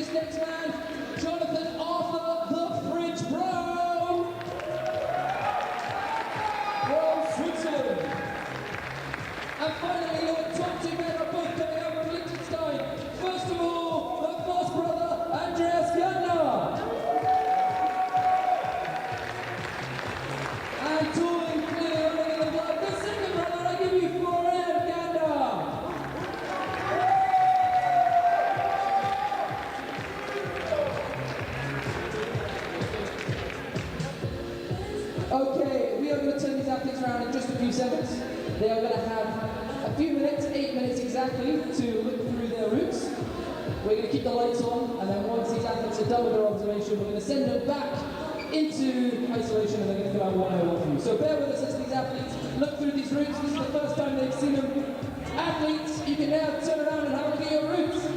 this next man, Jonathan Arthur the Fridge Brown from Switzerland. And finally, your top two men are both coming out from Liechtenstein. First of all, the first brother, Andreas Gantner. And tooling clearly running in the blood, the second brother, I give you Florian Gantner. Okay, we are going to turn these athletes around in just a few seconds. They are going to have a few minutes, 8 minutes exactly, to look through their routes. We're going to keep the lights on, and then once these athletes are done with their observation, we're going to send them back into isolation, and they're going to come out one by one for you. So bear with us as these athletes look through these routes. This is the first time they've seen them. Athletes, you can now turn around and have a look at your routes.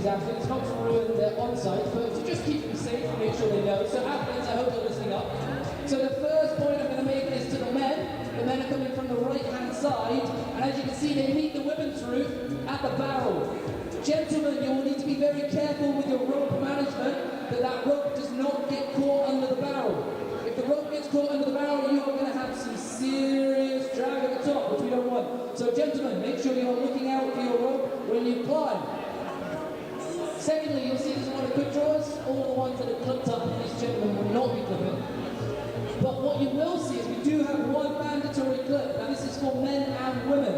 Athletes, not to ruin their on-site, but to just keep them safe and make sure they know. So athletes, I hope you're listening up. So the first point I'm going to make is to the men. The men are coming from the right-hand side, and as you can see, they meet the women's route at the barrel. Gentlemen, you will need to be very careful with your rope management, that rope does not get caught under the barrel. If the rope gets caught under the barrel, you are going to have some serious drag at the top, which we don't want. So gentlemen, make sure you're looking out for your rope when you climb. Secondly, you'll see there's a lot of quick draws. All the ones that are clipped up, these gentlemen will not be clipping. But what you will see is we do have one mandatory clip. Now this is for men and women.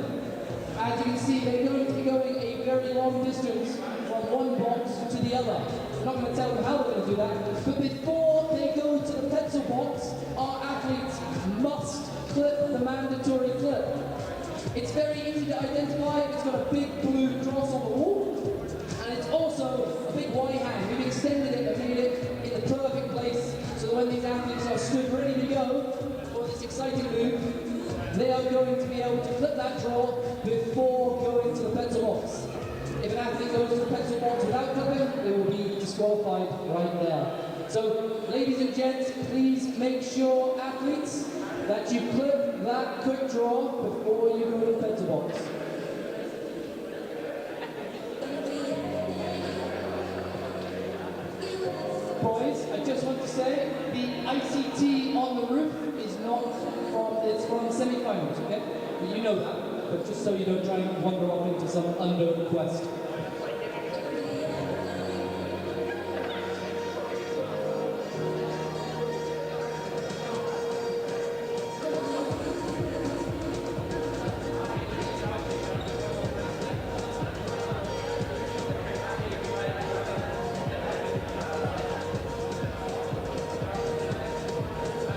As you can see, they're going to be going a very long distance from one box to the other. I'm not going to tell them how they're going to do that. But before they go to the pencil box, our athletes must clip the mandatory clip. It's very easy to identify. It's got a big blue cross on the wall. Also, a big Y hand. We've extended it and made it in the perfect place so that when these athletes are stood ready to go for this exciting move, they are going to be able to clip that draw before going to the pencil box. If an athlete goes to the pencil box without clipping, they will be disqualified right there. So, ladies and gents, please make sure, athletes, that you clip that quick draw before you go to the pencil box. Boys, I just want to say the ICT on the roof is not from, it's from the semi-finals, okay? You know that, but just so you don't try and wander off into some unknown quest.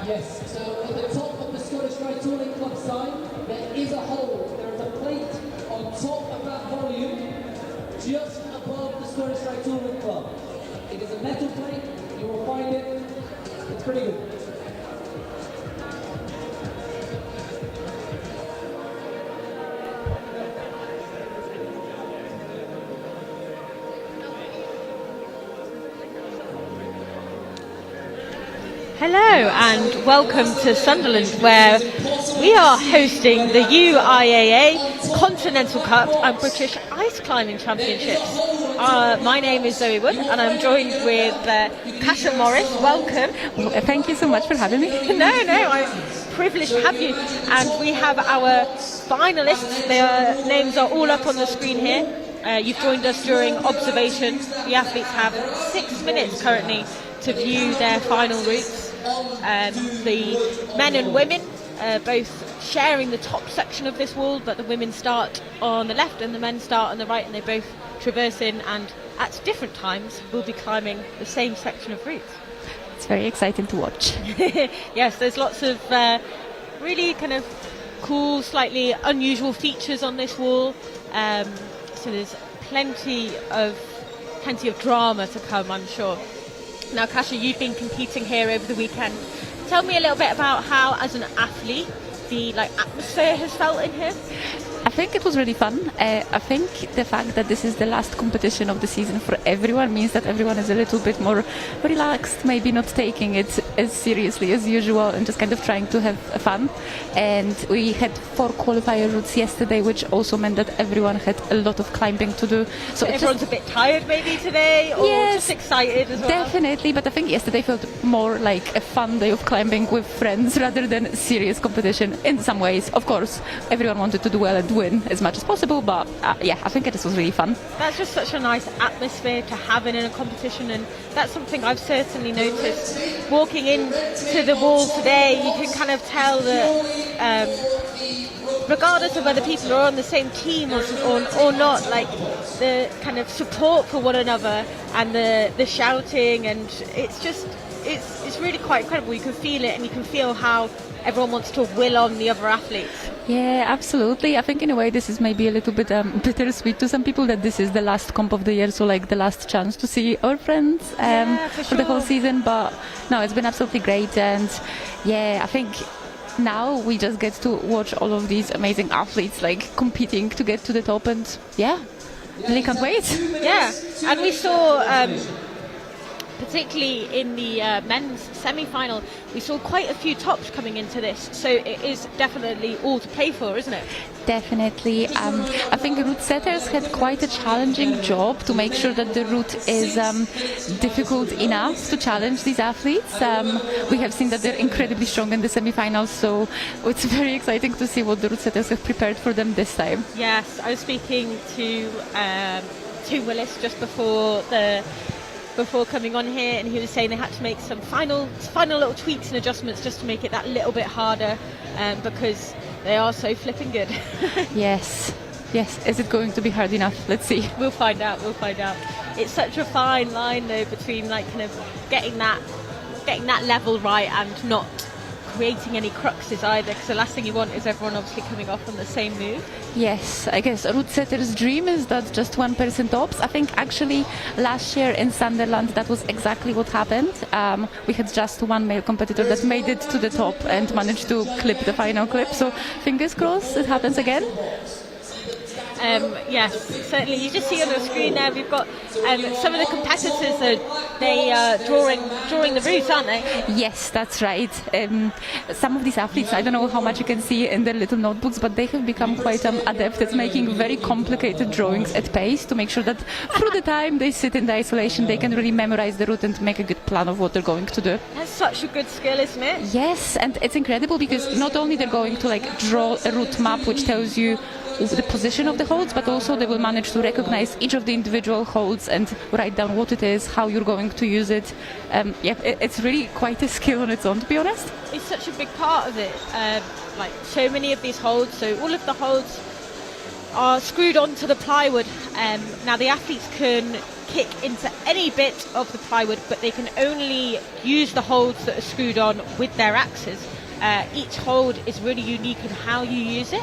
Yes, so at the top of the Scottish Ride Touring Club sign, there is a hole. There is a plate on top of that volume, just above the Scottish Ride Touring Club. It is a metal plate, you will find it. It's pretty good. Hello and welcome to Sunderland, where we are hosting the UIAA Continental Cup and British Ice Climbing Championships. My name is Zoe Wood and I'm joined with Kasha Morris. Welcome. Thank you so much for having me. No, I'm privileged to have you. And we have our finalists. Their names are all up on the screen here. You've joined us during observation. The athletes have 6 minutes currently to view their final routes. The men and women both sharing the top section of this wall, but the women start on the left and the men start on the right, and they both traverse in, and at different times will be climbing the same section of route. It's very exciting to watch. Yes, there's lots of really kind of cool, slightly unusual features on this wall. So there's plenty of drama to come, I'm sure. Now, Kasha, you've been competing here over the weekend. Tell me a little bit about how, as an athlete, the atmosphere has felt in here. I think it was really fun. I think the fact that this is the last competition of the season for everyone means that everyone is a little bit more relaxed, maybe not taking it as seriously as usual and just kind of trying to have fun. And we had 4 qualifier routes yesterday, which also meant that everyone had a lot of climbing to do. So everyone's a bit tired maybe today, or just excited as well? Definitely, but I think yesterday felt more like a fun day of climbing with friends rather than serious competition in some ways. Of course, everyone wanted to do well and win as much as possible, but I think this was really fun. That's just such a nice atmosphere to have in a competition, and that's something I've certainly noticed. Walking into the wall today, you can kind of tell that regardless of whether people are on the same team or not, like the kind of support for one another and the shouting, and it's really quite incredible. You can feel it, and you can feel how everyone wants to will on the other athletes. Yeah, absolutely. I think in a way this is maybe a little bit bittersweet to some people, that this is the last comp of the year, so like the last chance to see our friends for the whole season. But no, it's been absolutely great, and I think now we just get to watch all of these amazing athletes like competing to get to the top, and really can't wait. Yeah, and we saw particularly in the men's semi-final, we saw quite a few tops coming into this, so it is definitely all to play for, isn't it? Definitely. I think route setters had quite a challenging job to make sure that the route is difficult enough to challenge these athletes. We have seen that they're incredibly strong in the semi-finals, so it's very exciting to see what the route setters have prepared for them this time. Yes, I was speaking to Willis just before coming on here, and he was saying they had to make some final little tweaks and adjustments just to make it that little bit harder, because they are so flipping good. Yes. Is it going to be hard enough? Let's see. We'll find out. It's such a fine line though between like kind of getting that level right and not creating any cruxes either, because the last thing you want is everyone obviously coming off on the same move. Yes, I guess route setter's dream is that just one person tops. I think actually last year in Sunderland that was exactly what happened. We had just one male competitor that made it to the top and managed to clip the final clip, so fingers crossed it happens again. Yes, certainly. You just see on the screen there we've got some of the competitors they are drawing the route, aren't they? Yes, that's right. Some of these athletes, I don't know how much you can see in their little notebooks, but they have become quite adept at making very complicated drawings at pace to make sure that through the time they sit in the isolation they can really memorize the route and make a good plan of what they're going to do. That's such a good skill, isn't it? Yes, and it's incredible because not only they're going to like draw a route map which tells you the position of the holds, but also they will manage to recognize each of the individual holds and write down what it is, how you're going to use it. It's really quite a skill on its own, to be honest. It's such a big part of it. Like so many of these holds, so all of the holds are screwed onto the plywood. Now the athletes can kick into any bit of the plywood, but they can only use the holds that are screwed on with their axes. Each hold is really unique in how you use it.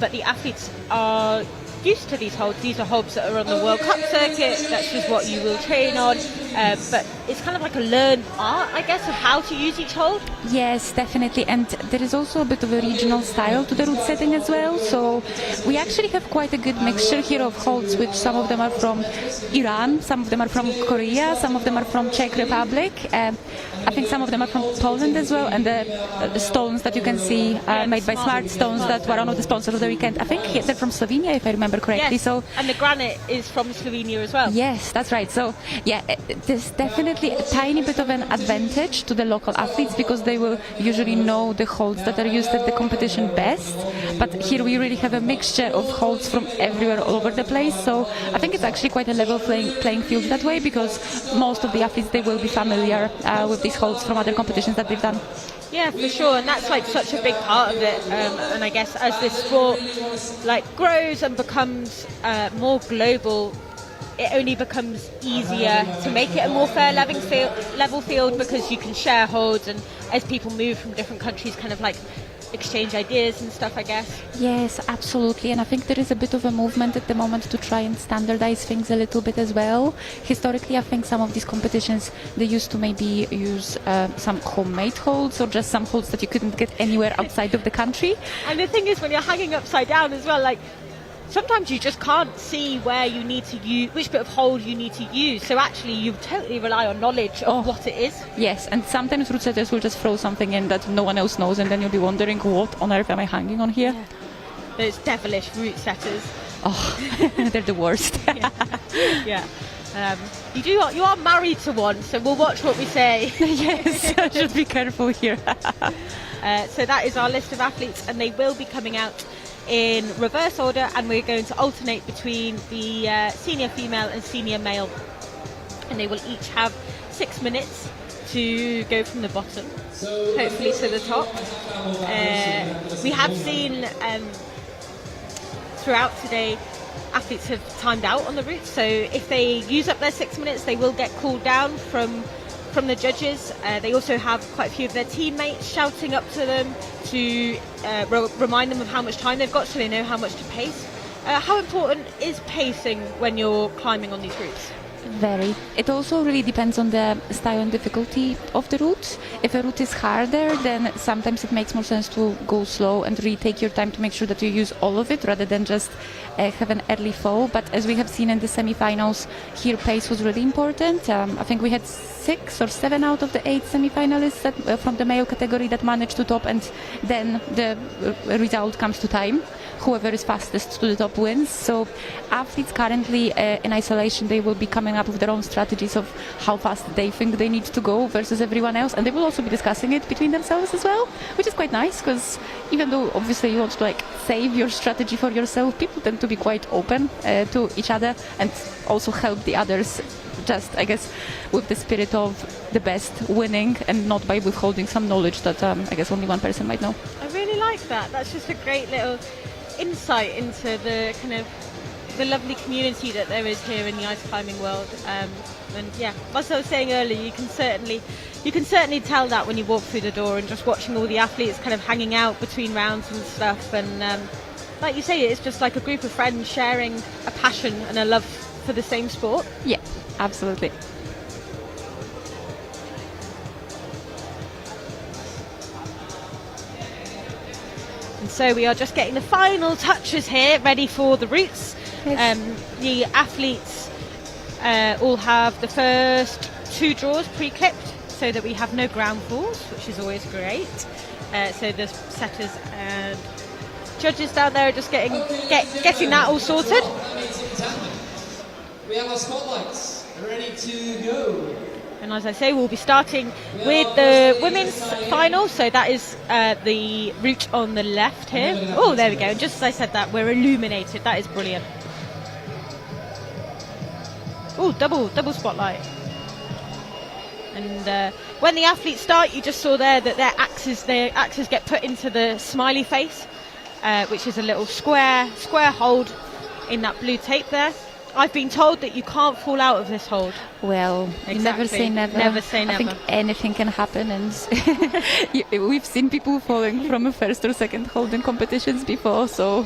But the athletes are used to these holds. These are holds that are on the World Cup circuit. That's just what you will train on. But it's kind of like a learned art, I guess, of how to use each hold. Yes, definitely. And there is also a bit of a regional style to the route setting as well. So we actually have quite a good mixture here of holds, which some of them are from Iran, some of them are from Korea, some of them are from Czech Republic. I think some of them are from Poland as well. And the stones that you can see are made by Smart Stones that were one of the sponsors of the weekend. I think they're from Slovenia, if I remember correctly. Yes, so and the granite is from Slovenia as well. Yes, that's right. So yeah, there's definitely a tiny bit of an advantage to the local athletes because they will usually know the holds that are used at the competition best. But here we really have a mixture of holds from everywhere all over the place. So I think it's actually quite a level playing field that way, because most of the athletes, they will be familiar with these holds from other competitions that they've done. Yeah, for sure, and that's like such a big part of it. And I guess as this sport like grows and becomes more global, it only becomes easier to make it a more fair level field, because you can share holds, and as people move from different countries, kind of like exchange ideas and stuff, I guess. Yes, absolutely. And I think there is a bit of a movement at the moment to try and standardize things a little bit as well. Historically, I think some of these competitions, they used to maybe use some homemade holds, or just some holds that you couldn't get anywhere outside of the country. And the thing is, when you're hanging upside down as well, like sometimes you just can't see where you need to use, which bit of hold you need to use. So actually, you totally rely on knowledge of what it is. Yes, and sometimes route setters will just throw something in that no one else knows, and then you'll be wondering, what on earth am I hanging on here? Yeah. Those devilish route setters. Oh, they're the worst. Yeah. You are married to one, so we'll watch what we say. Yes, I should be careful here. So that is our list of athletes, and they will be coming out in reverse order, and we're going to alternate between the senior female and senior male, and they will each have 6 minutes to go from the bottom, hopefully to the top. We have seen throughout today athletes have timed out on the route, so if they use up their 6 minutes, they will get called down from the judges. They also have quite a few of their teammates shouting up to them to remind them of how much time they've got, so they know how much to pace. How important is pacing when you're climbing on these routes? Very. It also really depends on the style and difficulty of the route. If a route is harder, then sometimes it makes more sense to go slow and really take your time to make sure that you use all of it, rather than just have an early fall. But as we have seen in the semi-finals, here pace was really important. I think we had 6 or 7 out of the 8 semi-finalists from the male category that managed to top, and then the result comes to time. Whoever is fastest to the top wins. So athletes currently in isolation, they will be coming up with their own strategies of how fast they think they need to go versus everyone else, and they will also be discussing it between themselves as well, which is quite nice, because even though obviously you want to like save your strategy for yourself, people tend to be quite open to each other and also help the others, just I guess with the spirit of the best winning, and not by withholding some knowledge that I guess only one person might know. I really like that. That's just a great little insight into the kind of the lovely community that there is here in the ice climbing world. And yeah, as I was saying earlier, you can certainly tell that when you walk through the door and just watching all the athletes kind of hanging out between rounds and stuff. And like you say, it's just like a group of friends sharing a passion and a love for the same sport. Yeah, absolutely. And so we are just getting the final touches here, ready for the routes. Yes. The athletes all have the first 2 draws pre-clipped, so that we have no ground falls, which is always great. So the setters and judges down there are just getting that all sorted. We have our spotlights ready to go. And as I say, we'll be starting with the women's final. So that is the route on the left here. Oh, there we go. And just as I said that, we're illuminated. That is brilliant. Oh, double spotlight. And when the athletes start, you just saw there that their axes get put into the smiley face, which is a little square hold in that blue tape there. I've been told that you can't fall out of this hold. Well, Exactly. never say never. Never say never. I think anything can happen, and we've seen people falling from a first or second hold in competitions before, so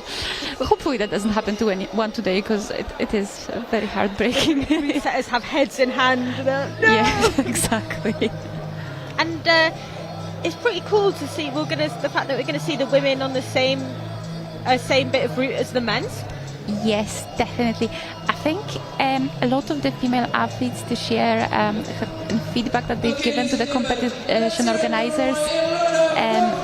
hopefully that doesn't happen to anyone today, because it is very heartbreaking. Setters have heads in hand. No! Yeah, exactly. And it's pretty cool to see. The fact that we're going to see the women on the same bit of route as the men's. Yes, definitely. I think a lot of the female athletes this year feedback that they've given to the competition organizers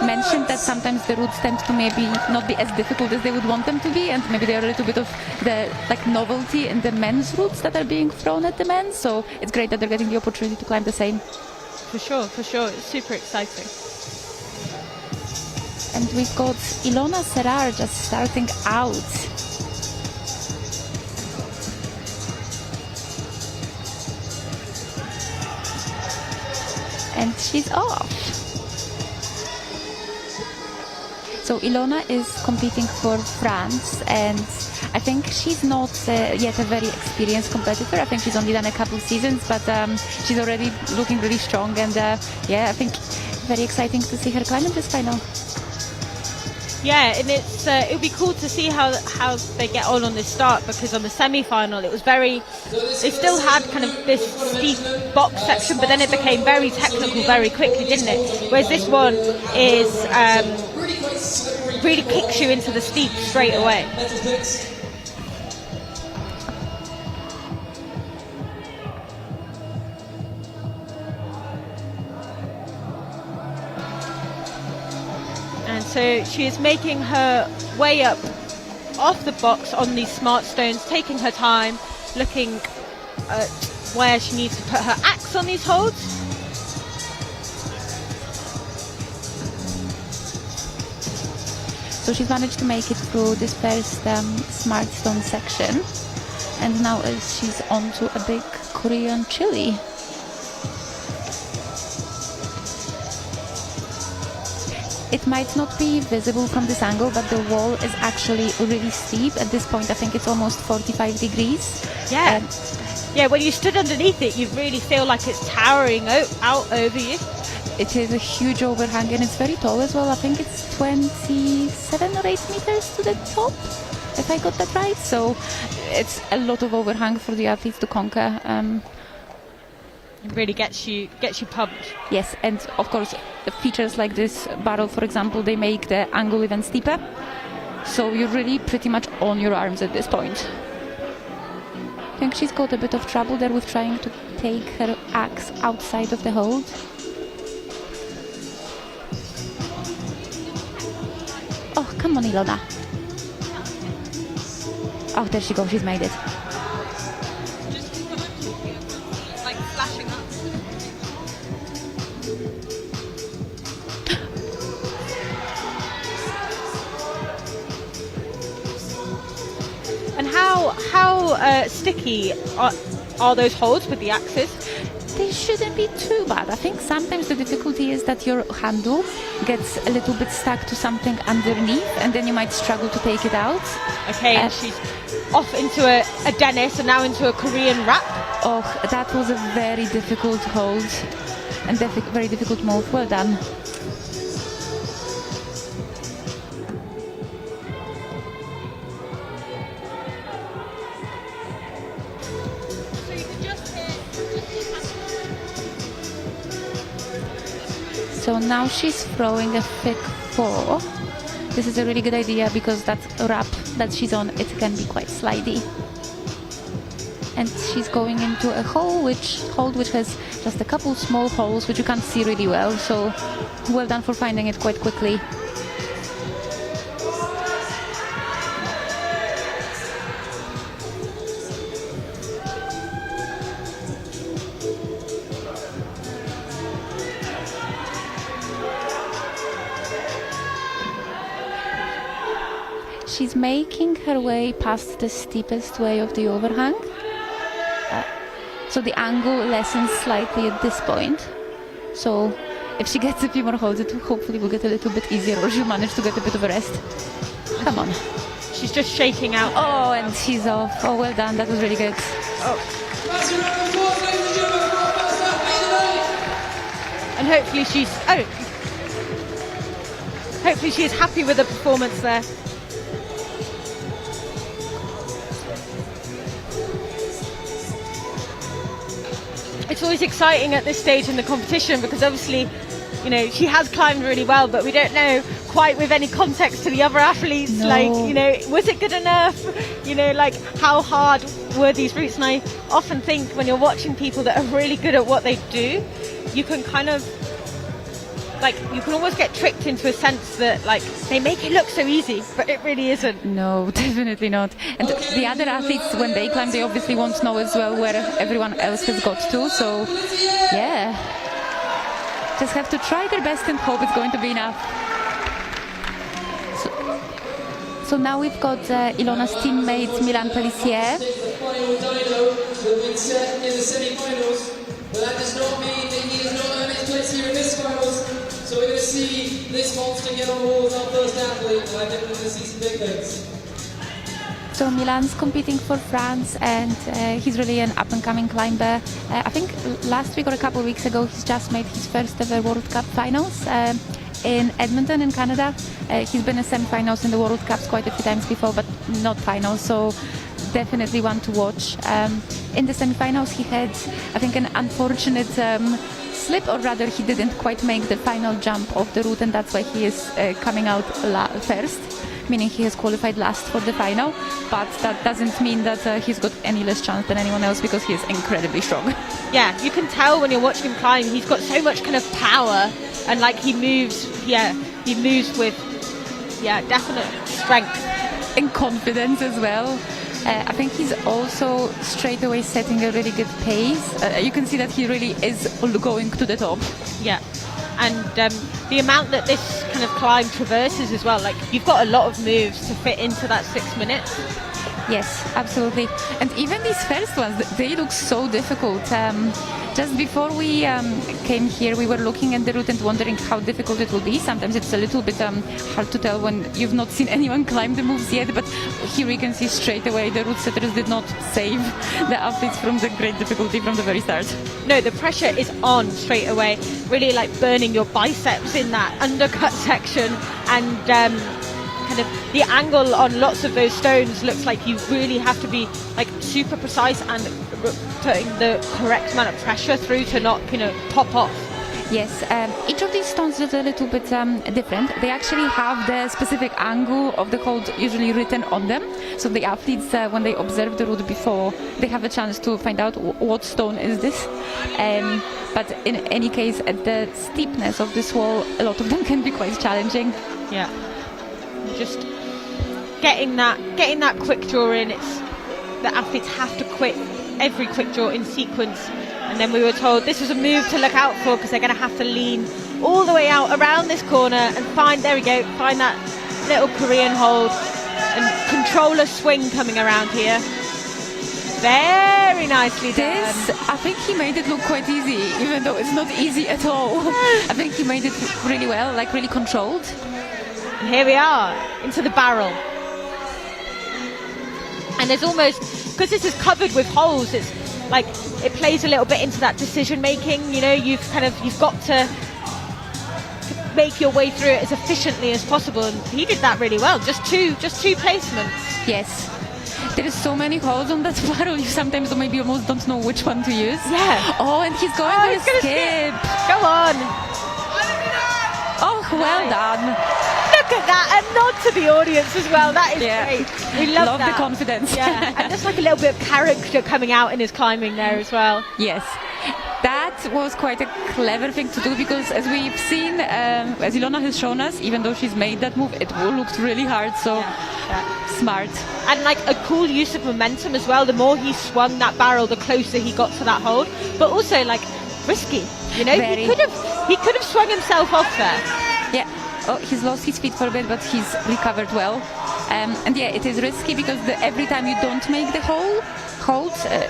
mentioned that sometimes the routes tend to maybe not be as difficult as they would want them to be, and maybe they're a little bit of the novelty in the men's routes that are being thrown at the men. So it's great that they're getting the opportunity to climb the same. For sure. It's super exciting. And we've got Ilona Serrar just starting out. And she's off. So Ilona is competing for France, and I think she's not yet a very experienced competitor. I think she's only done a couple seasons, but she's already looking really strong, and yeah, I think very exciting to see her climb in this final. Yeah, and it'll be cool to see how they get on this start, because on the semi-final it was they still had kind of this steep box section, but then it became very technical very quickly, didn't it? Whereas this one is really kicks you into the steep straight away. So she is making her way up off the box on these smart stones, taking her time, looking at where she needs to put her axe on these holds. So she's managed to make it through this first smart stone section, and now she's onto a big Korean chili. It might not be visible from this angle, but the wall is actually really steep. At this point, I think it's almost 45 degrees. Yeah. Yeah, when you stood underneath it, you really feel like it's towering out over you. It is a huge overhang, and it's very tall as well. I think it's 27 or 8 meters to the top, if I got that right. So it's a lot of overhang for the athletes to conquer. It really gets you pumped. Yes, and of course features like this barrel, for example, they make the angle even steeper, so you're really pretty much on your arms at this point. I think she's got a bit of trouble there with trying to take her axe outside of the hold. Oh, come on, Ilona. Oh, there she goes, she's made it. And how sticky are those holds with the axes? They shouldn't be too bad. I think sometimes the difficulty is that your handle gets a little bit stuck to something underneath, and then you might struggle to take it out. Okay, and she's off into a Dennis and now into a Korean wrap. Oh, that was a very difficult hold and very difficult move. Well done. So now she's throwing a thick 4. This is a really good idea because that wrap that she's on, it can be quite slidey. And she's going into a hold which has just a couple small holes which you can't see really well. So well done for finding it quite quickly. She's making her way past the steepest way of the overhang. So the angle lessens slightly at this point. So if she gets a few more holds, it hopefully will get a little bit easier, or she'll manage to get a bit of a rest. Come on. She's just shaking out. Oh, and she's off. Oh, well done. That was really good. Oh. And hopefully she's happy with the performance there. It's always exciting at this stage in the competition because obviously, you know, she has climbed really well, but we don't know quite with any context to the other athletes. No. Like, you know, was it good enough? You know, like how hard were these routes? And I often think when you're watching people that are really good at what they do, you can kind of like, you can almost get tricked into a sense that like they make it look so easy, but it really isn't. No, definitely not. And the other athletes, when they climb, they obviously won't know as well where everyone else has got to. So yeah, just have to try their best and hope it's going to be enough. So now we've got Ilona's teammate Milan Pellissier. Final dyno that been set in the semi-finals, but that does not mean that he has not earned his place here in this finals. So we're going to see this monster get on board as our first athlete, and I think we're going to see some big things. So Milan's competing for France, and he's really an up-and-coming climber. I think last week or a couple of weeks ago, he's just made his first ever World Cup finals in Edmonton in Canada. He's been in semi-finals in the World Cups quite a few times before, but not finals, so definitely one to watch. In the semi-finals, he had, I think, an unfortunate slip, or rather he didn't quite make the final jump of the route, and that's why he is coming out first, meaning he has qualified last for the final. But that doesn't mean that he's got any less chance than anyone else, because he is incredibly strong. Yeah, you can tell when you're watching him climb, he's got so much kind of power, and like he moves with definite strength And confidence as well. I think he's also straight away setting a really good pace. You can see that he really is going to the top. Yeah, and the amount that this kind of climb traverses as well, like you've got a lot of moves to fit into that 6 minutes. Yes, absolutely. And even these first ones, they look so difficult. Just before we came here, we were looking at the route and wondering how difficult it will be. Sometimes it's a little bit hard to tell when you've not seen anyone climb the moves yet, but here we can see straight away the route setters did not save the athletes from the great difficulty from the very start. No, the pressure is on straight away, really like burning your biceps in that undercut section, and kind of the angle on lots of those stones looks like you really have to be like super precise and putting the correct amount of pressure through to not, pop off. Yes, each of these stones is a little bit different. They actually have the specific angle of the hold usually written on them. So the athletes, when they observe the route before, they have a chance to find out what stone is this. But in any case, at the steepness of this wall, a lot of them can be quite challenging. Yeah. Just getting that quick draw in. It's the athletes have to quit every quick draw in sequence, and then we were told this was a move to look out for because they're going to have to lean all the way out around this corner and find that little Korean hold and control a swing coming around here. Very nicely done. I think he made it look quite easy, even though it's not easy at all. I think he made it really well, like really controlled. And here we are, into the barrel. And there's almost, because this is covered with holes, it's like it plays a little bit into that decision making. You've got to make your way through it as efficiently as possible, and he did that really well. Just two placements. Yes. There is so many holes on that barrel, you sometimes maybe almost don't know which one to use. Yeah. Oh, and he's going to skip. Go on. Oh, well done. Look at that, and nod to the audience as well. That is great. We love that. The confidence. Yeah, and just like a little bit of character coming out in his climbing there as well. Yes. That was quite a clever thing to do, because as we've seen, as Ilona has shown us, even though she's made that move, it looked really hard, so smart. And like a cool use of momentum as well. The more he swung that barrel, the closer he got to that hold, but also like risky. He could have swung himself off there. Yeah. Oh, he's lost his feet for a bit, but he's recovered well. And yeah, it is risky because every time you don't make the hold,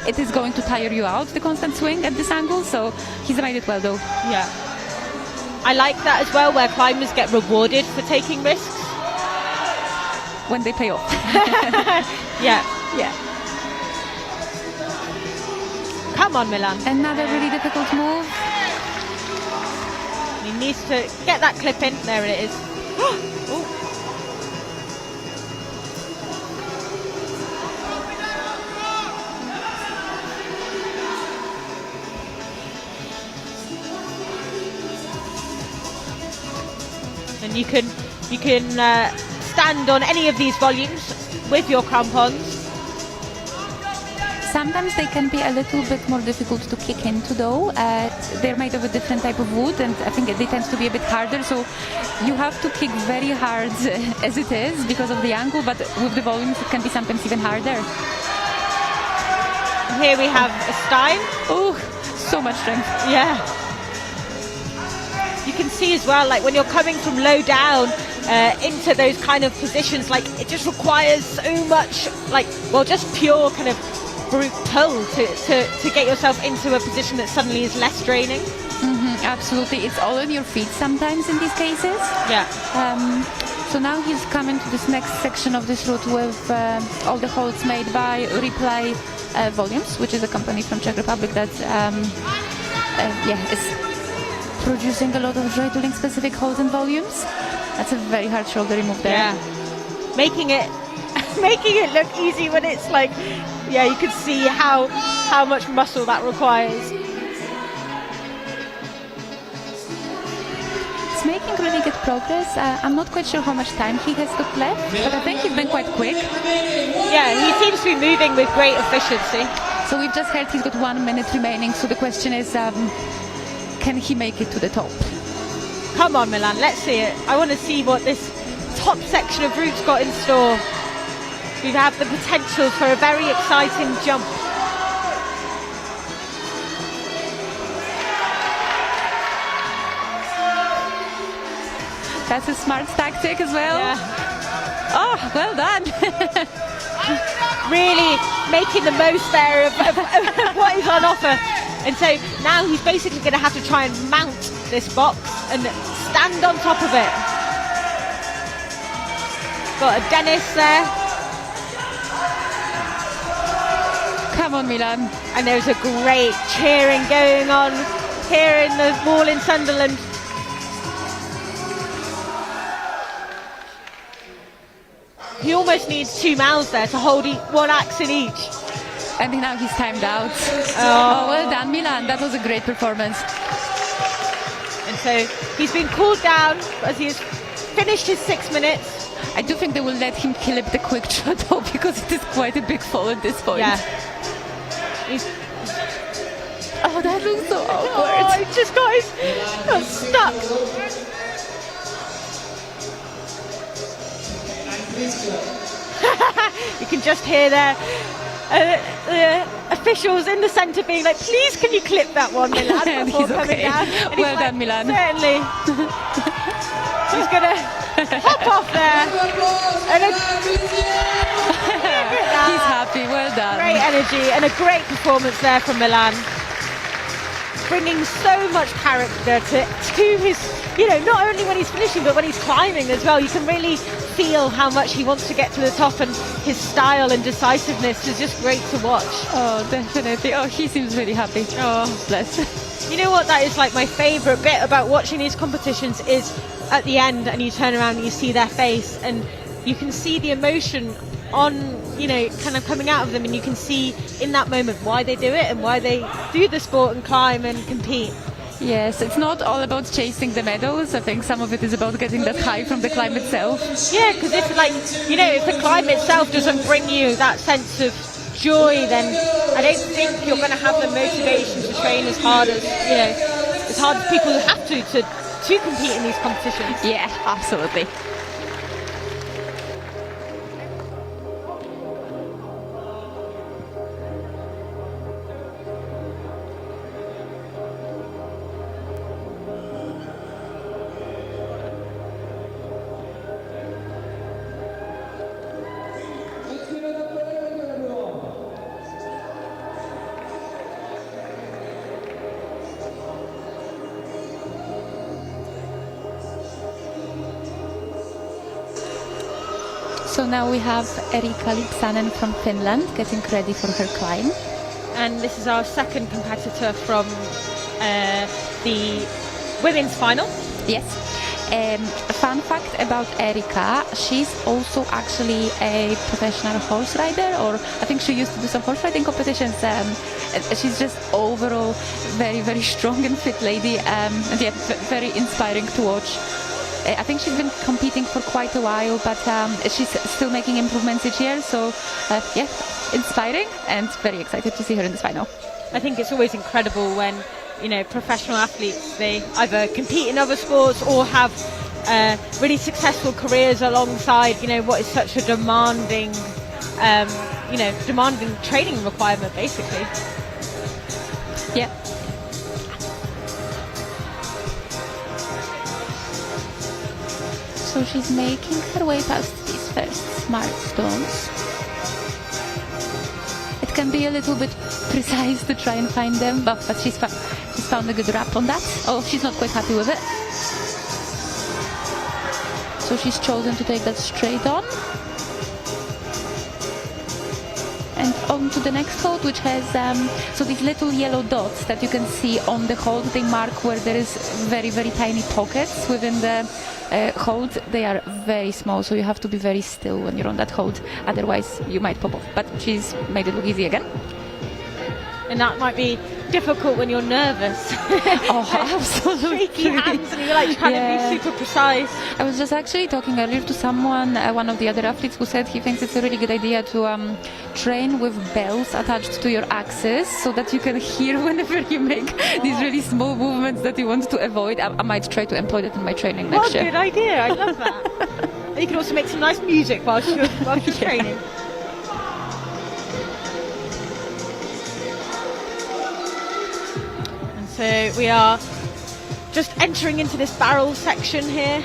it is going to tire you out, the constant swing at this angle. So he's made it well, though. Yeah. I like that as well, where climbers get rewarded for taking risks. When they pay off. Yeah. Come on, Milan. Another really difficult move. He needs to get that clip in. There it is. And you can stand on any of these volumes with your crampons. Sometimes they can be a little bit more difficult to kick into, though. They're made of a different type of wood, and I think they tend to be a bit harder, so you have to kick very hard as it is because of the angle, but with the volumes it can be sometimes even harder. Here we have a Stein. Oh, so much strength. Yeah. You can see as well, like when you're coming from low down, into those kind of positions. Like, it just requires so much, like, well, just pure kind of brute pull to get yourself into a position that suddenly is less draining. Absolutely, it's all on your feet sometimes in these cases. Yeah. So now he's coming to this next section of this route with all the holds made by Replay Volumes, which is a company from Czech Republic that is producing a lot of joy doing specific holds and volumes. That's a very hard shoulder remove there. Yeah. Making it look easy when it's like, yeah, you could see how much muscle that requires. Making really good progress. I'm not quite sure how much time he has got left, but I think he's been quite quick. Yeah, he seems to be moving with great efficiency. So we've just heard he's got 1 minute remaining, so the question is, can he make it to the top? Come on, Milan, let's see it. I want to see what this top section of route's got in store. We have the potential for a very exciting jump. That's a smart tactic as well. Yeah. Oh, well done. Really making the most there of what is on offer. And so now he's basically going to have to try and mount this box and stand on top of it. Got a Dennis there. Come on, Milan. And there's a great cheering going on here in the wall in Sunderland. He almost needs 2 mouths there to hold one axe in each. And now he's timed out. Oh, well done, Milan. That was a great performance. And so he's been cooled down as he's finished his 6 minutes. I do think they will let him clip the quick shot though, because it is quite a big fall at this point. Yeah. Oh, that looks so awkward. Oh, he just got stuck. You can just hear the officials in the centre being like, please can you clip that one, Milan, before coming down. And well done, Milan. Certainly. He's going to hop off there. And he's happy, well done. Great energy and a great performance there from Milan. Bringing so much character to his, not only when he's finishing, but when he's climbing as well. You can really feel how much he wants to get to the top, and his style and decisiveness is just great to watch. Oh, definitely. Oh, he seems really happy. Oh, bless. You know what, that is like my favourite bit about watching these competitions is at the end and you turn around and you see their face and you can see the emotion on, kind of coming out of them, and you can see in that moment why they do it and why they do the sport and climb and compete. Yes, it's not all about chasing the medals. I think some of it is about getting that high from the climb itself. Yeah, because if if the climb itself doesn't bring you that sense of joy, then I don't think you're going to have the motivation to train as hard as people have to compete in these competitions. Yeah, absolutely. So now we have Eerika Lipsanen from Finland getting ready for her climb. And this is our second competitor from the women's final. Yes. A fun fact about Eerika, she's also actually a professional horse rider, or I think she used to do some horse riding competitions. She's just overall very, very strong and fit lady, and yeah, very inspiring to watch. I think she's been competing for quite a while, but she's still making improvements each year. So, yeah, inspiring and very excited to see her in this final. I think it's always incredible when, professional athletes, they either compete in other sports or have really successful careers alongside, what is such a demanding, demanding training requirement, basically. Yeah. So she's making her way past these first smart stones. It can be a little bit precise to try and find them, but she's found a good wrap on that. Oh, she's not quite happy with it. So she's chosen to take that straight on. And on to the next hold, which has so these little yellow dots that you can see on the hold, they mark where there is very, very tiny pockets within the hold. They are very small, so you have to be very still when you're on that hold, otherwise you might pop off. But she's made it look easy again. And that might be difficult when you're nervous. Oh, absolutely. Shaky hands and you're like trying to be super precise. I was just actually talking earlier to someone, one of the other athletes, who said he thinks it's a really good idea to train with bells attached to your axes so that you can hear whenever you make these really small movements that you want to avoid. I might try to employ that in my training next year. What a good idea. I love that. And you can also make some nice music whilst you're training. So we are just entering into this barrel section here.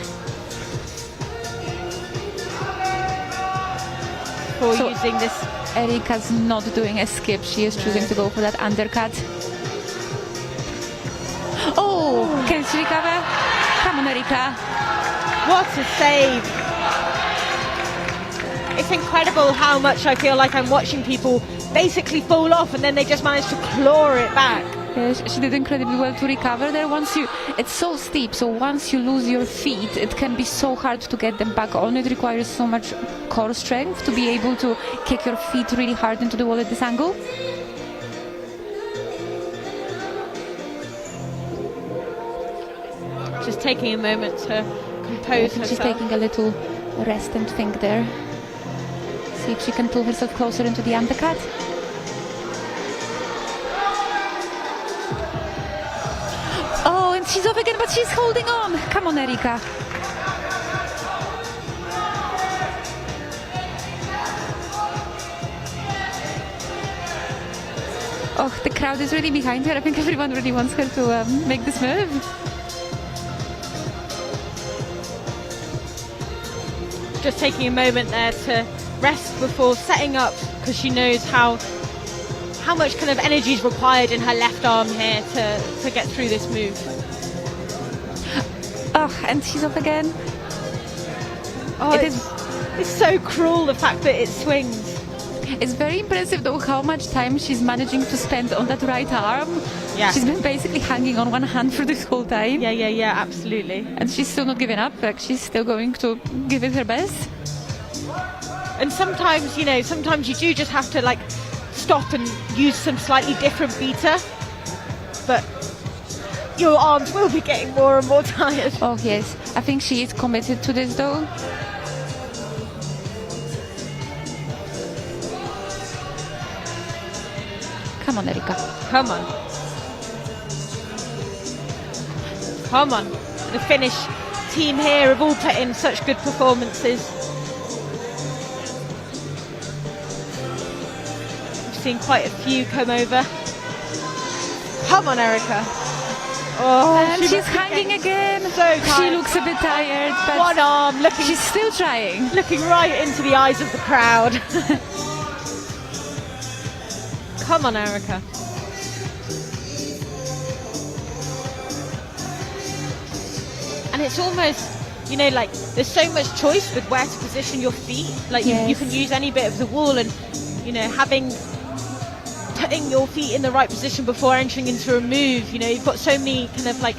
For using this. Eerika's not doing a skip, she is choosing to go for that undercut. Oh, can she recover? Come on, Eerika. What a save. It's incredible how much I feel like I'm watching people basically fall off and then they just manage to claw it back. Yes, she did incredibly well to recover there. It's so steep, so once you lose your feet, it can be so hard to get them back on. It requires so much core strength to be able to kick your feet really hard into the wall at this angle. Just taking a moment to compose herself. She's taking a little rest and think there. See if she can pull herself closer into the undercut. Oh, and she's off again, but she's holding on. Come on, Eerika. Oh, the crowd is really behind her. I think everyone really wants her to make this move. Just taking a moment there to rest before setting up, because she knows how much kind of energy is required in her left arm here to get through this move. Oh, and she's off again. Oh, it's so cruel, the fact that it swings. It's very impressive though how much time she's managing to spend on that right arm. Yeah. She's been basically hanging on one hand for this whole time. Yeah, absolutely. And she's still not giving up. Like, she's still going to give it her best. And sometimes you do just have to like stop and use some slightly different beater. But your arms will be getting more and more tired. Oh yes, I think she is committed to this though. Come on, Eerika. Come on. Come on. The Finnish team here have all put in such good performances. We've seen quite a few come over. Come on, Eerika. Oh, and she's hanging again. So tired. She looks a bit tired, but one arm looking. She's still trying. Looking right into the eyes of the crowd. Come on, Eerika. And it's almost, like there's so much choice with where to position your feet. Like you can use any bit of the wall, and putting your feet in the right position before entering into a move. You've got so many kind of like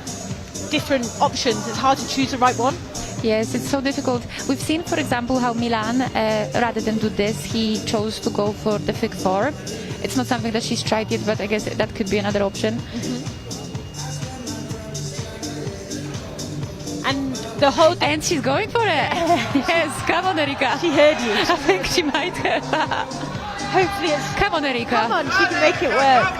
different options. It's hard to choose the right one. Yes, it's so difficult. We've seen, for example, how Milan, rather than do this, he chose to go for the fig four. It's not something that she's tried yet, but I guess that could be another option. Mm-hmm. And the whole... And she's going for it. Yes, come on, Eerika. She heard you. I think she might have. Hopefully it's... Come on, Eerika. Come on, she can make it work.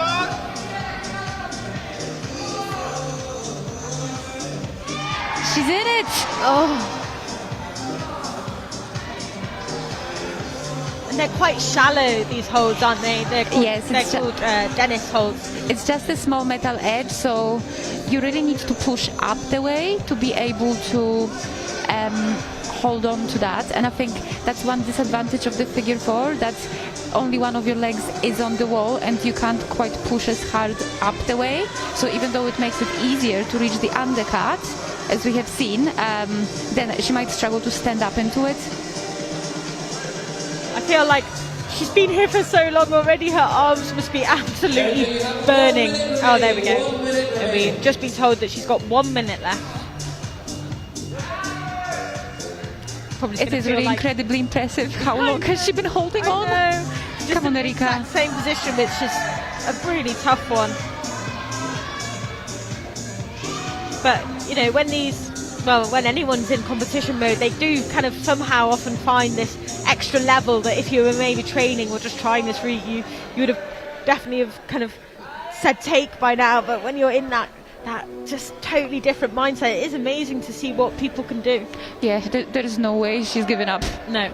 She's in it. Oh. And they're quite shallow, these holds, aren't they? They're called Dennis holds. It's just a small metal edge, so you really need to push up the way to be able to hold on to that. And I think that's one disadvantage of the figure four, that only one of your legs is on the wall and you can't quite push as hard up the way. So even though it makes it easier to reach the undercut, as we have seen, then she might struggle to stand up into it. I feel like she's been here for so long already, her arms must be absolutely burning. Oh, there we go. And we've just been told that she's got 1 minute left. It is really incredibly impressive. How long has she been holding on? Come on, Eerika. Same position, which is a really tough one. But, you know, when anyone's in competition mode, they do kind of somehow often find this extra level that if you were maybe training or just trying this route, you would have definitely have kind of said take by now. But when you're in that just totally different mindset, it is amazing to see what people can do. Yeah, there is no way she's given up. No.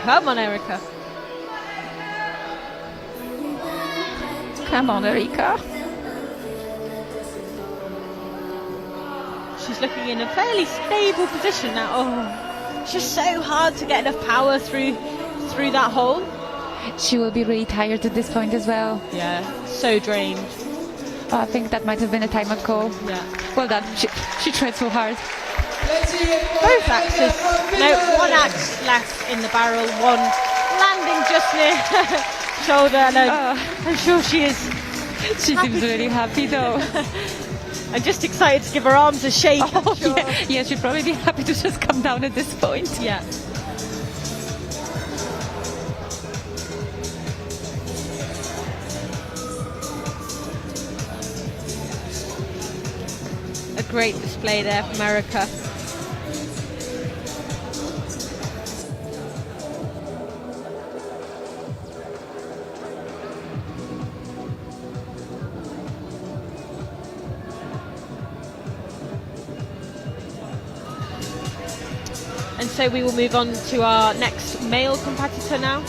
Come on, Eerika. Come on, Eerika. She's looking in a fairly stable position now. Oh, it's just so hard to get enough power through that hole. She will be really tired at this point as well. Yeah, so drained. Oh, I think that might have been a timeout call. Yeah. Well done. She tried so hard. Both axes. No, one axe left in the barrel, one landing just near her shoulder. And I'm sure she is. She seems really happy though. I'm just excited to give her arms a shake. Oh, sure. Yeah, she'd probably be happy to just come down at this point. Yeah. A great display there from Eerika. And so we will move on to our next male competitor now.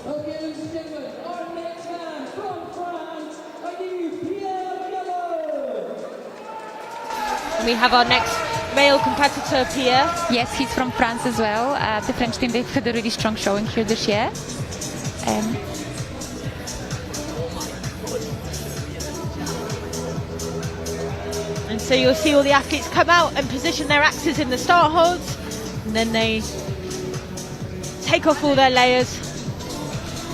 Okay, ladies and gentlemen, our next man from France, Pierre Keller. And we have our next male competitor, Pierre. Yes, he's from France as well. The French team, they've had a really strong showing here this year. And so you'll see all the athletes come out and position their axes in the start holds, and then they take off all their layers.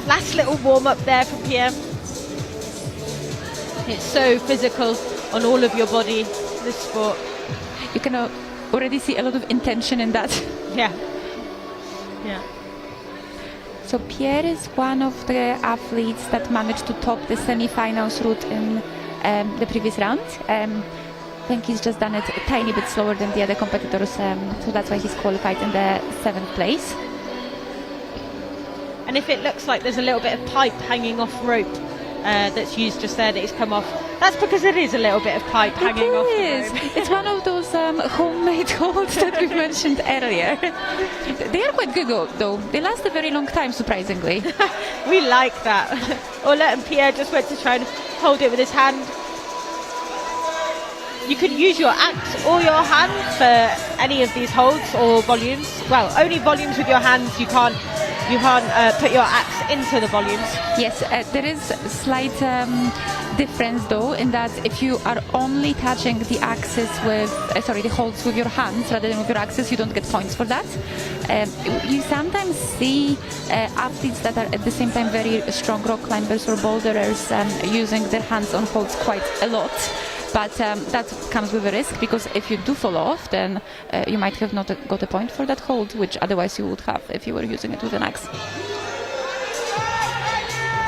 Last little warm up there for Pierre. It's so physical on all of your body, this sport. You can already see a lot of intention in that. Yeah. Yeah. So Pierre is one of the athletes that managed to top the semi-finals route in the previous round. I think he's just done it a tiny bit slower than the other competitors, so that's why he's qualified in the 7th place. And if it looks like there's a little bit of pipe hanging off rope that's used just there that he's come off, that's because it is a little bit of pipe hanging off the rope. It's one of those homemade holds that we mentioned earlier. They are quite good though. They last a very long time, surprisingly. We like that. Ola and Pierre just went to try and hold it with his hand. You could use your axe or your hand for any of these holds or volumes. Well, only volumes with your hands. You can't put your axe into the volumes. Yes, there is a slight difference though, in that if you are only touching the axes with, the holds with your hands rather than with your axes, you don't get points for that. You sometimes see athletes that are at the same time very strong rock climbers or boulderers using their hands on holds quite a lot. But that comes with a risk, because if you do fall off, then you might have not got a point for that hold, which otherwise you would have if you were using it with an axe.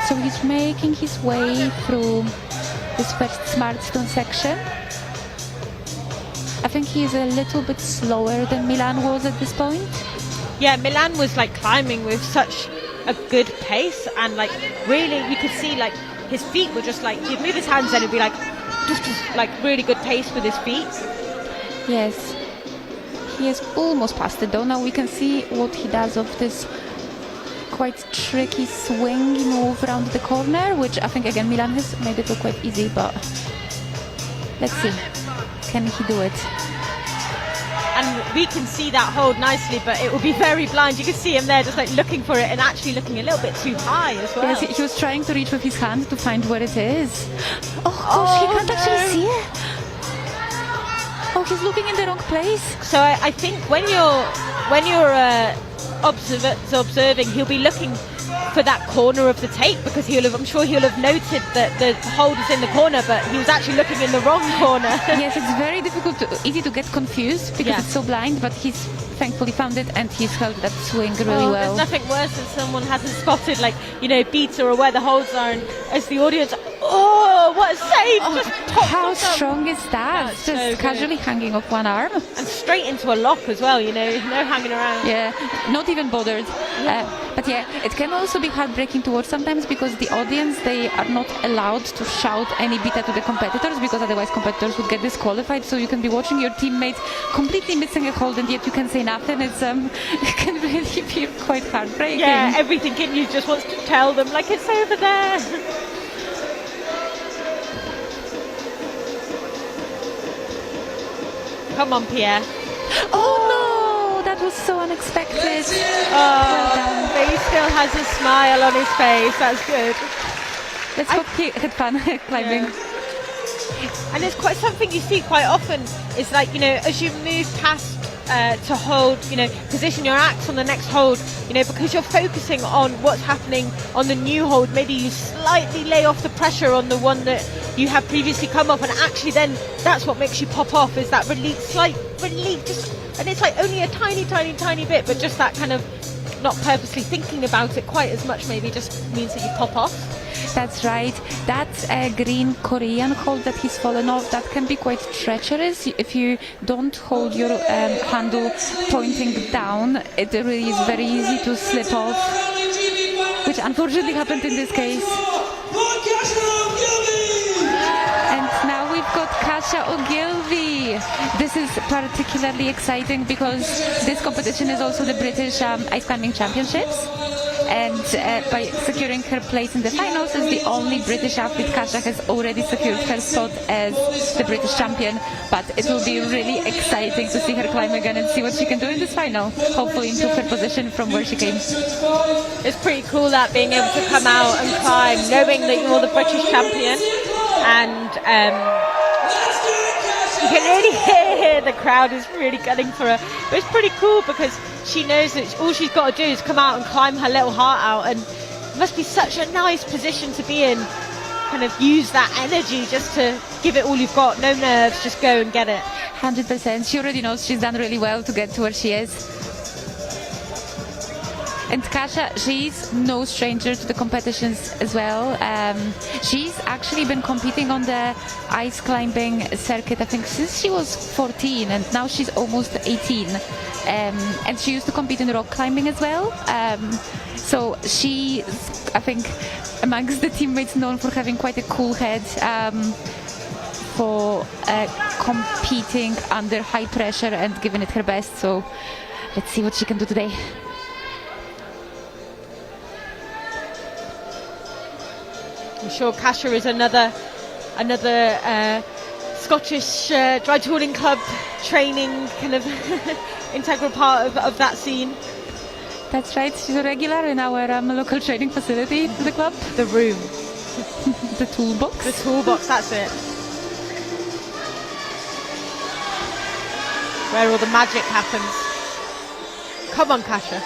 So he's making his way through this first smart stone section. I think he's a little bit slower than Milan was at this point. Yeah, Milan was like climbing with such a good pace, and like really you could see like his feet were just like, he'd move his hands and it'd be like really good pace with his feet. Yes, he has almost passed it though. Now we can see what he does of this quite tricky swing move around the corner, which I think again Milan has made it look quite easy, but let's see, can he do it? And we can see that hold nicely, but it will be very blind. You can see him there just like looking for it and actually looking a little bit too high as well. Yes, he was trying to reach with his hand to find where it is. Oh gosh, he can't actually see it. Oh, he's looking in the wrong place. So I think when you're observing, he'll be looking for that corner of the tape, because I'm sure he'll have noted that the hold is in the corner, but he was actually looking in the wrong corner. Yes, it's very easy to get confused because it's so blind, but he's thankfully found it and he's held that swing really well. There's nothing worse than someone hasn't spotted, like, beats or where the holds are, and as the audience, what a save! How strong is that? Just so casually hanging off one arm. And straight into a lock as well, no hanging around. Yeah, not even bothered. But yeah, it can also be heartbreaking to watch sometimes, because the audience, they are not allowed to shout any beta to the competitors, because otherwise competitors would get disqualified. So you can be watching your teammate completely missing a hold and yet you can say nothing. It's it can really be quite heartbreaking. Yeah, everything in you just wants to tell them, like, it's over there. Come on, Pierre. Oh no, that was so unexpected. But he still has a smile on his face. That's good. Let's hope he had fun climbing. Yeah. And it's quite something you see quite often. It's like, as you move past to hold, position your axe on the next hold, because you're focusing on what's happening on the new hold. Maybe you slightly lay off the pressure on the one that you have previously come off, and actually then that's what makes you pop off, is that slight relief, and it's like only a tiny bit, but just that kind of not purposely thinking about it quite as much maybe just means that you pop off. That's right. That's a green Korean hold that he's fallen off. That can be quite treacherous if you don't hold your handle pointing down. It really is very easy to slip off, which unfortunately happened in this case. And now we've got Kasha Ogilvie. This is particularly exciting because this competition is also the British Ice Climbing Championships. And by securing her place in the finals as the only British athlete, Kasha has already secured her spot as the British champion. But it will be really exciting to see her climb again and see what she can do in this final. Hopefully improve her position from where she came. It's pretty cool that being able to come out and climb, knowing that you're the British champion, and you can really hear the crowd is really gunning for her. But it's pretty cool because she knows that all she's got to do is come out and climb her little heart out, and it must be such a nice position to be in. Kind of use that energy just to give it all you've got, no nerves, just go and get it. 100%. She already knows she's done really well to get to where she is. And Kasha, she's no stranger to the competitions as well. She's actually been competing on the ice climbing circuit, I think, since she was 14, and now she's almost 18. And she used to compete in rock climbing as well. So she's, I think, amongst the teammates known for having quite a cool head, for competing under high pressure and giving it her best. So let's see what she can do today. I'm sure Kasha is another Scottish dry tooling club training kind of integral part of that scene. That's right, she's a regular in our local training facility, the club. The room. The toolbox. The toolbox, that's it. Where all the magic happens. Come on, Kasha.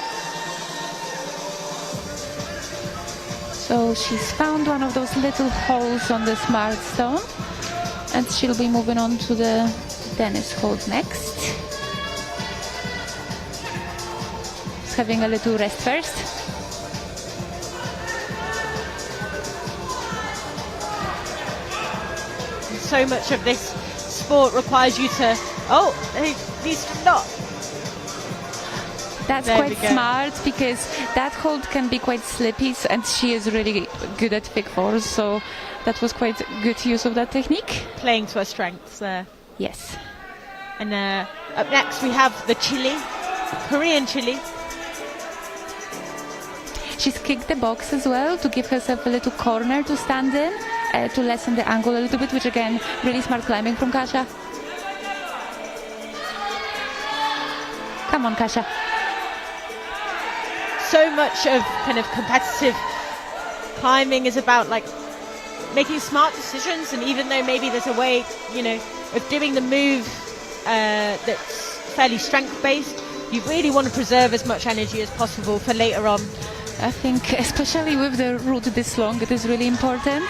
So she's found one of those little holes on the smart stone, and she'll be moving on to the tennis hold next. Just having a little rest first. So much of this sport requires you to, he needs to not. That's quite smart, because that hold can be quite slippy, and she is really good at thick fours, so that was quite good use of that technique. Playing to her strengths there. Yes. And up next we have the Korean Chile. She's kicked the box as well to give herself a little corner to stand in, to lessen the angle a little bit, which again, really smart climbing from Kasha. Come on, Kasha. So much of kind of competitive climbing is about like making smart decisions, and even though maybe there's a way, you know, of doing the move that's fairly strength-based, you really want to preserve as much energy as possible for later on. I think especially with the route this long, it is really important.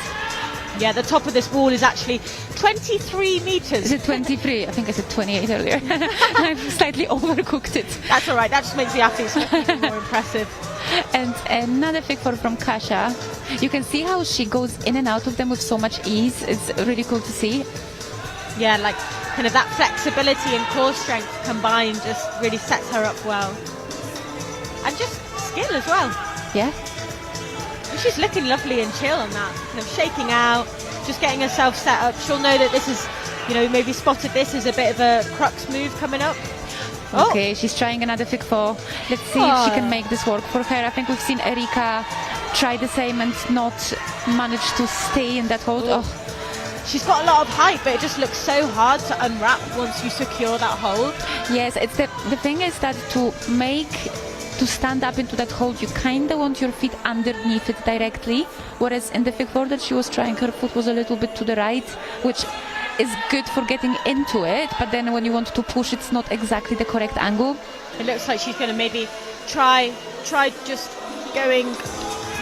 Yeah, the top of this wall is actually 23 meters. Is it 23? I think I said 28 earlier. I've slightly overcooked it. That's all right. That just makes the athletes look even more impressive. And another fig four from Kasha. You can see how she goes in and out of them with so much ease. It's really cool to see. Yeah, like kind of that flexibility and core strength combined just really sets her up well. And just skill as well. Yeah. She's looking lovely and chill on that, kind of shaking out, just getting herself set up. She'll know that this is, you know, maybe spotted this as a bit of a crux move coming up. Okay, she's trying another fig four. Let's see if she can make this work for her. I think we've seen Eerika try the same and not manage to stay in that hold. She's got a lot of height, but it just looks so hard to unwrap once you secure that hold. Yes, it's the thing is that to stand up into that hold, you kind of want your feet underneath it directly, whereas in the fig four that she was trying, her foot was a little bit to the right, which is good for getting into it, but then when you want to push, it's not exactly the correct angle. It looks like she's going to maybe try just going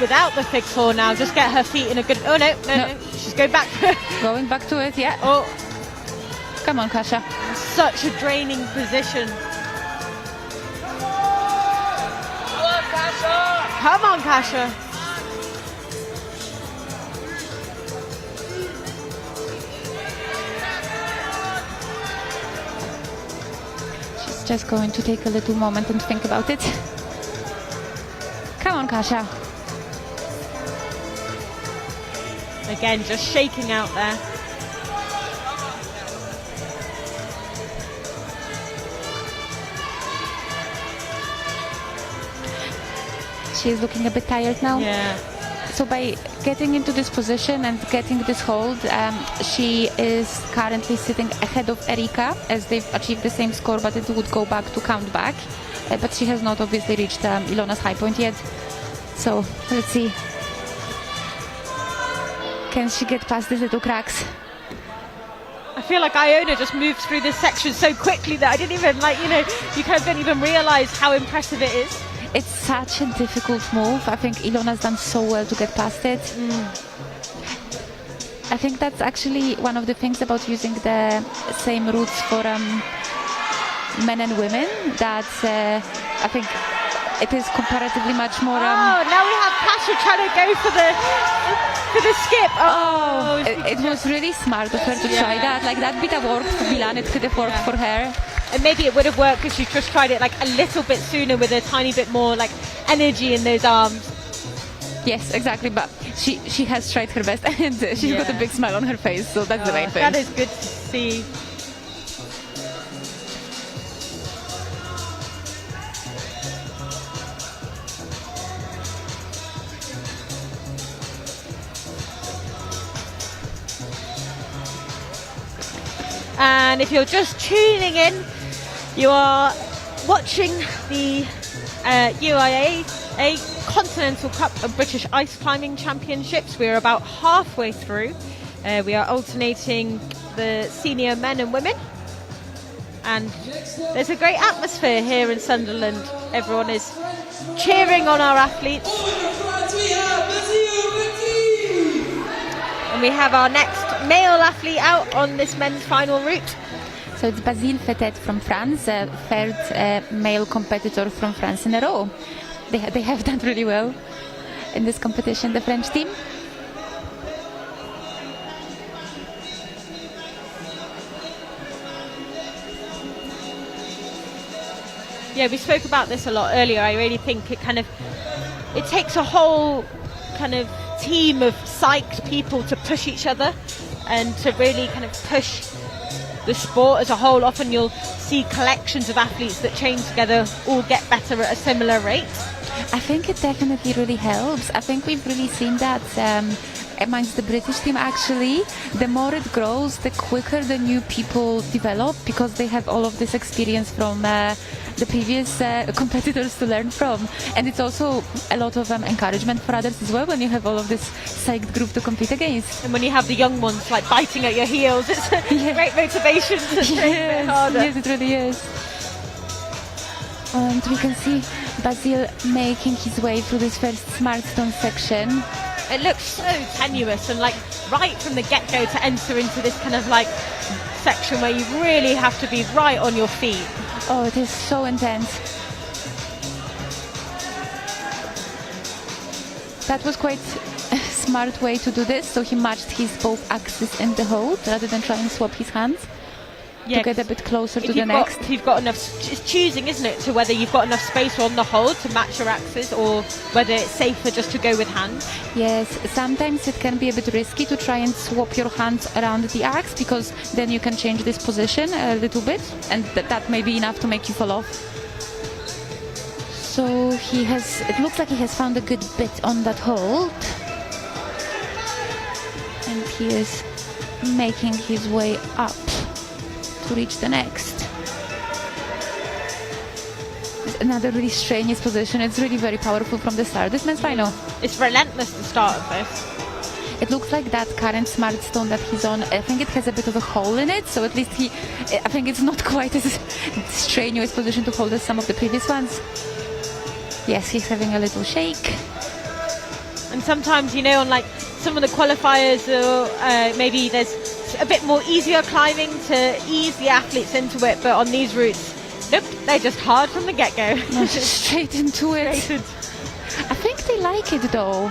without the fig four now, just get her feet in a good... Oh, no. She's going back. Going back to it, yeah. Oh. Come on, Kasha. Such a draining position. Come on, Kasha. She's just going to take a little moment and think about it. Come on, Kasha. Again, just shaking out there. She's looking a bit tired now. Yeah. So by getting into this position and getting this hold, she is currently sitting ahead of Eerika, as they've achieved the same score, but it would go back to count back. But she has not obviously reached Ilona's high point yet. So let's see. Can she get past these little cracks? I feel like Iona just moved through this section so quickly that I didn't even, you kind of don't even realise how impressive it is. It's such a difficult move. I think Ilona's done so well to get past it. I think that's actually one of the things about using the same routes for men and women, that I think it is comparatively much more... now we have Kasha trying to go for the skip. It was really smart of her to try that. Like, that bit of work for Milan, it could have worked for her. And maybe it would have worked if she just tried it like a little bit sooner with a tiny bit more like energy in those arms. Yes, exactly. But she has tried her best, and she's got a big smile on her face, so that's the main thing. That is good to see. And if you're just tuning in, you are watching the UIAA Continental Cup of British Ice Climbing Championships. We are about halfway through. We are alternating the senior men and women. And there's a great atmosphere here in Sunderland. Everyone is cheering on our athletes. And we have our next male athlete out on this men's final route. So it's Basile Fetet from France, third male competitor from France in a row. They have done really well in this competition, the French team. Yeah, we spoke about this a lot earlier. I really think it takes a whole kind of team of psyched people to push each other and to really kind of push the sport as a whole. Often you'll see collections of athletes that train together all get better at a similar rate. I think it definitely really helps. I think we've really seen that amongst the British team actually. The more it grows, the quicker the new people develop because they have all of this experience from the previous competitors to learn from. And it's also a lot of encouragement for others as well when you have all of this psyched group to compete against. And when you have the young ones like biting at your heels, it's a great motivation to train a bit harder. Yes, it really is. And we can see Basile making his way through this first smart stone section. It looks so tenuous and like right from the get-go to enter into this kind of like section where you really have to be right on your feet. Oh, it is so intense. That was quite a smart way to do this. So he matched his both axes in the hold rather than trying to swap his hands. To get a bit closer to the next. If you've got enough, it's choosing, isn't it, to whether you've got enough space on the hold to match your axes or whether it's safer just to go with hands. Yes, sometimes it can be a bit risky to try and swap your hands around the axe because then you can change this position a little bit and that may be enough to make you fall off. So it looks like he has found a good bit on that hold. And he is making his way up to reach the next. It's another really strenuous position. It's really very powerful from the start. This man's final. It's relentless the start of this. It looks like that current smart stone that he's on, I think it has a bit of a hole in it, so at least I think it's not quite as strenuous position to hold as some of the previous ones. Yes, he's having a little shake. And sometimes, you know, on like some of the qualifiers, maybe there's a bit more easier climbing to ease the athletes into it, but on these routes, nope, they're just hard from the get-go. Straight into it. I think they like it though.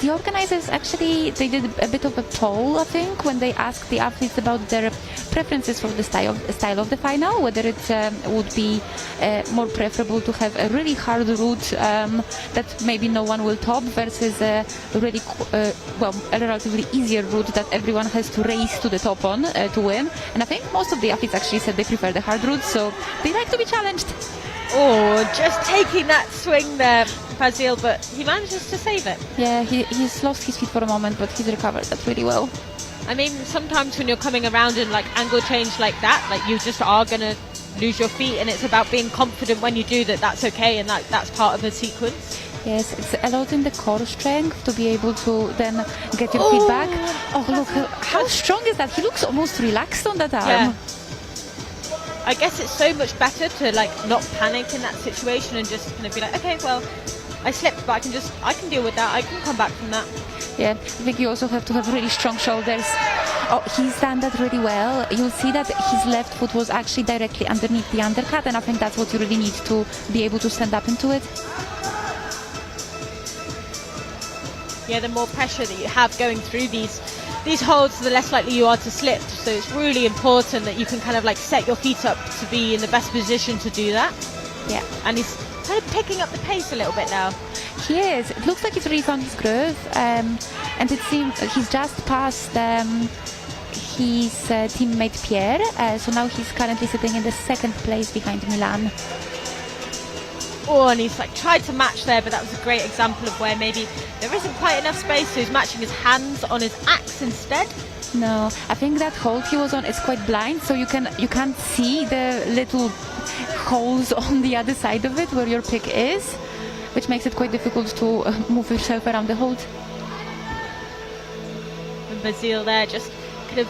The organizers actually, they did a bit of a poll, I think, when they asked the athletes about their preferences for the style of the final, whether it would be more preferable to have a really hard route that maybe no one will top versus a really, a relatively easier route that everyone has to race to the top on to win. And I think most of the athletes actually said they prefer the hard route, so they like to be challenged. Oh, just taking that swing there, Basile, but he manages to save it. Yeah, he's lost his feet for a moment, but he's recovered that really well. I mean, sometimes when you're coming around in like angle change like that, like you just are going to lose your feet, and it's about being confident when you do that. That's okay, and that's part of the sequence. Yes, it's a lot in the core strength to be able to then get your feet back. Oh, look, how strong is that? He looks almost relaxed on that arm. Yeah. I guess it's so much better to like not panic in that situation and just kind of be like, okay, well, I slipped, but I can deal with that. I can come back from that. Yeah, I think you also have to have really strong shoulders. Oh, he's done that really well. You'll see that his left foot was actually directly underneath the undercut, and I think that's what you really need to be able to stand up into it. Yeah, the more pressure that you have going through these holds, the less likely you are to slip. So it's really important that you can kind of like set your feet up to be in the best position to do that. Yeah. And he's kind of picking up the pace a little bit now. He is. It looks like he's really found his groove. And it seems he's just passed his teammate Pierre. So now he's currently sitting in the second place behind Milan. Oh, and he's like tried to match there, but that was a great example of where maybe there isn't quite enough space, so he's matching his hands on his axe instead. No, I think that hold he was on is quite blind, so you can't see the little holes on the other side of it where your pick is, which makes it quite difficult to move yourself around the hold. And Basile there just kind of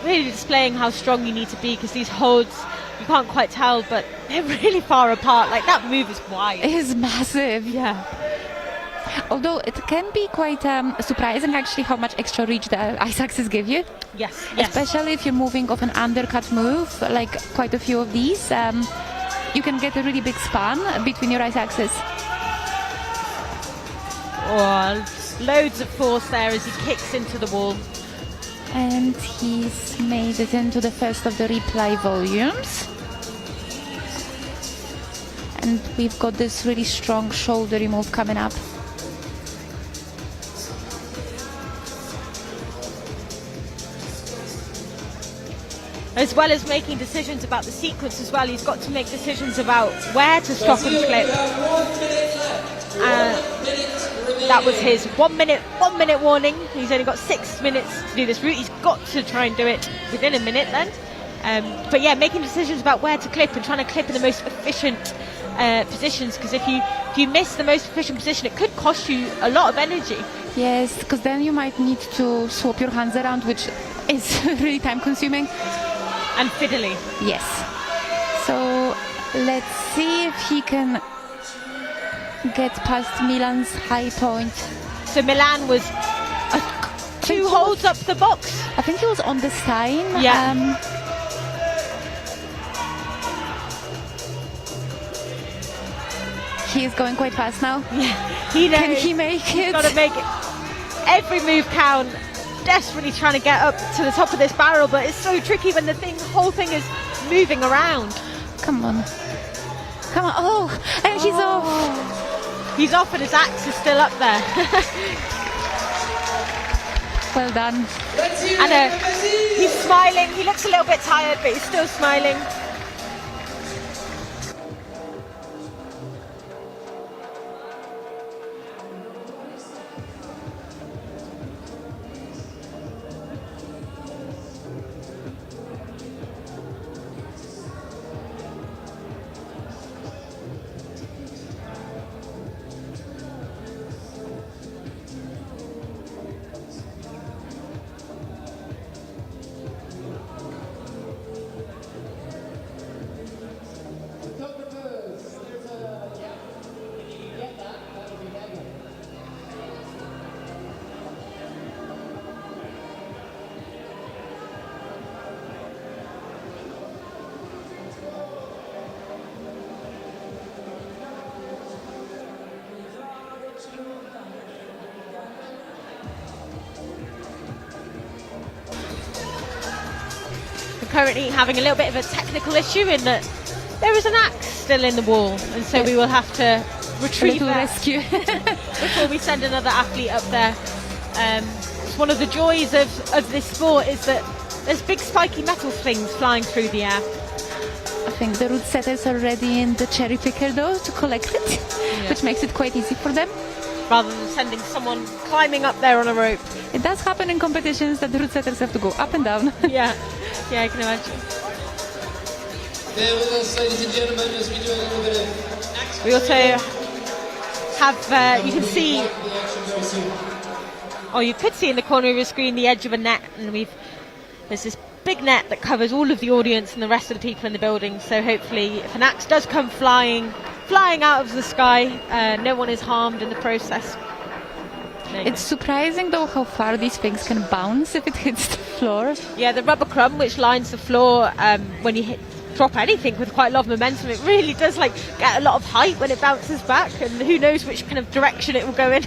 really displaying how strong you need to be, because these holds, you can't quite tell, but they're really far apart. Like that move is wide. It is massive. Yeah. Although it can be quite surprising actually how much extra reach the ice axes give you. Yes. Especially if you're moving off an undercut move, like quite a few of these, you can get a really big span between your ice axes. Oh, loads of force there as he kicks into the wall. And he's made it into the first of the replay volumes. And we've got this really strong shoulder move coming up. as well as making decisions about the sequence as well, he's got to make decisions about where to stop and clip. That was his 1 minute warning. He's only got 6 minutes to do this route. He's got to try and do it within a minute then. But yeah, making decisions about where to clip and trying to clip in the most efficient positions, because if you miss the most efficient position, it could cost you a lot of energy. Yes, because then you might need to swap your hands around, which is really time consuming. And fiddly. Yes. So let's see if he can get past Milan's high point. So Milan was 2 holds up the box. I think he was on the sign. Yeah. He is going quite fast now. Yeah. He knows. Can he make it? He's got to make it. Every move count. Desperately trying to get up to the top of this barrel, but it's so tricky when the whole thing is moving around. Come on. Oh, and he's off. He's off and his axe is still up there. Well done. And he's smiling. He looks a little bit tired, but he's still smiling. Currently having a little bit of a technical issue in that there is an axe still in the wall, and so we will have to retrieve that rescue before we send another athlete up there. It's one of the joys of this sport is that there's big spiky metal things flying through the air. I think the route setters are already in the cherry picker though to collect it, which makes it quite easy for them. Rather than sending someone climbing up there on a rope. It does happen in competitions that the route setters have to go up and down. Yeah, I can imagine. There with us, ladies and gentlemen, as we do a little bit of axe. We also have, you can see, or you could see in the corner of your screen the edge of a net, and there's this big net that covers all of the audience and the rest of the people in the building, so hopefully if an axe does come flying out of the sky, no one is harmed in the process. It's surprising though how far these things can bounce if it hits the floor. Yeah, the rubber crumb which lines the floor, when you drop anything with quite a lot of momentum, it really does get a lot of height when it bounces back, and who knows which kind of direction it will go in.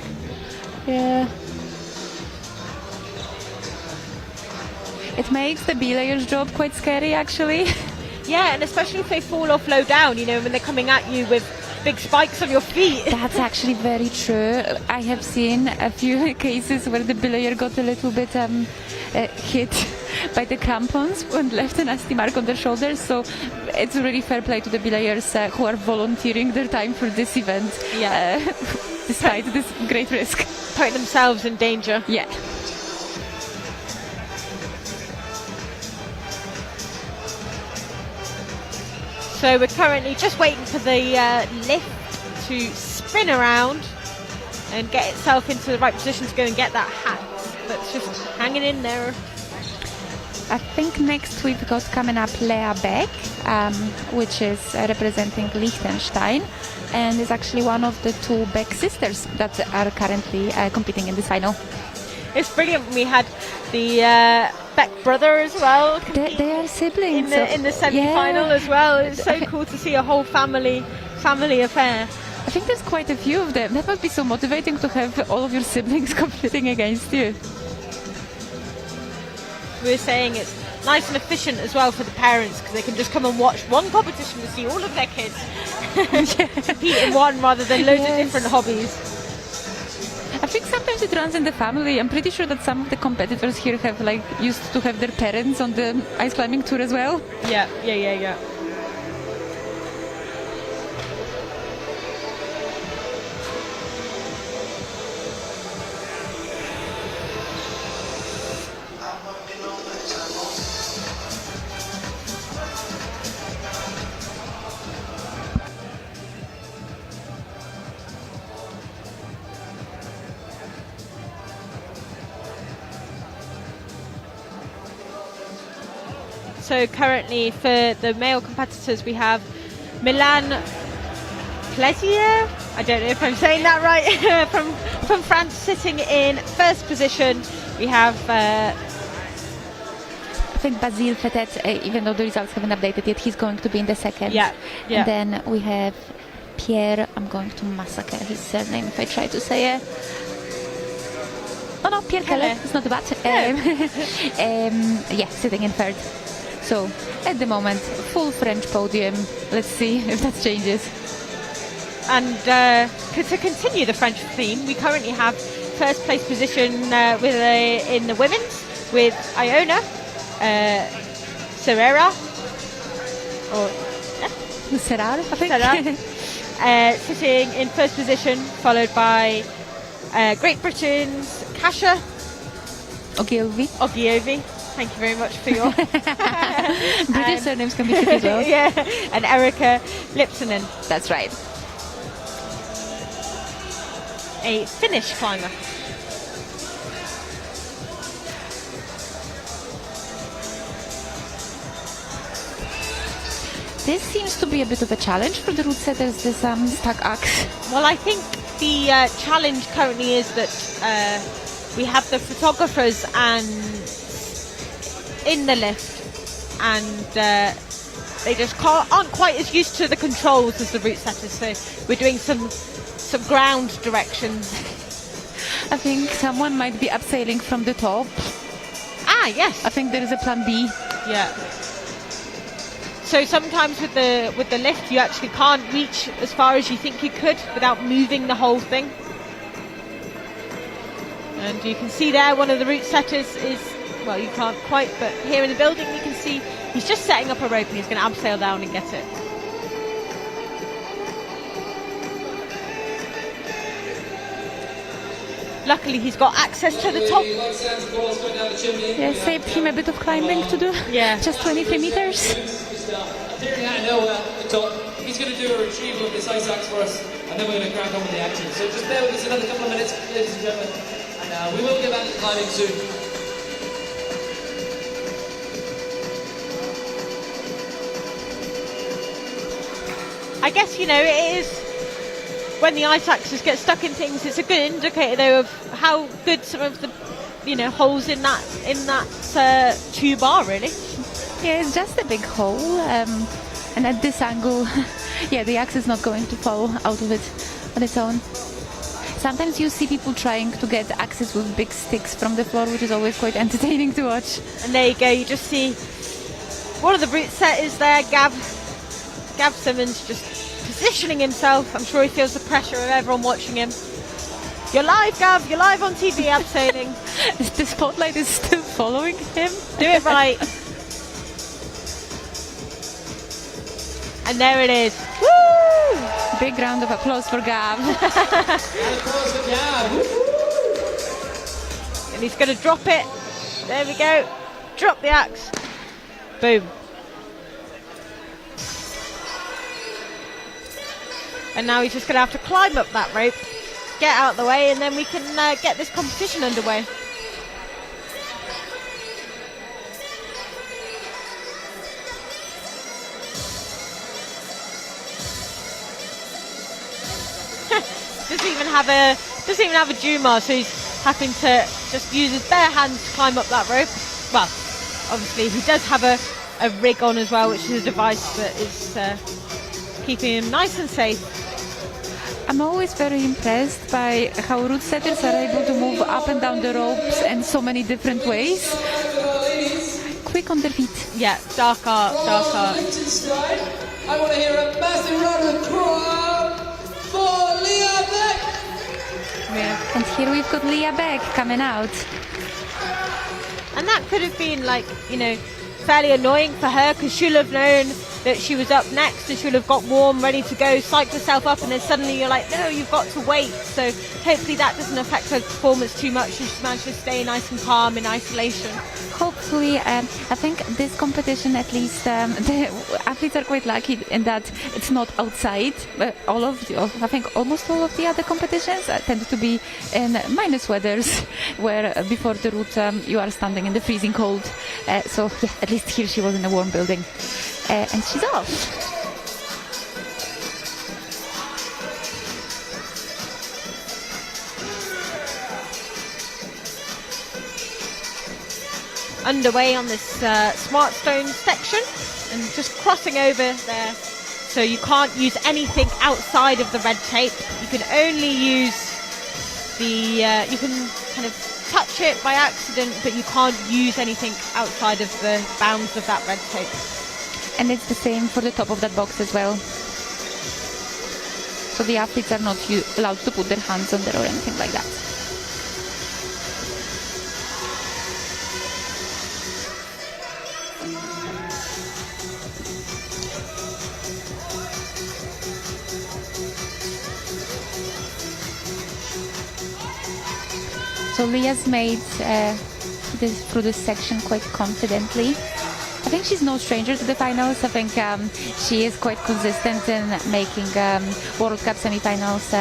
Yeah. It makes the belayer's job quite scary actually. Yeah, and especially if they fall off low down, when they're coming at you with big spikes on your feet. That's actually very true. I have seen a few cases where the belayer got a little bit hit by the crampons and left a nasty mark on their shoulders, so it's really fair play to the belayers who are volunteering their time for this event, despite this great risk. Putting themselves in danger. Yeah. So we're currently just waiting for the lift to spin around and get itself into the right position to go and get that hat that's just hanging in there. I think next we've got coming up Lea Beck, which is representing Liechtenstein, and is actually one of the 2 Beck sisters that are currently competing in this final. It's brilliant. We had the Beck brother as well. They are siblings in the semi-final as well. It's so cool to see a whole family affair. I think there's quite a few of them. That must be so motivating to have all of your siblings competing against you. We were saying it's nice and efficient as well for the parents, because they can just come and watch one competition to see all of their kids compete in one rather than loads of different hobbies. I think sometimes sometimes it runs in the family. I'm pretty sure that some of the competitors here have used to have their parents on the ice climbing tour as well. Yeah. So currently for the male competitors we have Milan Pellissier, I don't know if I'm saying that right, from France, sitting in first position. We have I think Basile Fetet, even though the results haven't updated yet, he's going to be in the second. Yeah. And then we have Pierre, I'm going to massacre his surname if I try to say it. No, Pierre Keller, it's not bad. Sitting in third. So, at the moment, full French podium. Let's see if that changes. And to continue the French theme, we currently have first place position in the women's with Ilona Serrar, Serrar, I think. Sitting in first position, followed by Great Britain's Kasha Ogilvie. Thank you very much for your British surnames can be tricky as well. Yeah, and Eerika Lipsanen. That's right. A Finnish climber. This seems to be a bit of a challenge for the route setters, this stuck axe. Well, I think the challenge currently is that we have the photographers in the lift, and they just aren't quite as used to the controls as the route setters. So we're doing some ground directions. I think someone might be abseiling from the top. Ah, yes. I think there is a plan B. Yeah. So sometimes with the lift, you actually can't reach as far as you think you could without moving the whole thing. And you can see there, one of the route setters is, well, you can't quite, but here in the building you can see he's just setting up a rope and he's going to abseil down and get it. Luckily he's got access to the top. Yeah, saved him a bit of climbing to do. Yeah. Just 23 meters. He's going to do a retrieval of this ice axe for us, and then we're going to crack on with the action. So just bear with us another couple of minutes, ladies and gentlemen, and we will get back to climbing soon. I guess, it is, when the ice axes get stuck in things, it's a good indicator though of how good some of the holes in that tube are, really. Yeah, it's just a big hole, and at this angle, yeah, the axe is not going to fall out of it on its own. Sometimes you see people trying to get axes with big sticks from the floor, which is always quite entertaining to watch. And there you go, you just see one of the route setters there, Gav Simmons, just positioning himself. I'm sure he feels the pressure of everyone watching him. You're live, Gav, you're live on TV abseiling. The spotlight is still following him. Do it right. And there it is. Woo! Big round of applause for Gav. And applause for Gav. And he's going to drop it. There we go. Drop the axe. Boom. And now he's just going to have to climb up that rope, get out of the way, and then we can get this competition underway. Doesn't even have a Juma, so he's having to just use his bare hands to climb up that rope. Well, obviously he does have a rig on as well, which is a device that is keeping him nice and safe. I'm always very impressed by how route setters are able to move up and down the ropes in so many different ways. Quick on their feet. Yeah, dark art. I want to hear a massive round of applause for Lea Beck. Yeah. And here we've got Lea Beck coming out. And that could have been fairly annoying for her, because she'll have known that she was up next and she'll have got warm, ready to go, psyched herself up, and then suddenly you're like, no, you've got to wait. So hopefully that doesn't affect her performance too much. She's managed to stay nice and calm in isolation. Hopefully, I think this competition, at least, the athletes are quite lucky in that it's not outside. I think almost all of the other competitions tend to be in minus weathers, where before the route you are standing in the freezing cold. So yeah, at least here she was in a warm building, and she's off. Underway on this smart stone section, and just crossing over there, so you can't use anything outside of the red tape. You can only use you can kind of touch it by accident, but you can't use anything outside of the bounds of that red tape. And it's the same for the top of that box as well. So the athletes are not allowed to put their hands on there or anything like that. So Lea's made through this section quite confidently. I think she's no stranger to the finals. I think she is quite consistent in making World Cup semi-finals,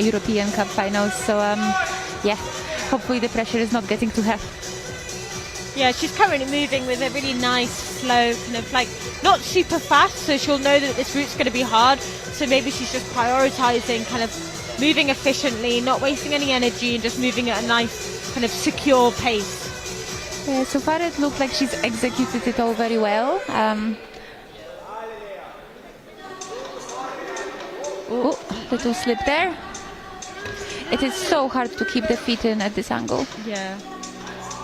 European Cup finals. So yeah, hopefully the pressure is not getting to her. Yeah, she's currently moving with a really nice, slow, kind of not super fast, so she'll know that this route's going to be hard. So maybe she's just prioritizing kind of moving efficiently, not wasting any energy, and just moving at a nice kind of secure pace. Yeah, so far it looks like she's executed it all very well. Little slip there. It is so hard to keep the feet in at this angle. Yeah.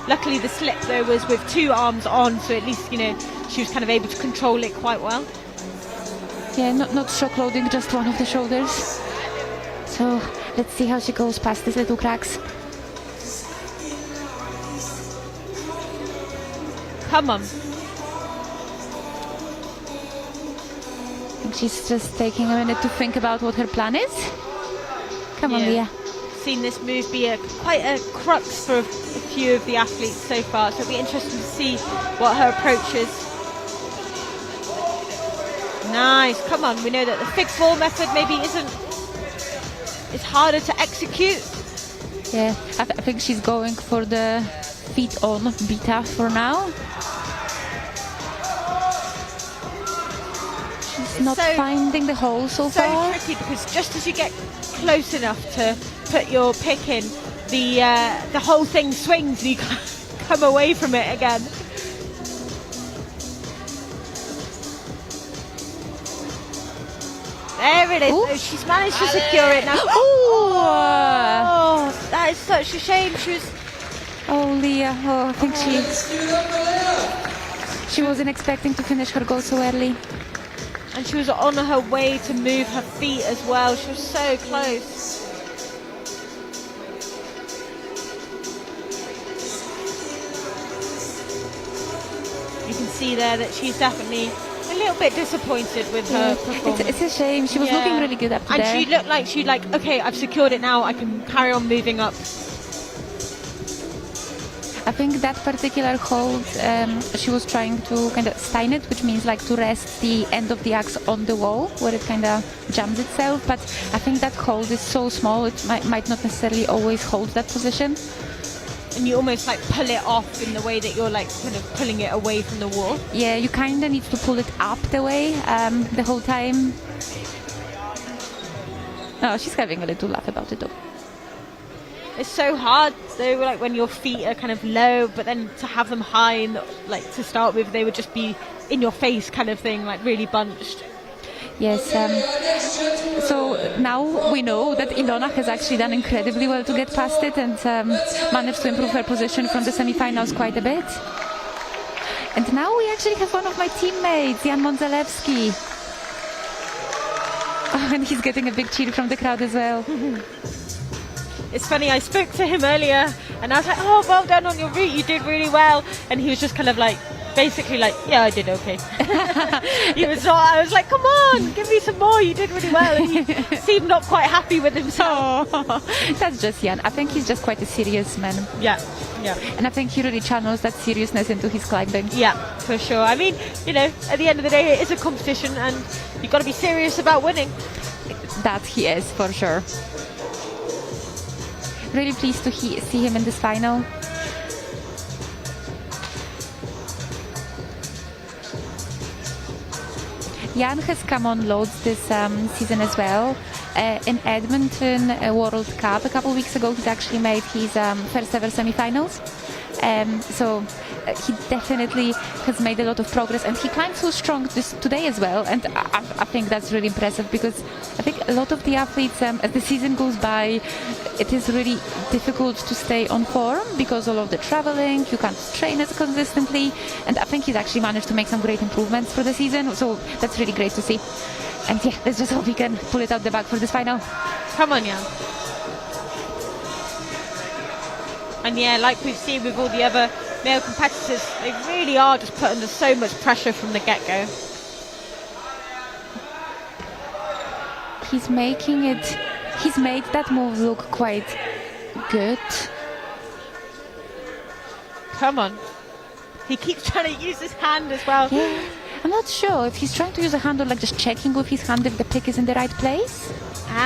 Luckily the slip though was with two arms on, so at least she was kind of able to control it quite well. Yeah, not shock loading, just one of the shoulders. So let's see how she goes past these little cracks. Come on. I think she's just taking a minute to think about what her plan is. Come on, Lea. Seen this move be quite a crux for a few of the athletes so far, so it'll be interesting to see what her approach is. Nice, come on. We know that the fixed ball method maybe it's harder to execute. Yeah, I think she's going for the feet on beta for now. She's not finding the hole so far. So tricky, because just as you get close enough to put your pick in, the whole thing swings and you come away from it again. There it is. Oh, she's managed to secure it now. Oh, that is such a shame. Oh, Lea. Oh, I think she wasn't expecting to finish her goal so early. And she was on her way to move her feet as well. She was so close. You can see there that she's definitely a little bit disappointed with her performance. It's a shame. She was looking really good up there. And she looked like okay, I've secured it now. I can carry on moving up. I think that particular hold, she was trying to kind of stein it, which means to rest the end of the axe on the wall where it kind of jams itself. But I think that hold is so small, it might not necessarily always hold that position. And you almost pull it off in the way that you're kind of pulling it away from the wall. Yeah, you kind of need to pull it up the way the whole time. Oh, she's having a little laugh about it though. It's so hard though, when your feet are kind of low, but then to have them high, and to start with, they would just be in your face kind of thing, really bunched. Yes, so now we know that Ilona has actually done incredibly well to get past it and managed to improve her position from the semi-finals quite a bit. And now we actually have one of my teammates, Jan Mondzelewski. Oh, and he's getting a big cheer from the crowd as well. it's funny, I spoke to him earlier and I was like, oh, well done on your route, you did really well. And he was just kind of like, basically like, yeah, I did okay. I was like, come on, give me some more, you did really well. And he seemed not quite happy with himself. Oh, that's just Jan. I think he's just quite a serious man. Yeah. And I think he really channels that seriousness into his climbing. Yeah, for sure. I mean, at the end of the day, it is a competition and you've got to be serious about winning. That he is, for sure. Really pleased to see him in this final. Jan has come on loads this season as well. In Edmonton World Cup a couple of weeks ago, he's actually made his first ever semi-finals. So he definitely has made a lot of progress, and he climbed so strong today as well. And I think that's really impressive, because I think a lot of the athletes, as the season goes by, it is really difficult to stay on form because all of the traveling, you can't train as consistently. And I think he's actually managed to make some great improvements for the season. So that's really great to see. And yeah, let's just hope he can pull it out the bag for this final. Come on, Jan. And yeah, like we've seen with all the other male competitors, they really are just put under so much pressure from the get-go. He's made that move look quite good. Come on. He keeps trying to use his hand as well. Yeah. I'm not sure if he's trying to use a hand or like just checking with his hand if the pick is in the right place.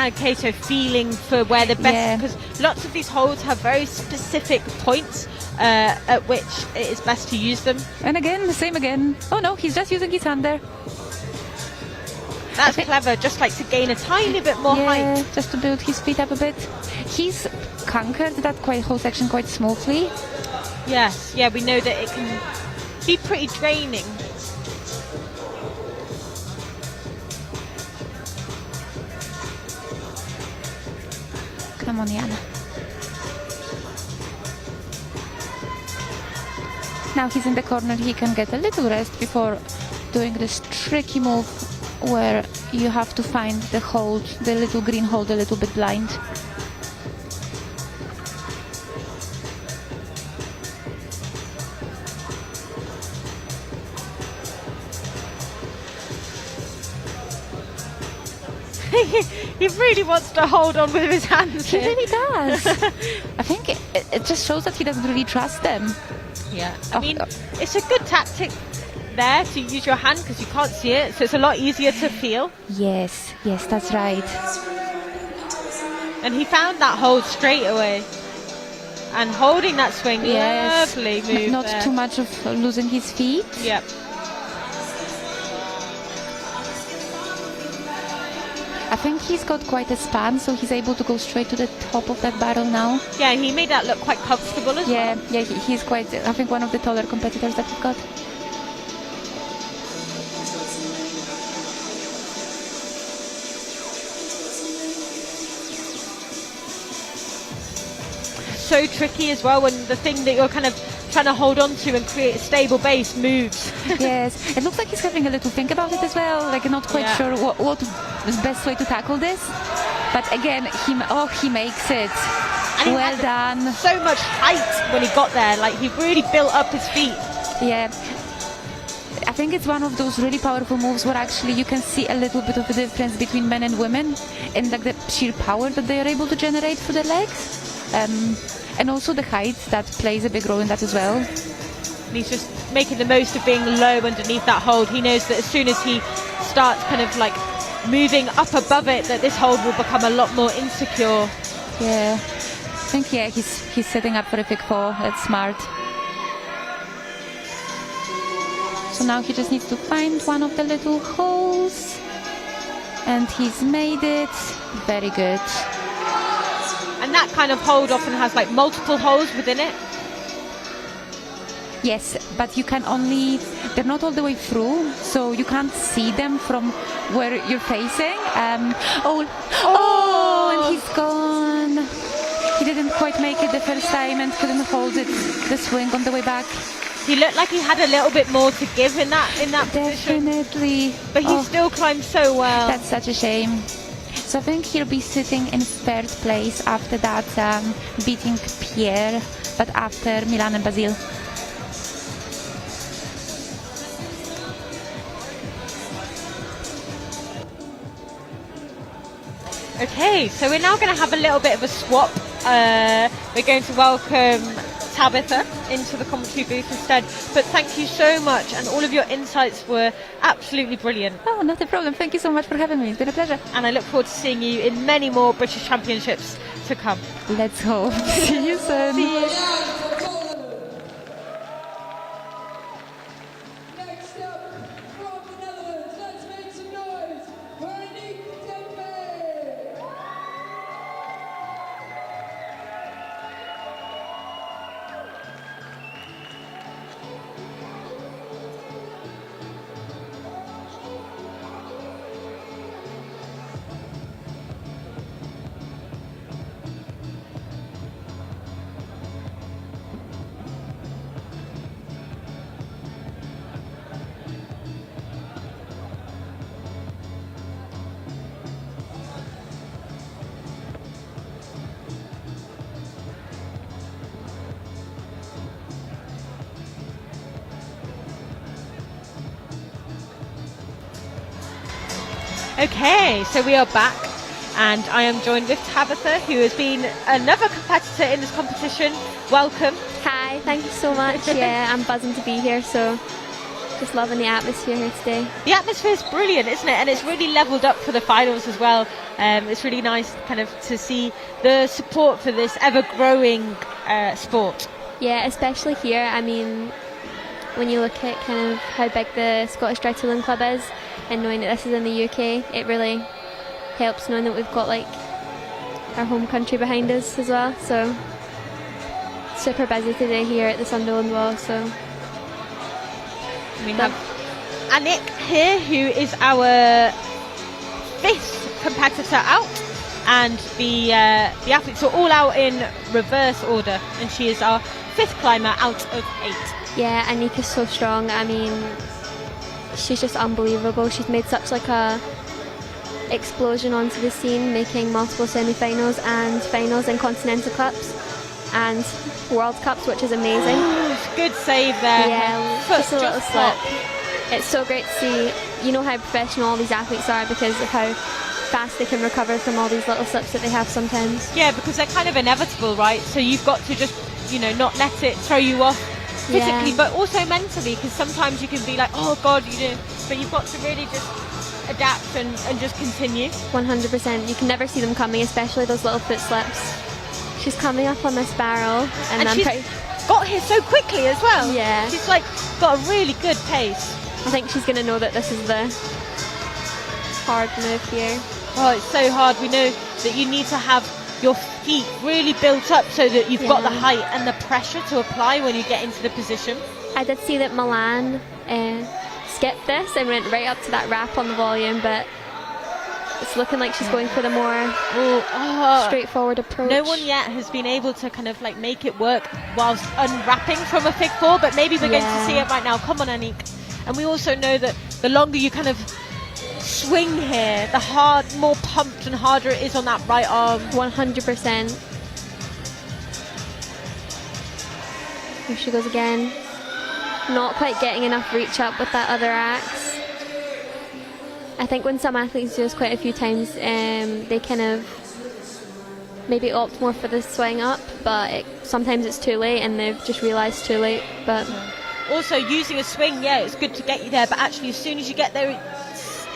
Okay, so feeling for where the best, because lots of these holds have very specific points at which it is best to use them. And again, the same again. Oh no, he's just using his hand there. That's clever, just like to gain a tiny bit more height. Just to build his feet up a bit. He's conquered that whole section quite smoothly. Yes, yeah, we know that it can be pretty draining. Come on, Jan. Now he's in the corner, he can get a little rest before doing this tricky move where you have to find the hold, the little green hold, a little bit blind. He really wants to hold on with his hands. He really does. I think it just shows that he doesn't really trust them. Yeah. I mean, it's a good tactic there to use your hand because you can't see it, so it's a lot easier to feel. Yes, that's right. And he found that hold straight away. And holding that swing, lovely move. Not there. Too much of losing his feet. Yep. I think he's got quite a span, so he's able to go straight to the top of that barrel now. Yeah, he made that look quite comfortable as well. Yeah, he's quite, I think, one of the taller competitors that we've got. So tricky as well when the thing that you're kind of trying to hold on to and create a stable base moves. Yes, it looks like he's having a little think about it as well, like not quite sure what is the best way to tackle this. But again, he makes it. And well done. So much height when he got there, like he really built up his feet. Yeah. I think it's one of those really powerful moves where actually you can see a little bit of a difference between men and women in like the sheer power that they are able to generate for their legs. And also the height, that plays a big role in that as well. And he's just making the most of being low underneath that hold. He knows that as soon as he starts kind of like moving up above it, that this hold will become a lot more insecure. Yeah, I think he's setting up for a pick four. That's smart. So now he just needs to find one of the little holes, and he's made it. Very good. And that kind of hold often has like multiple holes within it. Yes, but you can they're not all the way through, so you can't see them from where you're facing. And he's gone. He didn't quite make it the first time and couldn't hold the swing on the way back. He looked like he had a little bit more to give in that position. Definitely. But he still climbed so well. That's such a shame. So I think he'll be sitting in 3rd place after that, beating Pierre, but after Milan and Basile. Okay, so we're now going to have a little bit of a swap. We're going to welcome Tabitha into the commentary booth instead. But thank you so much, and all of your insights were absolutely brilliant. Oh, not a problem. Thank you so much for having me. It's been a pleasure. And I look forward to seeing you in many more British Championships to come. Let's hope. See you soon. See you. Next up, from the Netherlands, let's make some noise for Annick Teepe. Okay, so we are back, and I am joined with Tabitha, who has been another competitor in this competition. Welcome. Hi, thank you so much. Yeah, I'm buzzing to be here, so just loving the atmosphere here today. The atmosphere is brilliant, isn't it? And it's really leveled up for the finals as well. It's really nice kind of to see the support for this ever-growing sport. Yeah, especially here. I mean, when you look at kind of how big the Scottish Dry Tooling Club is, and knowing that this is in the UK, it really helps knowing that we've got like our home country behind us as well. So super busy today here at the Sunderland Wall. So we have Annick here, who is our 5th competitor out, and the athletes are all out in reverse order, and she is our 5th climber out of 8. yeah, Annick is so strong. I mean, she's just unbelievable. She's made such like a explosion onto the scene, making multiple semi-finals and finals in Continental Cups and World Cups, which is amazing. Good save there. Yeah, just a little slip. It's so great to see. You know how professional all these athletes are because of how fast they can recover from all these little slips that they have sometimes. Yeah, because they're kind of inevitable, right? So you've got to just, not let it throw you off physically, but also mentally, because sometimes you can be like, oh God, but you've got to really just adapt and just continue. 100%. You can never see them coming, especially those little foot slips. She's coming up on this barrel, and she's got here so quickly as well. Yeah. She's got a really good pace. I think she's going to know that this is the hard move here. Oh, it's so hard. We know that you need to have your feet really built up so that you've got the height and the pressure to apply when you get into the position. I did see that Milan skipped this and went right up to that wrap on the volume, but it's looking like she's going for the more straightforward approach. No one yet has been able to kind of make it work whilst unwrapping from a fig four, but maybe we're going to see it right now. Come on, Annick. And we also know that the longer you kind of swing here, the more pumped and harder it is on that right arm. 100%. Here she goes again. Not quite getting enough reach up with that other axe. I think when some athletes do this quite a few times, they kind of maybe opt more for the swing up, but sometimes it's too late and they've just realised too late. But also using a swing, it's good to get you there, but actually as soon as you get there,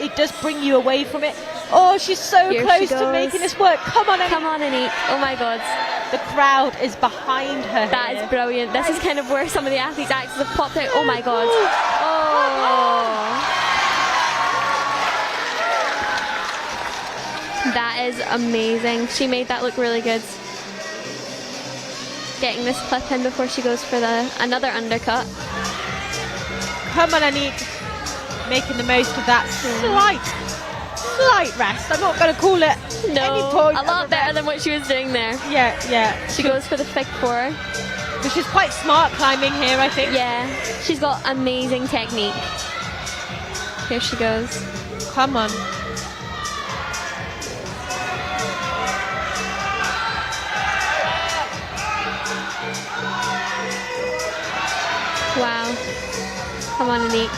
it does bring you away from it. Oh, she's so close to making this work. Come on, Annick. Come on, Annick. Oh my God. The crowd is behind her. That is brilliant. This is kind of where some of the athletes' axes have popped out. Oh my God. Oh. That is amazing. She made that look really good. Getting this clip in before she goes for another undercut. Come on, Annick. Making the most of that slight rest. I'm not going to call it any point. A lot better than what she was doing there. Yeah. She goes for the fig four. Which is quite smart climbing here, I think. Yeah, she's got amazing technique. Here she goes. Come on. Wow. Come on, Annick.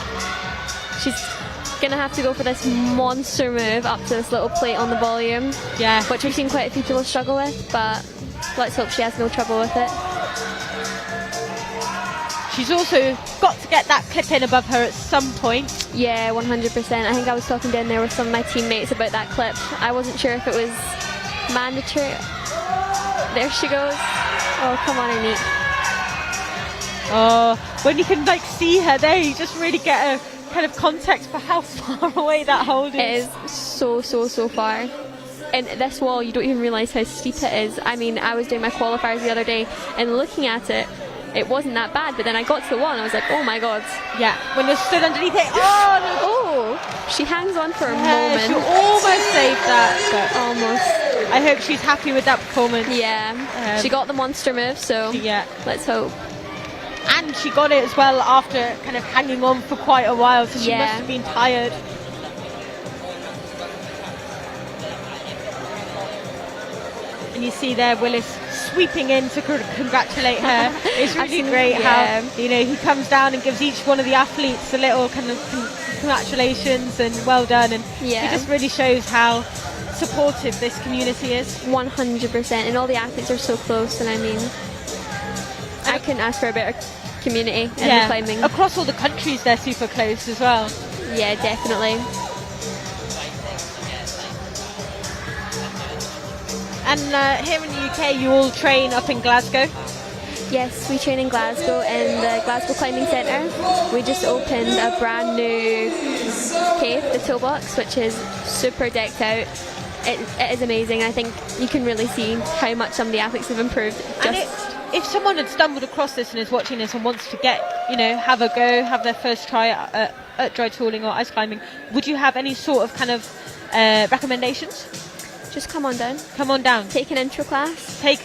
She's gonna have to go for this monster move up to this little plate on the volume. Yeah. Which we've seen quite a few people struggle with, but let's hope she has no trouble with it. She's also got to get that clip in above her at some point. Yeah, 100%. I think I was talking down there with some of my teammates about that clip. I wasn't sure if it was mandatory. There she goes. Oh, come on, Annick. Oh, when you can like see her there, you just really get a kind of context for how far away that hold is. It is so far. And this wall, you don't even realise how steep it is. I mean, I was doing my qualifiers the other day and looking at it, it wasn't that bad, but then I got to the wall and I was like, oh my god. Yeah, when you're stood underneath it, oh no. Oh, she hangs on for a moment. She almost saved that, but almost. I hope she's happy with that performance. Yeah, she got the monster move, so yeah, let's hope. And she got it as well after kind of hanging on for quite a while, so she must have been tired. And you see there Willis sweeping in to congratulate her. It's really great how, you know, he comes down and gives each one of the athletes a little kind of congratulations and well done, and it just really shows how supportive this community is. 100%, and all the athletes are so close, and I mean, I couldn't ask for a better community in the climbing. Across all the countries they're super close as well. Yeah, definitely. And here in the UK you all train up in Glasgow? Yes, we train in Glasgow in the Glasgow Climbing Centre. We just opened a brand new cave, the Toolbox, which is super decked out. It is amazing. I think you can really see how much some of the athletes have improved. If someone had stumbled across this and is watching this and wants to get, you know, have a go, have their first try at dry tooling or ice climbing, would you have any sort of kind of recommendations? Just come on down. Come on down. Take an intro class.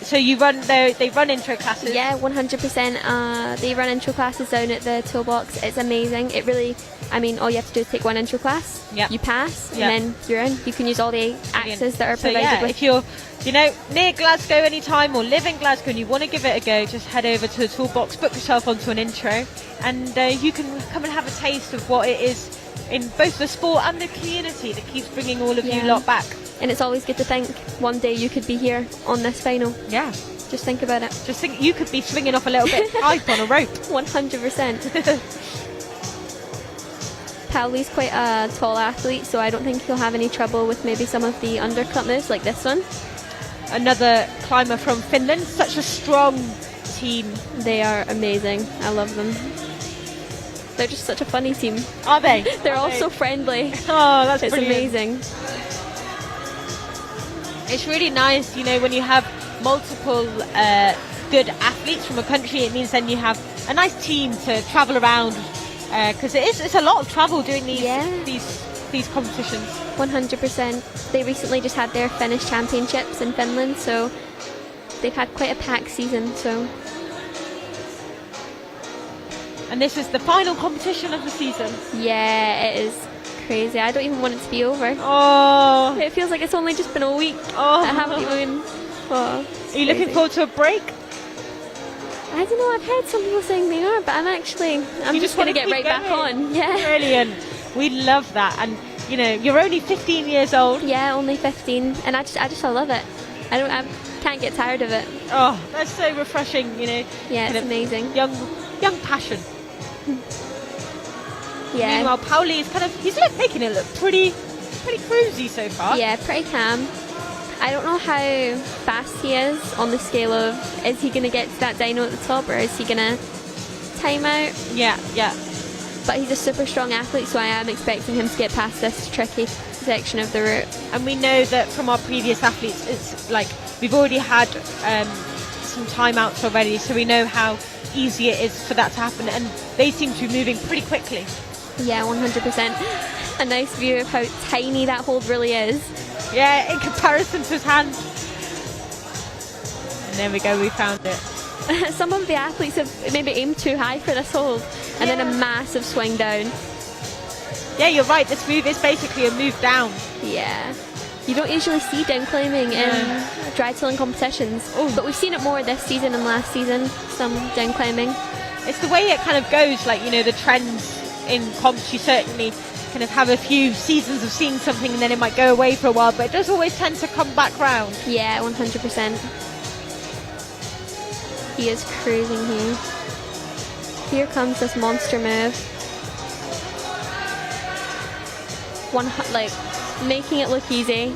So you run there. They run intro classes. Yeah, 100%. They run intro classes down at the Toolbox. It's amazing. It really, I mean, all you have to do is take one intro class. Yeah. You pass, and then you're in. You can use all the access that are provided. If you're, you know, near Glasgow anytime or live in Glasgow and you want to give it a go, just head over to the Toolbox, book yourself onto an intro, and you can come and have a taste of what it is in both the sport and the community that keeps bringing all of you lot back. And it's always good to think one day you could be here on this final. Yeah. Just think about it. Just think you could be swinging off a little bit hype on a rope. 100%. Pauli's quite a tall athlete, so I don't think he'll have any trouble with maybe some of the undercut moves like this one. Another climber from Finland. Such a strong team. They are amazing. I love them. They're just such a funny team. Are they? They're all so friendly. Oh, that's it's brilliant. amazing. It's really nice, you know, when you have multiple good athletes from a country. It means then you have a nice team to travel around, because it's a lot of travel doing these competitions. 100%. They recently just had their Finnish championships in Finland, so they've had quite a packed season. So. And this is the final competition of the season. Yeah, it is crazy. I don't even want it to be over. Oh. It feels like it's only just been a week. Oh. I haven't even. Oh, are you looking forward to a break? I don't know. I've heard some people saying they are, but I'm just going to get right back on. Yeah. Brilliant. We love that. And, you know, you're only 15 years old. Yeah, only 15. And I just love it. I can't get tired of it. Oh, that's so refreshing, you know. Yeah, it's amazing. Young passion. Yeah. Meanwhile, Pauli is he's making it look pretty cruisy so far. Yeah, pretty calm. I don't know how fast he is on the scale of, is he going to get to that dyno at the top, or is he going to time out? Yeah. But he's a super strong athlete, so I am expecting him to get past this tricky section of the route. And we know that from our previous athletes, it's like we've already had some timeouts already, so we know how easy it is for that to happen, and they seem to be moving pretty quickly. Yeah, 100%. A nice view of how tiny that hold really is. Yeah, in comparison to his hand. And there we go, we found it. Some of the athletes have maybe aimed too high for this hold, and then a massive swing down. Yeah, you're right, this move is basically a move down. Yeah. You don't usually see down climbing in dry tooling competitions, but we've seen it more this season and last season, some down climbing. it's the way it kind of goes, like, you know, the trends in comps. You certainly kind of have a few seasons of seeing something and then it might go away for a while, but it does always tend to come back round. Yeah, 100%. He is cruising here. Here comes this monster move. Like, making it look easy.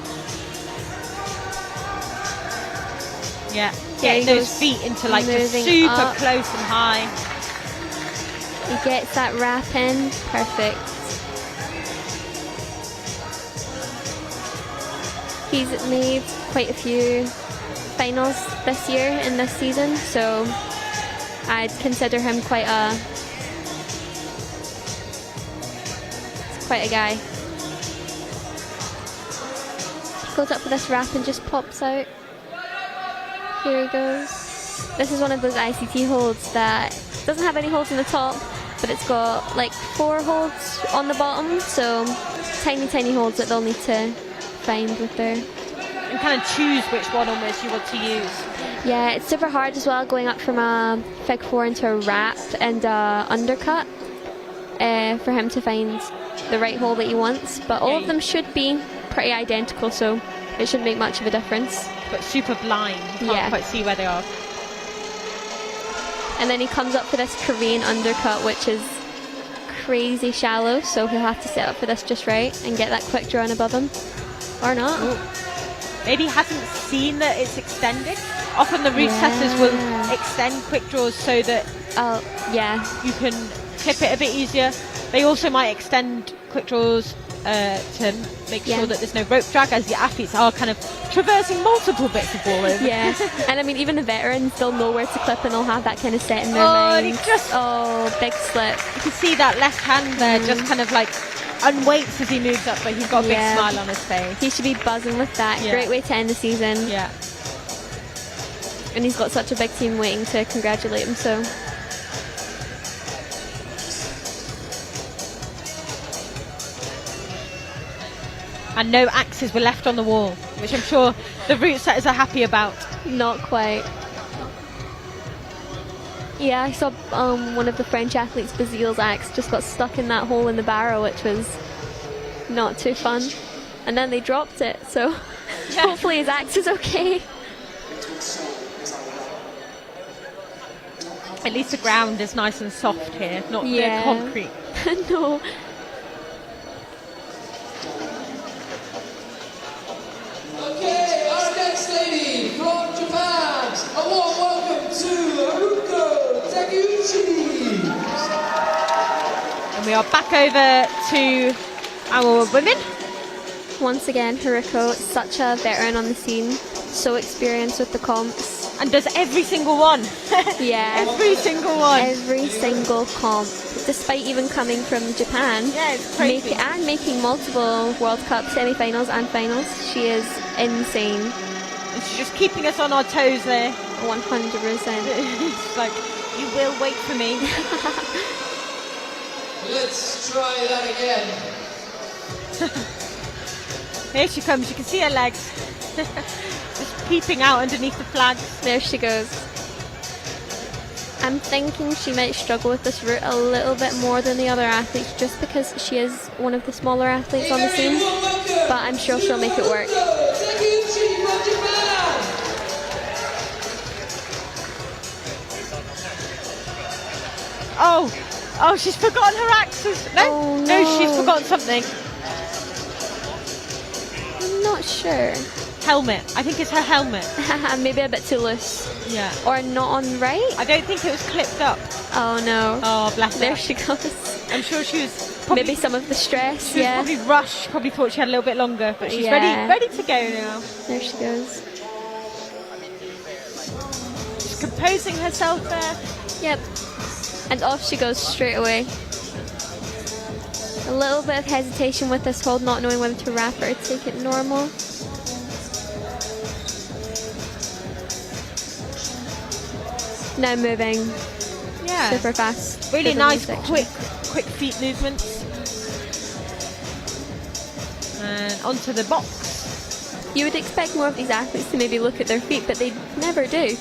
Yeah, getting those feet into like just super up. close and high. He gets that wrap in. Perfect. He's made quite a few finals this year in this season, so I'd consider him quite a guy. Goes up for this wrap and just pops out. Here he goes. This is one of those ICT holds that doesn't have any holds in the top, but it's got like 4 holds on the bottom, so tiny holds that they'll need to find with their... And kind of choose which one almost you want to use. Yeah, it's super hard as well going up from a Fig 4 into a wrap and a undercut for him to find the right hole that he wants, but all of them should be pretty identical, so it shouldn't make much of a difference. But super blind, you can't quite see where they are. And then he comes up for this Korean undercut, which is crazy shallow, so he'll have to set up for this just right and get that quick draw in above him. Or not. Ooh. Maybe he hasn't seen that it's extended. Often the route setters will extend quick draws so that you can tip it a bit easier. They also might extend quick draws to make sure that there's no rope drag, as the athletes are kind of traversing multiple bits of ball over. Yeah, and I mean, even the veterans, they'll know where to clip and they'll have that kind of set in their mind. Big slip. You can see that left hand there just kind of like unweights as he moves up, but he's got a big smile on his face. He should be buzzing with that. Great way to end the season. Yeah. And he's got such a big team waiting to congratulate him, so... And no axes were left on the wall, which I'm sure the route setters are happy about. Not quite. Yeah, I saw one of the French athletes, Basile's axe, just got stuck in that hole in the barrel, which was not too fun. And then they dropped it, so hopefully his axe is okay. At least the ground is nice and soft here, not the concrete. No. Okay, our next lady from Japan, a warm welcome to Haruko Takeuchi. And we are back over to our women. Once again, Haruko, such a veteran on the scene, so experienced with the comps. And does every single one. Yeah. Every single one. Every single comp. Despite even coming from Japan. Yeah, it's crazy. Making multiple World Cup semi-finals and finals. She is insane. And she's just keeping us on our toes there. 100%. It's like, you will wait for me. Let's try that again. Here she comes. You can see her legs. Just peeping out underneath the flags. There she goes. I'm thinking she might struggle with this route a little bit more than the other athletes, just because she is one of the smaller athletes on the scene, but I'm sure she'll make it work. Oh, she's forgotten her axes. No, she's forgotten something. I'm not sure. Helmet. I think it's her helmet. Maybe a bit too loose. Yeah. Or not on right. I don't think it was clipped up. Oh no. Oh, bless her. There she goes. I'm sure she was probably, maybe some of the stress. She was probably rushed. Probably thought she had a little bit longer, but she's ready to go now. There she goes. She's composing herself there. Yep. And off she goes straight away. A little bit of hesitation with this hold, not knowing whether to wrap or take it normal. Now moving super fast. Really nice, quick feet movements. And onto the box. You would expect more of these athletes to maybe look at their feet, but they never do.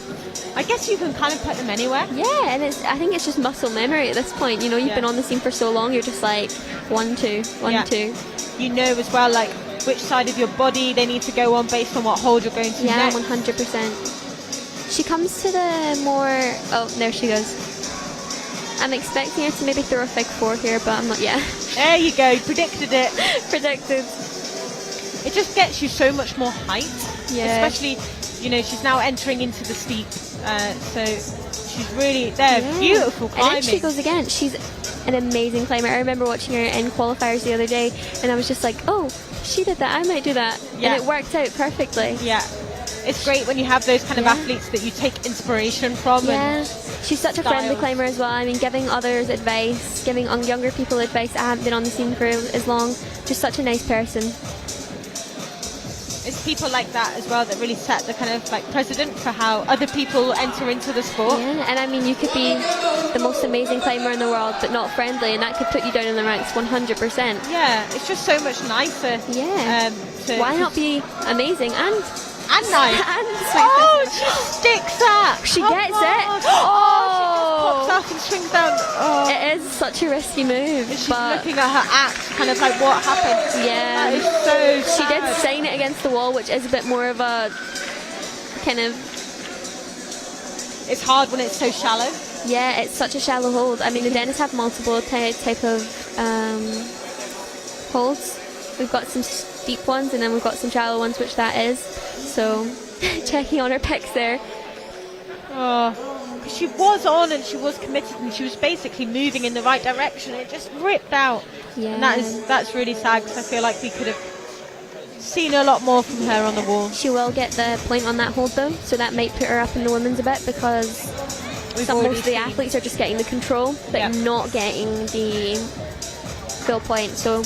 I guess you can kind of put them anywhere. Yeah, and I think it's just muscle memory at this point. You know, you've been on the scene for so long, you're just like 1, 2, 1, 2. You know as well, like which side of your body they need to go on based on what hold you're going to next. 100%. She comes to the more... Oh, there she goes. I'm expecting her to maybe throw a fig 4 here, but I'm not yet. There you go, predicted it. Predicted. It just gets you so much more height. Yeah. Especially, you know, she's now entering into the steep, so she's really there. Yeah. Beautiful climbing. And then she goes again. She's an amazing climber. I remember watching her in qualifiers the other day, and I was just like, oh, she did that. I might do that. Yeah. And it worked out perfectly. Yeah. It's great when you have those kind of athletes that you take inspiration from. Yeah. And she's such a friendly climber as well. I mean, giving others advice, giving younger people advice. I haven't been on the scene for as long. Just such a nice person. It's people like that as well that really set the kind of like precedent for how other people enter into the sport. Yeah, and I mean, you could be the most amazing climber in the world, but not friendly, and that could put you down in the ranks 100%. Yeah, it's just so much nicer. Yeah. Why not be amazing and nice? And oh, she sticks that. She gets it. Oh, she just pops up and swings down. Oh. It is such a risky move. And she's looking at her axe, kind of like what happened. Yeah. That is so sad. She did sign it against the wall, which is a bit more of a kind of... It's hard when it's so shallow. Yeah, it's such a shallow hold. I mean, the Dennis have multiple type of holds. We've got some steep ones, and then we've got some shallow ones, which that is. So, checking on her picks there. Oh, she was on and she was committed and she was basically moving in the right direction. It just ripped out. Yeah. And that's really sad because I feel like we could have seen a lot more from her on the wall. She will get the point on that hold though, so that might put her up in the women's a bit because most of the athletes are just getting the control but not getting the full point. So.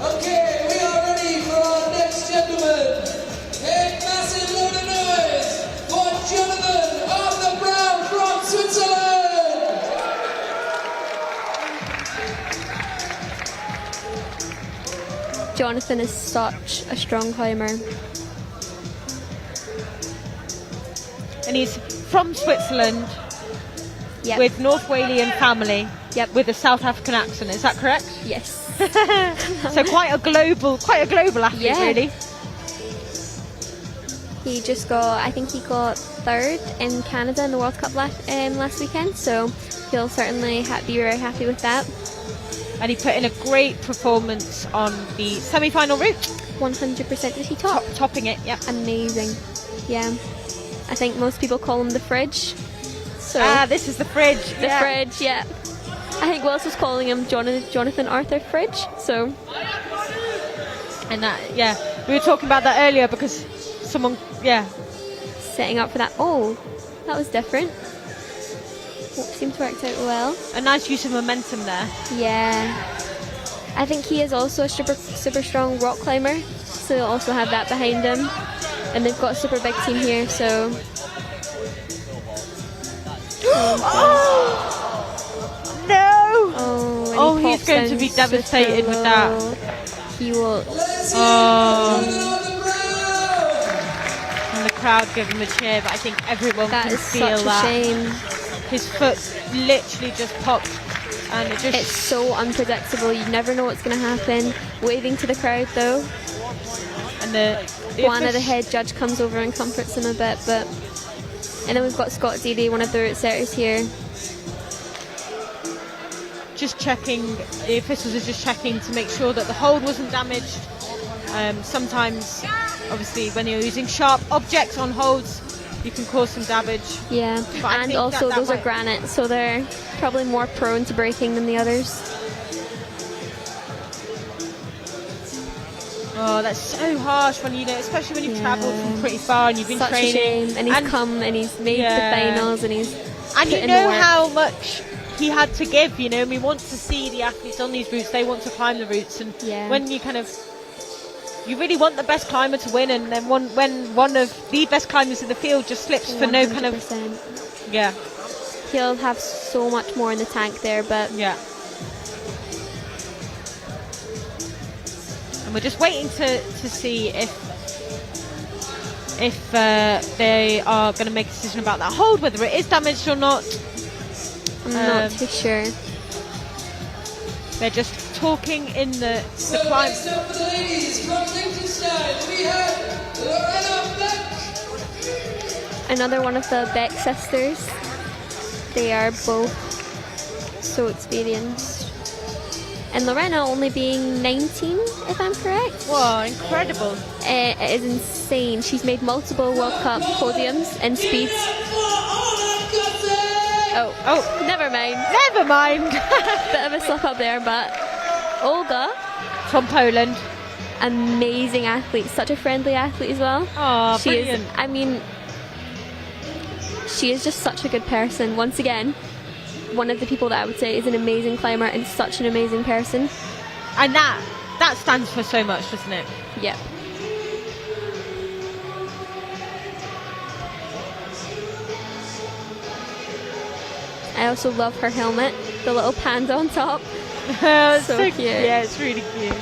Okay, we are ready for our next gentleman. A massive load of noise for Jonathan on the ground from Switzerland. Jonathan is such a strong climber. And he's from Switzerland with North Walian family with a South African accent. Is that correct? Yes. So quite a global athlete, really. He just I think he got 3rd in Canada in the World Cup last weekend, so he'll certainly be very happy with that. And he put in a great performance on the semi-final route. 100%. Did he top? Topping it, yeah. Amazing. Yeah. I think most people call him the fridge. So this is the fridge. The fridge, yeah. I think Wells was calling him Jonathan Arthur Fridge, so. And that, we were talking about that earlier because someone, setting up for that. Oh, that was different. Seemed to work out well. A nice use of momentum there. Yeah. I think he is also a super strong rock climber, so he'll also have that behind him. And they've got a super big team here, so. No! Oh, he's going to be devastated with that. He will. And the crowd give him a cheer, but I think everyone can feel that. That is such a shame. His foot literally just popped, and it's so unpredictable. You never know what's going to happen. Waving to the crowd though. And Juana, the head judge, comes over and comforts him a bit, and then we've got Scott Deedy, one of the route setters here. Just checking, the officials are just checking to make sure that the hold wasn't damaged. Sometimes, obviously, when you're using sharp objects on holds, you can cause some damage. Yeah, and also those are granite, so they're probably more prone to breaking than the others. Oh, that's so harsh when especially when you've travelled from pretty far and you've been training. Such a shame. And he's come and he's made the finals and he's you know how much he had to give, and we want to see the athletes on these routes. They want to climb the routes, and when you really want the best climber to win, and then when one of the best climbers in the field just slips 100%. For no kind of he'll have so much more in the tank there, but we're just waiting to see if they are going to make a decision about that hold, whether it is damaged or not. I'm not too sure. They're just talking in the climb. Next up for the ladies from Liechtenstein, we have Lorena Beck. Another one of the Beck sisters. They are both so experienced. And Lorena only being 19, if I'm correct. Whoa, incredible. It is insane. She's made multiple World Cup podiums in speeds. Oh, never mind. Never mind. Bit of a slip up there, but Olga, from Poland. amazing athlete. Such a friendly athlete as well. Oh, She brilliant. is, I mean, she is just such a good person. Once again, one of the people that I would say is an amazing climber and such an amazing person. And that stands for so much, doesn't it? Yep. I also love her helmet, the little panda on top. So cute. Yeah, it's really cute.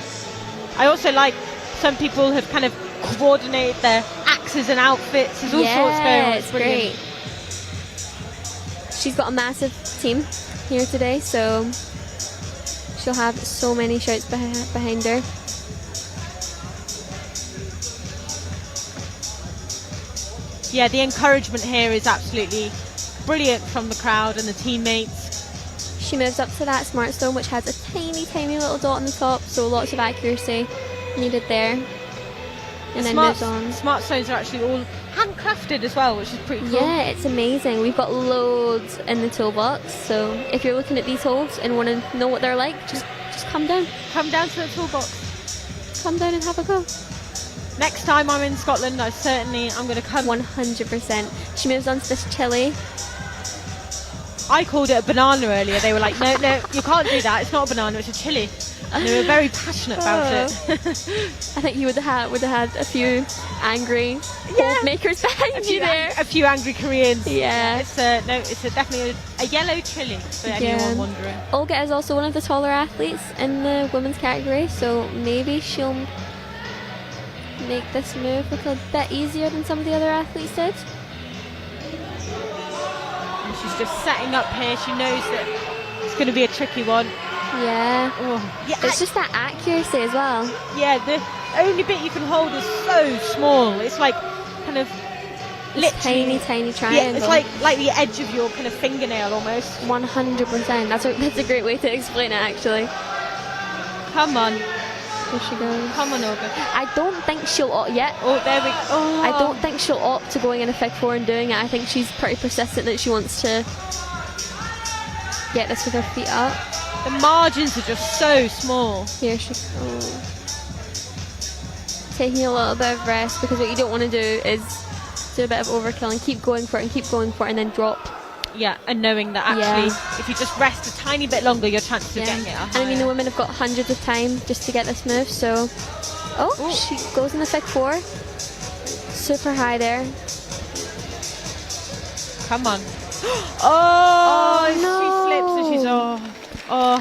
I also like some people have kind of coordinated their axes and outfits. There's all sorts going on. It's great. She's got a massive team here today, so she'll have so many shouts behind her. Yeah, the encouragement here is absolutely brilliant from the crowd and the teammates. She moves up to that smart stone, which has a tiny, tiny little dot on the top, so lots of accuracy needed there. And then moves on. Smart stones are actually all handcrafted as well, which is pretty cool. Yeah, it's amazing. We've got loads in the toolbox, so if you're looking at these holds and want to know what they're like, just come down. Come down to the toolbox. Come down and have a go. Next time I'm in Scotland, I'm going to come. 100%. She moves on to this chili. I called it a banana earlier. They were like, no, you can't do that. It's not a banana, it's a chili. And they were very passionate about it. I think you would have had a few angry hold makers behind you there. A few angry Koreans. Yeah. It's definitely a yellow chili for anyone wondering. Olga is also one of the taller athletes in the women's category, so maybe she'll make this move look a bit easier than some of the other athletes did. And she's just setting up here. She knows that it's going to be a tricky one. Yeah. Oh. Yeah, it's just that accuracy as well. Yeah, the only bit you can hold is so small. It's like kind of literally tiny triangle. Yeah, it's like the edge of your kind of fingernail almost. 100%. That's a great way to explain it, actually. Come on. Here she goes. Come on, Olga. I don't think she'll opt yet. Oh, there we go. Oh. I don't think she'll opt to going in a Fig 4 and doing it. I think she's pretty persistent that she wants to get this with her feet up. The margins are just so small. Here she goes. Taking a little bit of rest, because what you don't want to do is do a bit of overkill and keep going for it and then drop. Yeah, and knowing that actually if you just rest a tiny bit longer, your chances of getting it are higher. And I mean, the women have got hundreds of time just to get this move, so... Oh, she goes in the Fig 4. Super high there. Come on. No. She slips and she's... Oh.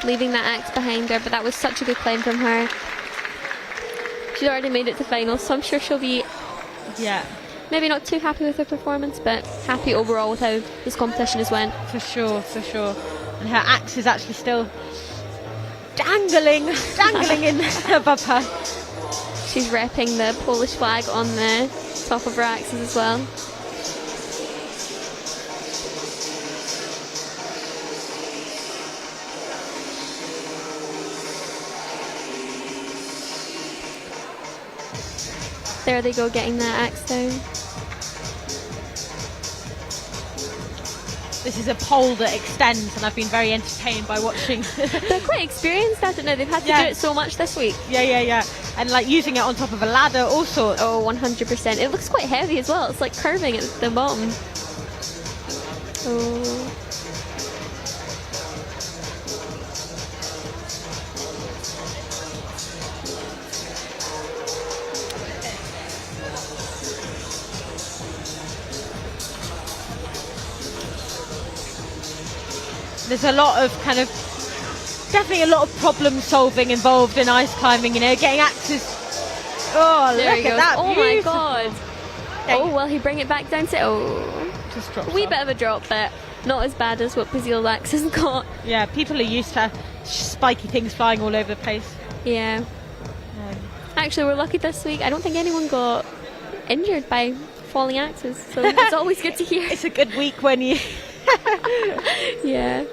Leaving that axe behind her, but that was such a good climb from her. She's already made it to finals, so I'm sure she'll be... Yeah. Maybe not too happy with her performance, but happy overall with how this competition has went. For sure. And her axe is actually still dangling in above her. She's repping the Polish flag on the top of her axes as well. There they go, getting that axe down. This is a pole that extends, and I've been very entertained by watching. They're quite experienced at it now. They've had to do it so much this week. Yeah. And like using it on top of a ladder, all sorts. Oh, 100%. It looks quite heavy as well. It's like curving at the bottom. Oh. There's a lot of kind of definitely a lot of problem solving involved in ice climbing, you know, getting axes. Oh, There look he at goes. that. Oh Beautiful. my god. Oh, will he bring it back down to... Just drops a wee off. bit of a drop, but not as bad as what Basile's axe has got. Yeah, people are used to spiky things flying all over the place. Yeah. Actually, we're lucky this week. I don't think anyone got injured by falling axes, so it's always good to hear. It's a good week when you... Yeah.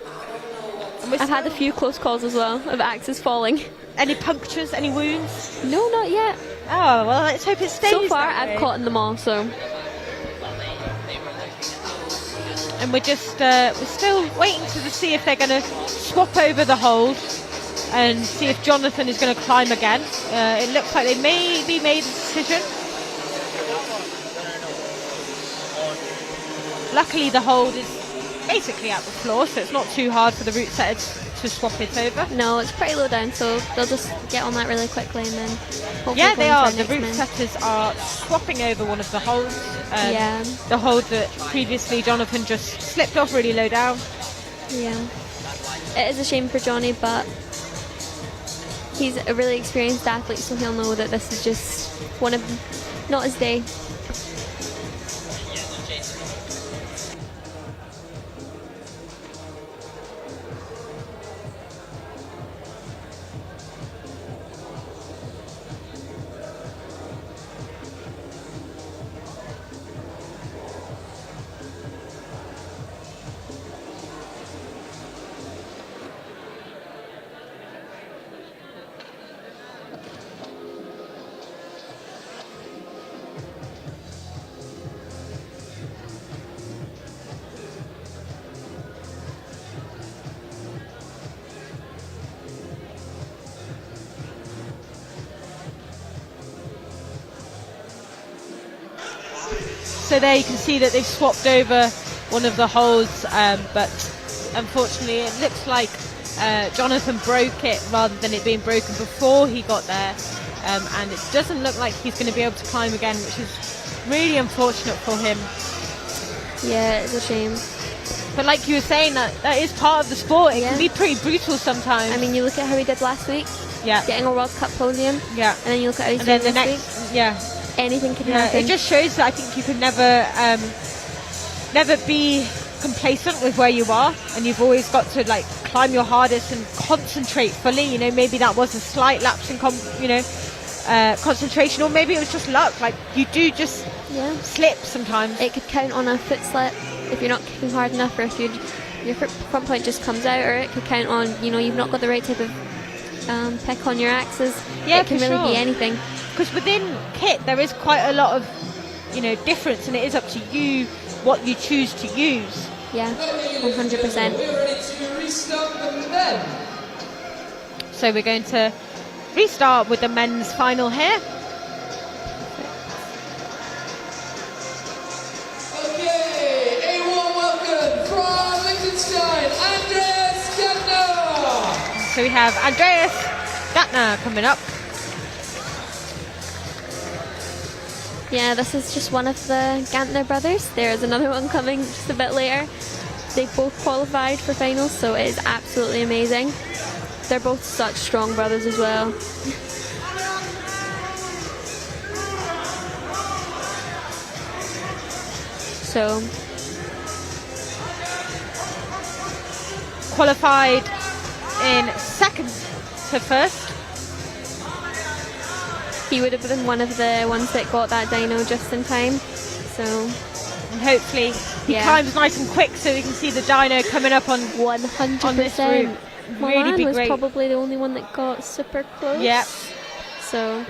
I've had a few close calls as well of axes falling. Any punctures, any wounds? No, not yet. Oh, well, let's hope it stays So far, that way. I've caught them all, so... And we're still waiting to see if they're going to swap over the hold and see if Jonathan is going to climb again. It looks like they maybe made a decision. Luckily, the hold is basically at the floor, so it's not too hard for the route setters to swap it over. No, it's pretty low down, so they'll just get on that really quickly and then hopefully Yeah, go they into are. our The next route men. setters are swapping over one of the holds. Yeah. The hold that previously Jonathan just slipped off really low down. Yeah. It is a shame for Johnny, but he's a really experienced athlete, so he'll know that this is just one of... not his day. So there you can see that they've swapped over one of the holds, but unfortunately it looks like Jonathan broke it rather than it being broken before he got there, and it doesn't look like he's going to be able to climb again, which is really unfortunate for him. Yeah, it's a shame. But like you were saying, that is part of the sport. It can be pretty brutal sometimes. I mean, you look at how he did last week, getting a World Cup podium, yeah, and then you look at how he's and then doing the this next, week. Anything can happen. It just shows that I think you can never be complacent with where you are, and you've always got to like climb your hardest and concentrate fully. You know, maybe that was a slight lapse in concentration, or maybe it was just luck. Like you do just slip sometimes. It could count on a foot slip if you're not kicking hard enough, or if your front point just comes out, or it could count on you've not got the right type of pick on your axes. Yeah, it can for really sure. be anything. Because within kit there is quite a lot of difference, and it is up to you what you choose to use. Yeah, 100%. We're ready to restart the men. So we're going to restart with the men's final here. Okay, a warm welcome from Liechtenstein, Andreas Gantner. So we have Andreas Gantner coming up. Yeah, this is just one of the Gantner brothers. There's another one coming just a bit later. They both qualified for finals, so it is absolutely amazing. They're both such strong brothers as well. So qualified in second to first. he would have been one of the ones that got that dyno just in time. So, and hopefully he climbs nice and quick so we can see the dyno coming up on 100%. on this route. Really Milan be was great. probably the only one that got super close. Yeah. So,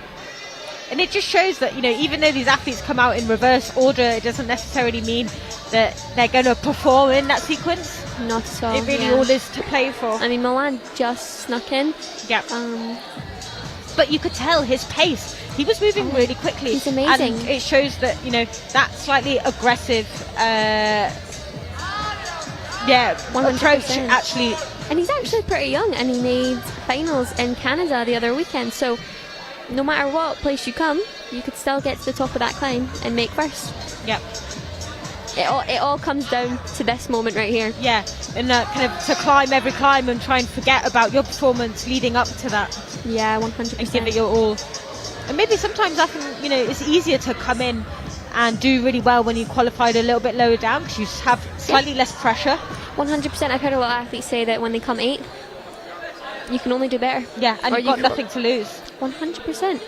and it just shows that even though these athletes come out in reverse order, it doesn't necessarily mean that they're going to perform in that sequence. not at all. It really all is to play for. I mean, Milan just snuck in. Yeah. But you could tell his pace. He was moving really quickly. He's amazing. And it shows that, that slightly aggressive, 100%. approach actually. And he's actually pretty young, and he made finals in Canada the other weekend. So, no matter what place you come, you could still get to the top of that climb and make first. Yep. It all comes down to this moment right here. Yeah, and kind of to climb every climb and try and forget about your performance leading up to that. Yeah, 100%. And give it your all. And maybe sometimes often, it's easier to come in and do really well when you qualified a little bit lower down because you have slightly less pressure. 100%. I've heard a lot of athletes say that when they come 8th, you can only do better. Yeah, and you've got nothing to lose. 100%.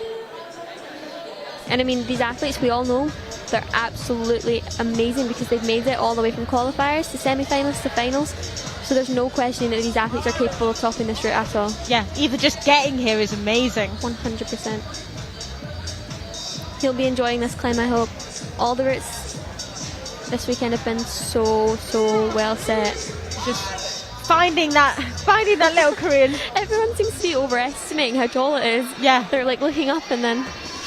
And I mean, these athletes, we all know, they're absolutely amazing because they've made it all the way from qualifiers to semi-finals to finals. So there's no questioning that these athletes are capable of topping this route at all. Yeah, even just getting here is amazing. 100%. He'll be enjoying this climb, I hope. All the routes this weekend have been so well set. Just finding that little Korean. Everyone seems to be overestimating how tall it is. Yeah. They're like looking up and then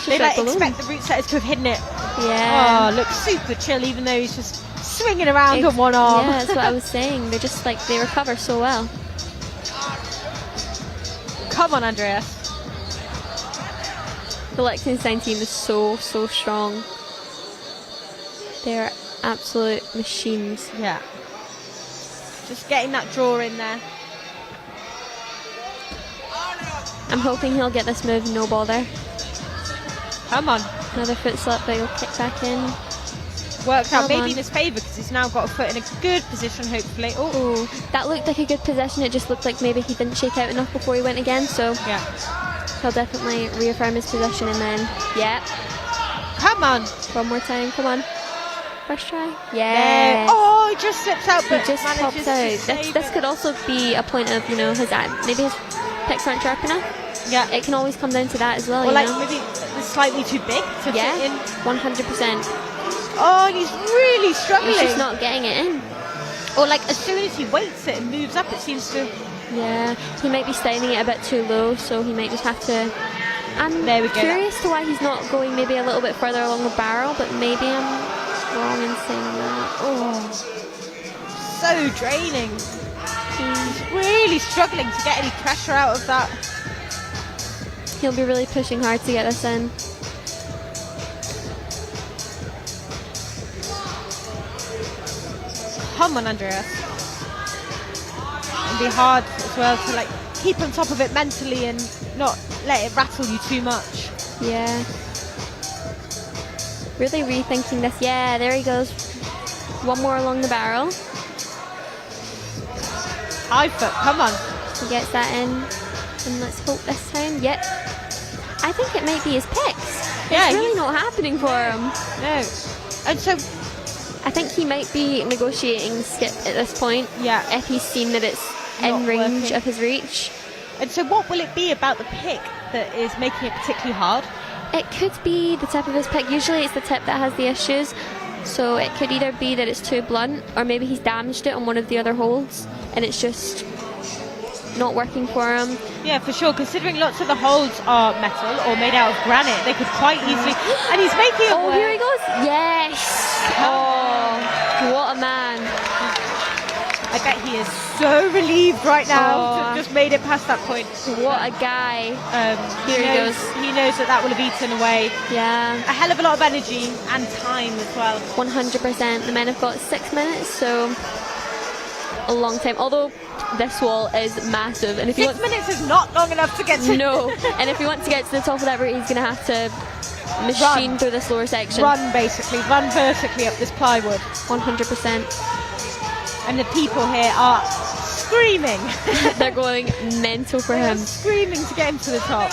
they expect the route setters to have hidden it. Yeah. Oh, looks super chill even though he's just swinging around on one arm. Yeah, that's what I was saying. They're just like, they recover so well. Come on, Andreas. The Liechtenstein team is so strong. They're absolute machines. Yeah. Just getting that draw in there. I'm hoping he'll get this move, no bother. Come on. Another foot slip, but he'll kick back in. Worked out maybe in his favour because he's now got a foot in a good position, hopefully. Oh, that looked like a good position. It just looked like maybe he didn't shake out enough before he went again. So yeah, he'll definitely reaffirm his position and then, yeah. Come on. One more time, come on. First try. Yeah. Oh, he just slips out, but he just pops out. This could also be a point of, maybe his picks aren't sharp enough. Yeah. It can always come down to that as well. Or maybe it's slightly too big to fit in. 100%. Oh, and he's really struggling. He's just not getting it in. Or as soon as he weights it and moves up, it seems to. Yeah, he might be styling it a bit too low, so he might just have to. I'm curious to why he's not going maybe a little bit further along the barrel, but maybe I'm wrong in saying that. Oh, so draining. He's really struggling to get any pressure out of that. He'll be really pushing hard to get this in. Come on, Andreas. It'd be hard as well to keep on top of it mentally and not let it rattle you too much. Yeah. Really rethinking this. Yeah, there he goes. One more along the barrel. High foot, come on. He gets that in. And let's hope this time. Yep. I think it might be his picks. Yeah, it's really not happening for him. No. And so I think he might be negotiating skip at this point. Yeah. If he's seen that it's in range of his reach. And so what will it be about the pick that is making it particularly hard? It could be the tip of his pick. Usually it's the tip that has the issues. So it could either be that it's too blunt or maybe he's damaged it on one of the other holds and it's just not working for him. Yeah, for sure. Considering lots of the holds are metal or made out of granite, they could quite easily. And he's making it work. Here he goes. Yes. Oh, what a man. I bet he is so relieved right now to have just made it past that point. What a guy. Here he goes. He knows that will have eaten away. Yeah. A hell of a lot of energy and time as well. 100%. The men have got 6 minutes, so a long time. Although this wall is massive. And if 6 minutes is not long enough to get to. No. And if he wants to get to the top of that route, he's going to have to machine through this lower section. Run, basically. Run vertically up this plywood. 100%. And the people here are screaming. They're going mental for him. Screaming to get him to the top.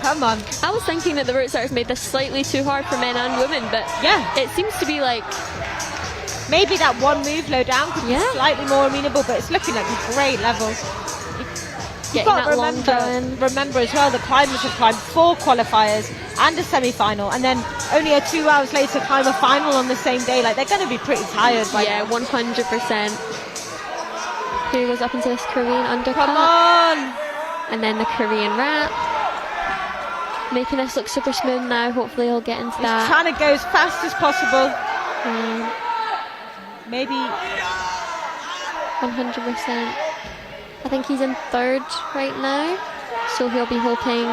Come on. I was thinking that the route starters made this slightly too hard for men and women, but yeah, it seems to be maybe that one move low down could be slightly more amenable, but it's looking like a great level. You've got to remember as well, the climbers have climbed 4 qualifiers and a semi-final, and then only 2 hours later climb a final on the same day. They're going to be pretty tired by now. 100%. Here he goes up into this Korean undercut. Come on! And then the Korean wrap. Making this look super smooth now. Hopefully he'll get into that. He's trying to go as fast as possible. Maybe 100%. I think he's in 3rd right now, so he'll be hoping.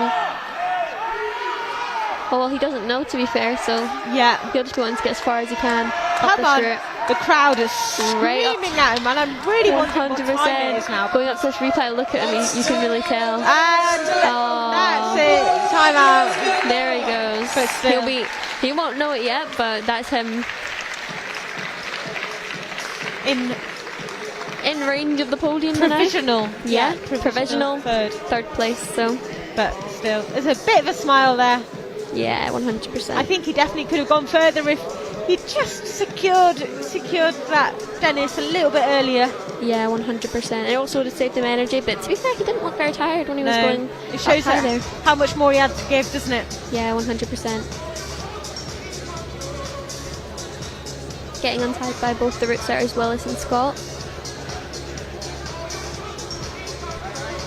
well, he doesn't know, to be fair, so Yeah. he'll just be wanting to get as far as he can. Come on. The crowd is Right up. screaming at him, and I'm really wondering what time it is now. Going up to this replay, look at him, you can really tell. And that's it. Time out. There he goes. But still. He won't know it yet, but that's him in range of the podium. Provisional. Yeah, provisional third place. So, but still, there's a bit of a smile there. Yeah, 100%. I think he definitely could have gone further if he just secured that Dennis a little bit earlier. Yeah, 100%. It also would have saved him energy, but to be fair, he didn't look very tired when he was going. It shows how much more he had to give, doesn't it? Yeah, 100%. Getting untied by both the route setters, Willis and Scott.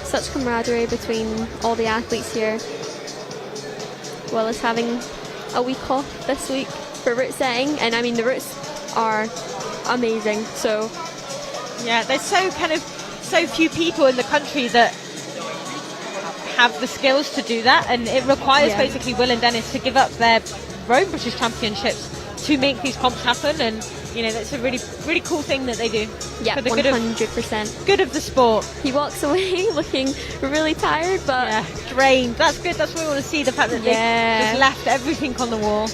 Such camaraderie between all the athletes here. Willis having a week off this week for route setting, and I mean the routes are amazing. So yeah, there's so few people in the country that have the skills to do that, and it requires basically Will and Dennis to give up their own British Championships to make these comps happen, and that's a really, really cool thing that they do. Yeah, 100%. Good of the sport. He walks away looking really tired, but drained. That's good. That's what we want to see. The fact that they just left everything on the wall.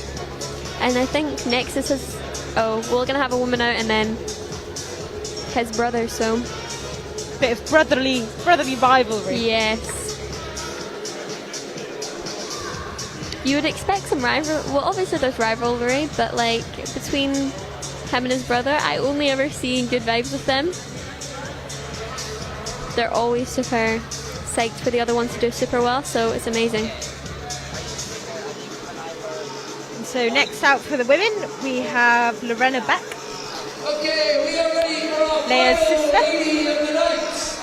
And I think next is we're gonna have a woman out, and then his brother. So bit of brotherly rivalry. Yes. You would expect some rivalry. Well, obviously there's rivalry, but like between him and his brother, I only ever see good vibes with them. They're always super psyched for the other ones to do super well, so it's amazing. And so next out for the women, we have Lorena Beck. Okay, we are ready for our Lea's sister. lady of the night.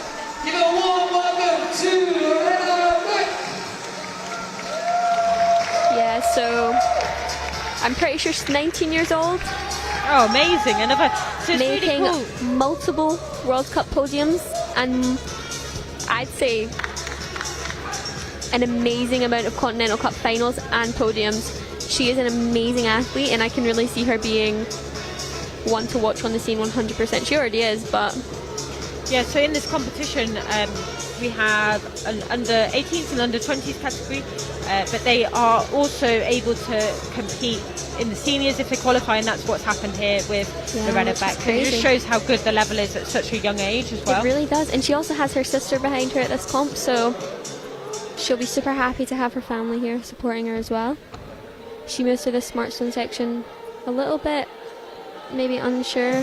Give a warm welcome to Lorena Beck. Yeah, so I'm pretty sure she's 19 years old. Oh, amazing. So it's making really cool. multiple World Cup podiums, and I'd say an amazing amount of Continental Cup finals and podiums. She is an amazing athlete, and I can really see her being one to watch on the scene 100%. She already is, but yeah, so in this competition we have an under 18s and under 20s category, but they are also able to compete in the seniors if they qualify, and that's what's happened here with Lorena Beck. It just shows how good the level is at such a young age as well. It really does, and she also has her sister behind her at this comp, so she'll be super happy to have her family here supporting her as well. She moves to the Smart Stone section a little bit, maybe unsure.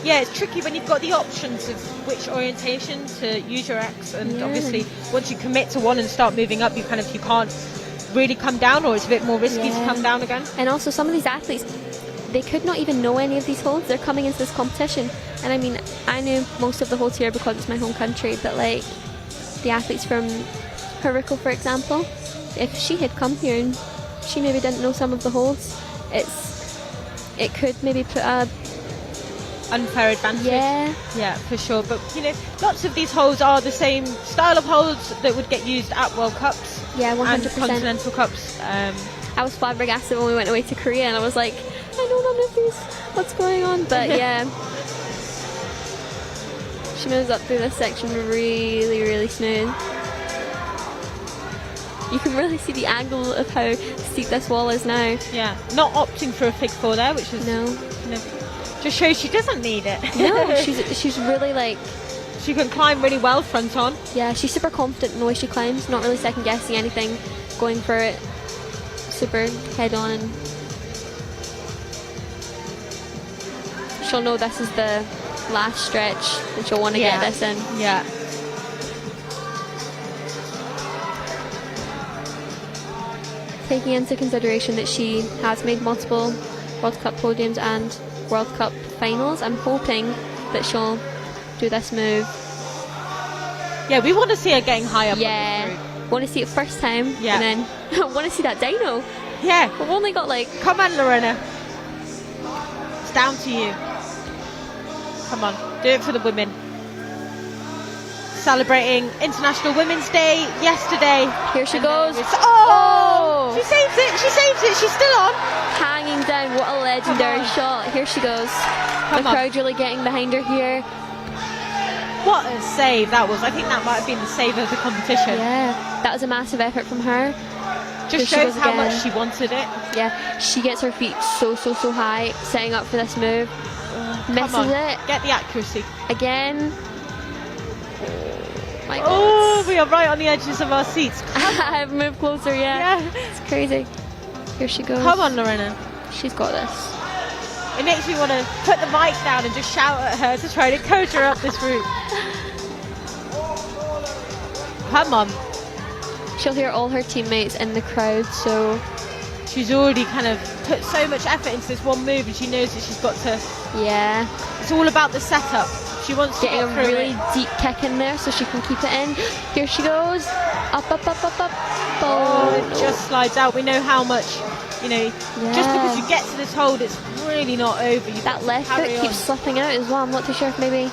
Yeah, it's tricky when you've got the options of which orientation to use your X, and obviously once you commit to one and start moving up, you can't really come down, or it's a bit more risky to come down again. And also some of these athletes, they could not even know any of these holds. They're coming into this competition, and I mean, I knew most of the holds here because it's my home country, but like the athletes from Haruko, for example, if she had come here and she maybe didn't know some of the holds, it could maybe put a unfair advantage. Yeah, for sure. But lots of these holds are the same style of holds that would get used at World Cups. Yeah, 100%. And Continental Cups. I was flabbergasted when we went away to Korea, and I was like, I know none of these. What's going on? But yeah, she moves up through this section really, really smooth. You can really see the angle of how steep this wall is now. Yeah, not opting for a fig four there, which is just shows she doesn't need it. No, she's really like, she can climb really well front on. Yeah, she's super confident in the way she climbs, not really second guessing anything, going for it super head on, and she'll know this is the last stretch and she'll want to get this in. Yeah. Taking into consideration that she has made multiple World Cup podiums and World Cup finals, I'm hoping that she'll do this move. Yeah, we want to see her getting high up. Yeah, want to see it first time. Yeah, and then I want to see that dyno. Yeah, we've only got like. Come on, Lorena. It's down to you. Come on, do it for the women. Celebrating International Women's Day yesterday. Here she goes. Oh! She saves it. She saves it. She's still on. Hanging down. What a legendary shot. Here she goes. The crowd really getting behind her here. What a save that was. I think that might have been the save of the competition. Yeah, that was a massive effort from her. Just shows how much she wanted it. Yeah, she gets her feet so high, setting up for this move. Misses it. Get the accuracy. Again. My God. Oh, we are right on the edges of our seats. I've moved closer, yeah. It's crazy. Here she goes. Come on, Lorena. She's got this. It makes me want to put the mic down and just shout at her to try to coach her up this route. Come on. She'll hear all her teammates in the crowd, so... She's already kind of put so much effort into this one move, and she knows that she's got to... Yeah. It's all about the setup. She wants to get a really deep kick in there so she can keep it in. Here she goes. Up. Oh, it just slides out. We know how much, you know, just because you get to this hold, it's really not over. That left foot keeps slipping out as well. I'm not too sure if maybe...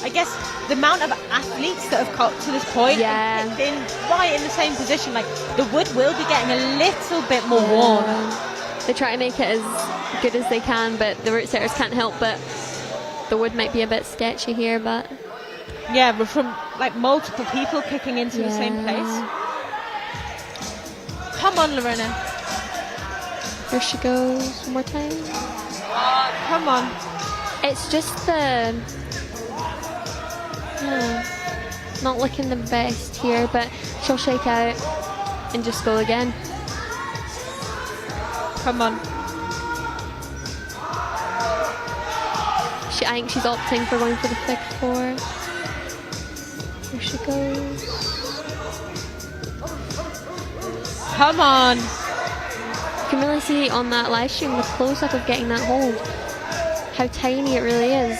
I guess the amount of athletes that have got to this point have been right in the same position. Like, the wood will be getting a little bit more worn. They try to make it as good as they can, but the route setters can't help but... The wood might be a bit sketchy here, but... Yeah, but from like multiple people kicking into the same place. Come on, Lorena. Here she goes. One more time. Come on. It's just the... not looking the best here, but she'll shake out and just go again. Come on. I think she's opting for going for the Fig 4. Here she goes. Come on. You can really see on that live stream the close-up of getting that hold. How tiny it really is.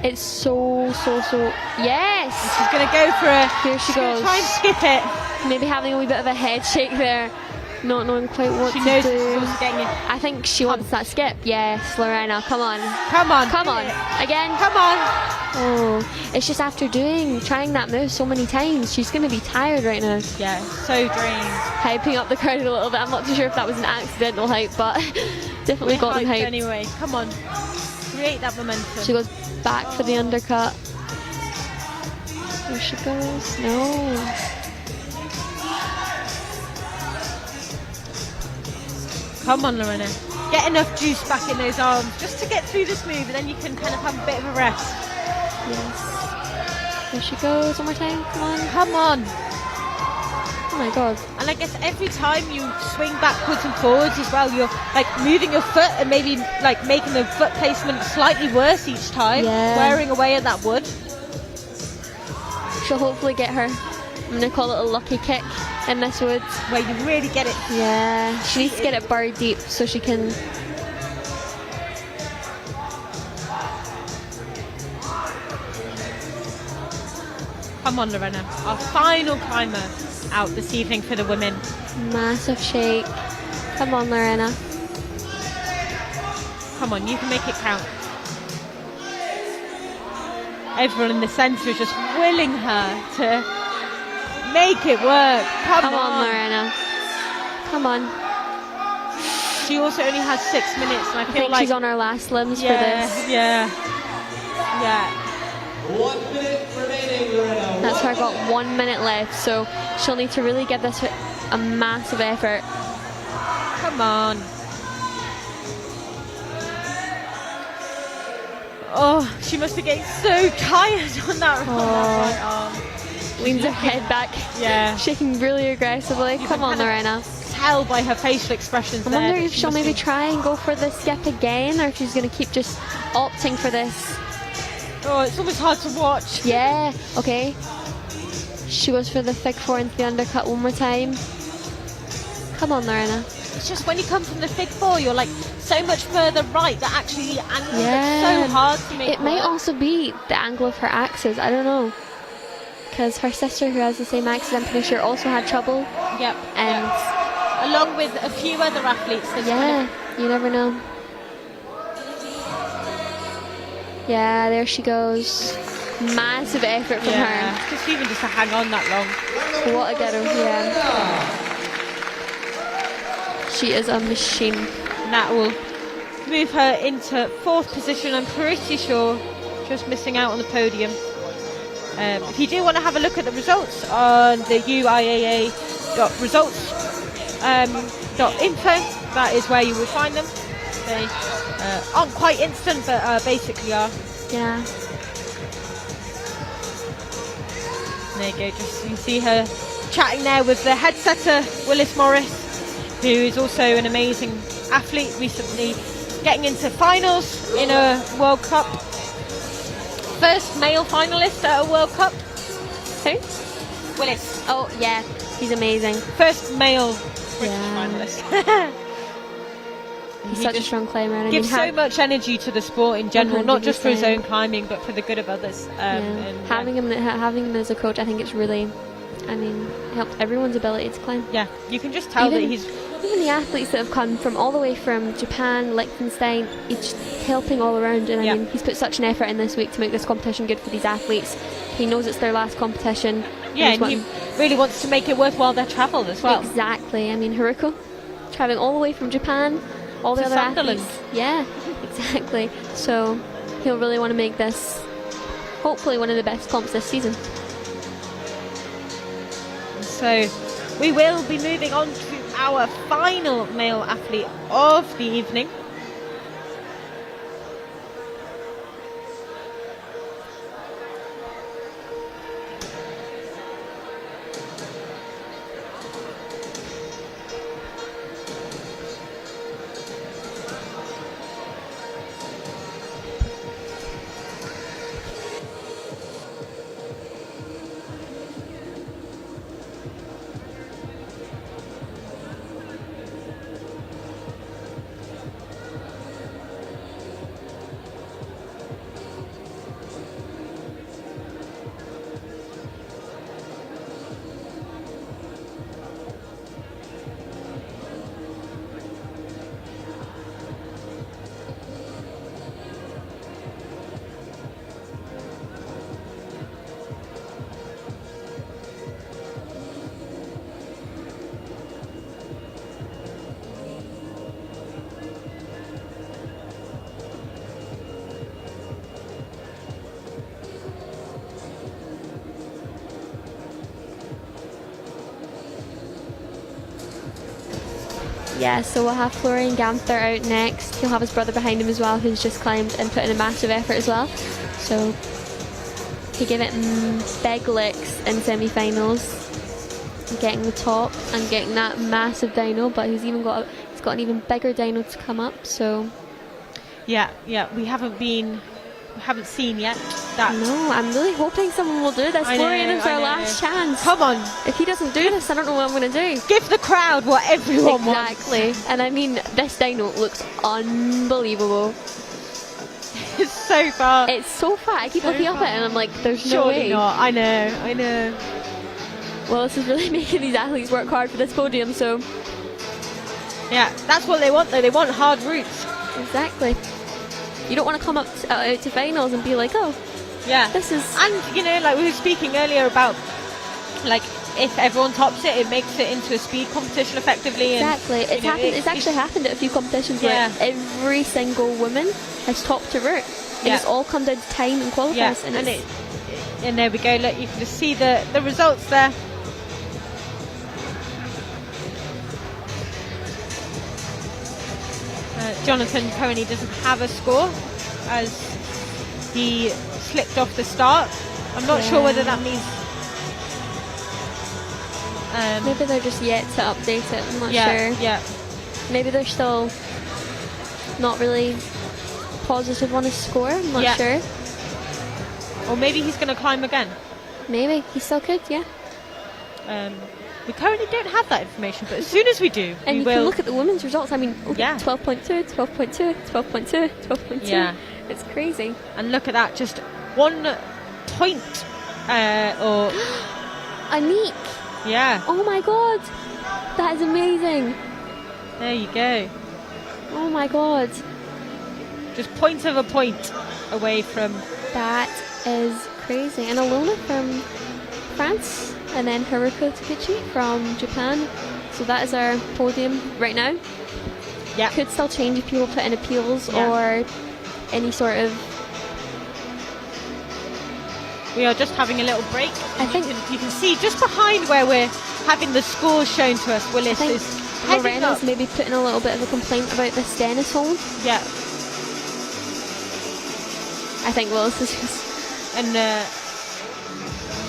It's so... Yes! And she's going to go for a... Here she goes. Try and skip it. Maybe having a wee bit of a head shake there. Not knowing quite what to knows do. she's getting it. I think she wants that skip. Yes, Lorena, come on. Come on. Come on. Again. Come on. Oh, it's just after trying that move so many times, she's going to be tired right now. Yeah, so drained. Hyping up the crowd a little bit. I'm not too sure if that was an accidental hype, but definitely got them hyped. Anyway, come on. Create that momentum. She goes back for the undercut. There she goes. No. Come on, Lorena. Get enough juice back in those arms just to get through this move, and then you can kind of have a bit of a rest. Yes. There she goes. One more time. Come on. Come on. Oh my God. And I guess every time you swing backwards and forwards as well, you're like moving your foot and maybe like making the foot placement slightly worse each time, wearing away at that wood. She'll hopefully get her, I'm going to call it a lucky kick in this wood. Where you really get it. Yeah, she needs to get it buried deep so she can... Come on, Lorena. Our final climber out this evening for the women. Massive shake. Come on, Lorena. Come on, you can make it count. Everyone in the centre is just willing her to make it work. Come on, Lorena. Come on. She also only has 6 minutes, and I feel think like she's on her last limbs for this. Yeah. 1 minute remaining, Lorena. That's her got 1 minute left, so she'll need to really give this a massive effort. Come on. Oh, she must be getting so tired on that right arm. Leans her head back, shaking really aggressively. Come on, Lorena. Tell by her facial expressions. I wonder if she'll maybe try and go for the skip again, or if she's going to keep just opting for this. Oh, it's almost hard to watch. Yeah, okay. She goes for the Fig 4 into the undercut one more time. Come on, Lorena. It's just when you come from the Fig 4, you're like so much further right that actually the angle is so hard to make. It might also be the angle of her axes. I don't know. Because her sister, who has the same axis, I'm pretty sure also had trouble. Yep. And along with a few other athletes. You never know. Yeah, there she goes. Massive effort from her. Just even just to hang on that long. What a girl, She is a machine. And that will move her into 4th position, I'm pretty sure, just missing out on the podium. If you do want to have a look at the results on the UIAA.results.info, that is where you will find them. They aren't quite instant, but basically are. Yeah. There you go, just you can see her chatting there with the head setter, Willis Morris, who is also an amazing athlete, recently getting into finals in a World Cup. First male finalist at a World Cup. Who? Willis. Oh, yeah, he's amazing. First male British finalist. He's such a strong climber. And gives so much energy to the sport in general, not just for his own climbing, but for the good of others. And having him as a coach, I think it's really, it helped everyone's ability to climb. Yeah, you can just tell that he's... Even the athletes that have come from all the way from Japan, Liechtenstein, it's helping all around. And I mean, he's put such an effort in this week to make this competition good for these athletes. He knows it's their last competition. Yeah, and he really wants to make it worthwhile their travel as well. Exactly. I mean, Haruko, travelling all the way from Japan, all the other Sunderland. athletes. Yeah, exactly. So he'll really want to make this, hopefully, one of the best comps this season. So we will be moving on to our final male athlete of the evening. Yeah, so we'll have Florian Gantner out next. He'll have his brother behind him as well, who's just climbed and put in a massive effort as well. So he gave it big licks in semi-finals, getting the top and getting that massive dyno. But he's got an even bigger dyno to come up. So yeah, we haven't seen yet that. No, I'm really hoping someone will do this. Florian is our last chance. Come on. If he doesn't do this, I don't know what I'm going to do. Give the crowd what everyone wants. Exactly. And I mean, this dyno looks unbelievable. It's so far. It's so far. I keep looking up at it and I'm like, there's no Surely way. not. I know. Well, this is really making these athletes work hard for this podium, so. Yeah, that's what they want though. They want hard routes. Exactly. You don't want to come up out to finals and be like, oh, yeah, this is. And like we were speaking earlier about, like if everyone tops it, it makes it into a speed competition effectively. Exactly. And, It's actually happened at a few competitions where every single woman has topped a route. And it's all come down to time and qualifiers. Yeah. And there we go. Look, you can just see the results there. Jonathan currently doesn't have a score as he slipped off the start. I'm not sure whether that means... maybe they're just yet to update it, I'm not sure. Yeah. Maybe they're still not really positive on his score, I'm not sure. Or maybe he's going to climb again. Maybe, he still could, yeah. We currently don't have that information, but as soon as we do, and we you can look at the women's results. I mean, 12.2, 12.2, 12.2, 12.2. Yeah. It's crazy. And look at that, just 1 point or... Annick. Yeah. Oh my god. That is amazing. There you go. Oh my god. Just point of a point away from... That is crazy. And Ilona from France and then Haruko Takeuchi from Japan. So that is our podium right now. Yeah. Could still change if people put in appeals Yeah. or any sort of... We are just having a little break. I think You can see just behind where we're having the scores shown to us, Willis I think is heading up. Lorena's maybe putting a little bit of a complaint about this Dennis hold. Yeah. I think Willis is just... And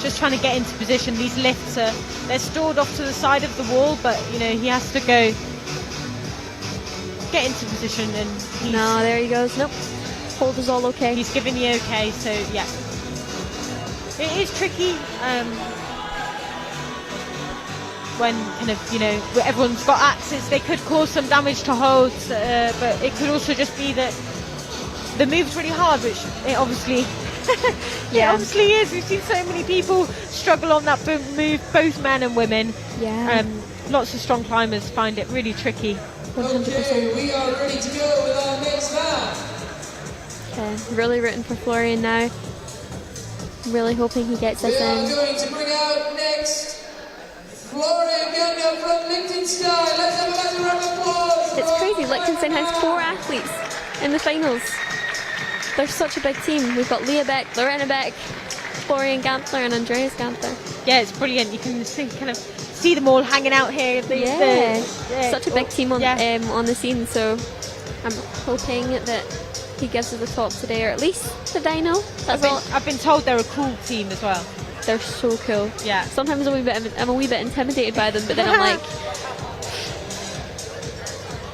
just trying to get into position. These lifts they're stored off to the side of the wall, but you know he has to go get into position, and No, there he goes. Nope. Hold is all okay. he's giving the okay. So yeah, it is tricky when kind of everyone's got axes. They could cause some damage to holds, but it could also just be that the move's really hard, which it obviously. It obviously is. We've seen so many people struggle on that move, both men and women. Yeah. Lots of strong climbers find it really tricky. 100%. Okay, we are ready to go with our next man. Okay, really rooting for Florian now. Really hoping he gets We us are in. going to bring out next Florian Gantner from Liechtenstein. Let's have a massive round of applause. It's crazy. Liechtenstein has 4 athletes in the finals. They're such a big team. We've got Lea Beck, Lorena Beck, Florian Gantner, and Andreas Gantner. Yeah, it's brilliant. You can kind of see them all hanging out here. Such a big team on the scene. So I'm hoping that he gives us the top today, or at least the dyno. I've been told they're a cool team as well. They're so cool. Yeah. Sometimes I'm a wee bit intimidated by them, but then I'm like,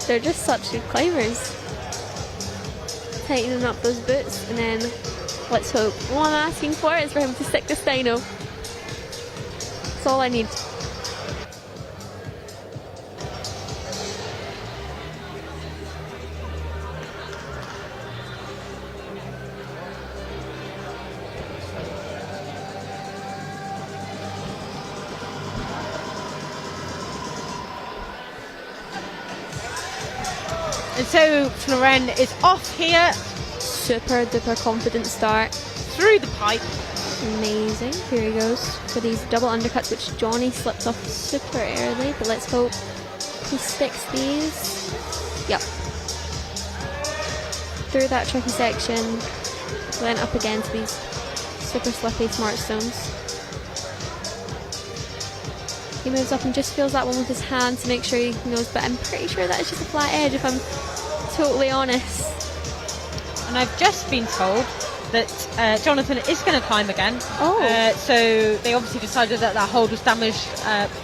they're just such good climbers. Tightening up those boots, and then let's hope. All I'm asking for is for him to stick this dyno. That's all I need. And so Florian is off here. Super duper confident start. Through the pipe. Amazing. Here he goes for these double undercuts, which Johnny slipped off super early, but let's hope he sticks these. Yep. Through that tricky section, then up again to these super slippy smart stones. He moves up and just feels that one with his hand to make sure he knows, but I'm pretty sure that is just a flat edge if I'm totally honest. And I've just been told that Jonathan is going to climb again. Oh. So they obviously decided that hold was damaged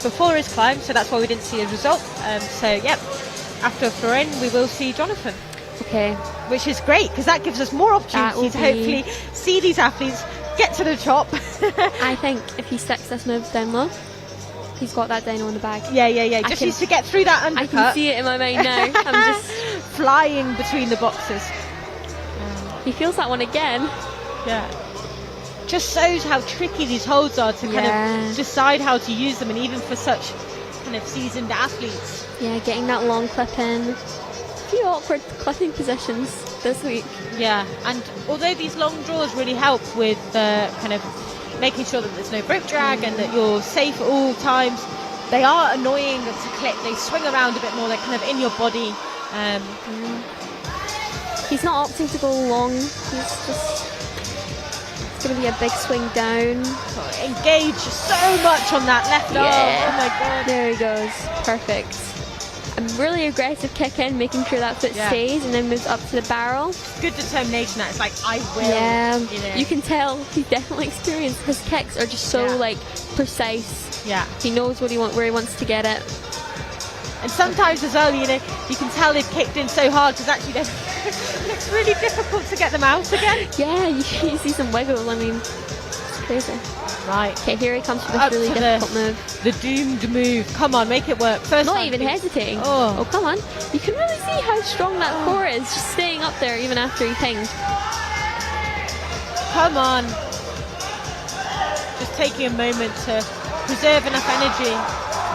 before his climb, so that's why we didn't see a result. So yep, after Florian we will see Jonathan. Okay. Which is great, because that gives us more opportunity to hopefully see these athletes get to the top. I think if he sticks this move down low, he's got that dyno in the bag. Yeah. Just needs to get through that undercut. I can see it in my mind now. I'm just flying between the boxes. He feels that one again. Yeah. Just shows how tricky these holds are to kind of decide how to use them, and even for such kind of seasoned athletes. Yeah, getting that long clip in. A few awkward clipping positions this week. Yeah, and although these long draws really help with kind of making sure that there's no rope drag and that you're safe at all times, they are annoying to clip. They swing around a bit more. They're kind of in your body. He's not opting to go long. He's just... It's going to be a big swing down. Engage so much on that left arm. Oh my god. There he goes. Perfect. A really aggressive kick in, making sure that foot stays, and then moves up to the barrel. Good determination. That it's like, I will. Yeah. You can tell he's definitely experienced. His kicks are just so like precise. Yeah. He knows what where he wants to get it. And sometimes as well, you can tell they've kicked in so hard because actually it's really difficult to get them out again. Yeah, you see some wiggle. I mean, it's crazy. Right. Okay, here he comes for this really difficult move. The doomed move. Come on, make it work. First Not time, even hesitating. Oh, come on. You can really see how strong that core is, just staying up there even after he pinged. Come on. Just taking a moment to preserve enough energy.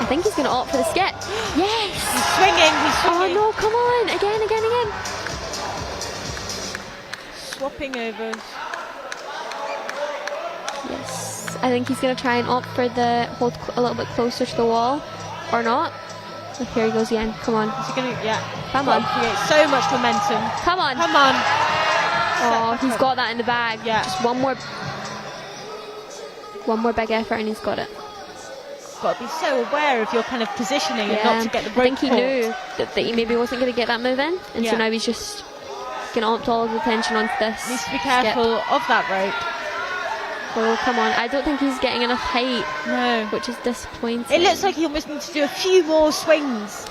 I think he's going to opt for the skip. Yes! He's swinging. Oh no, come on. Again. Swapping over. Yes. I think he's going to try and opt for the hold a little bit closer to the wall, or not. Oh, here he goes again. Come on. Is he going to? Yeah. Come on. Create so much momentum. Come on. Come on. Oh, he's got that in the bag. Yeah. Just one more big effort and he's got it. Got to be so aware of your kind of positioning and Yeah. not to get the rope I think he caught. knew that he maybe wasn't going to get that move in, and so Yeah. now he's just going to opt all of the attention onto this. Needs to be skip. careful of that rope. Oh, come on. I don't think he's getting enough height, No. which is disappointing. It looks like he almost needs to do a few more swings.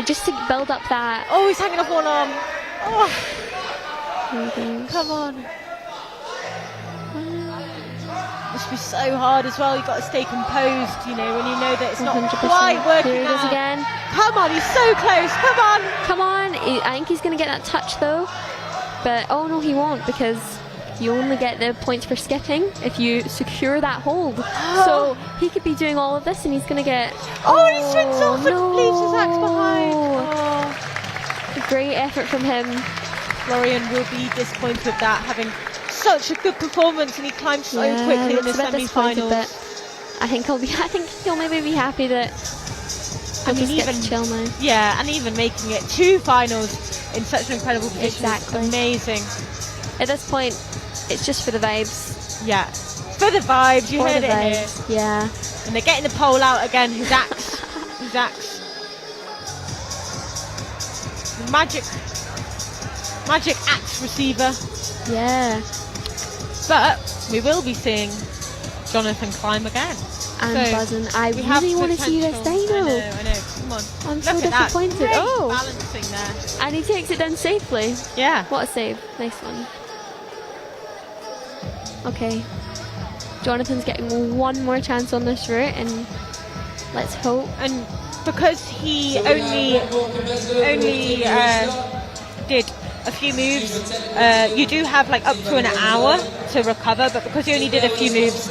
Just to build up that. Oh, he's hanging off one arm. Oh, Here he goes. come on. Must be so hard as well. You've got to stay composed, you know, when you know that it's not 100%. quite working Here he goes out. again. Come on, he's so close. Come on. Come on. I think he's going to get that touch though. But, oh no, he won't, because you only get the points for skipping if you secure that hold. So he could be doing all of this and he's going to get... Oh, he swings off and no. leaves his axe behind. Oh. Great effort from him. Florian will be disappointed with that, having such a good performance, and he climbed so quickly in the looks a bit disappointed, semi-finals. but I think he'll maybe be happy that I he'll mean, just get even to chill now. Yeah, and even making it 2 finals in such an incredible position Exactly. is amazing. At this point, it's just for the vibes. Yeah, for the vibes, you For heard the it here. vibes, yeah. And they're getting the pole out again. His axe, his axe. The magic axe receiver. Yeah. But we will be seeing Jonathan climb again. And So, buzzing. I we have really want to see this potential. dino. I know. Come on. I'm so Look at that. disappointed. Great Oh. balancing there. And he takes it down safely. Yeah. What a save. Nice one. Okay. Jonathan's getting one more chance on this route, and let's hope. And because he only did a few moves, you do have like up to an hour to recover, but because he only did a few moves,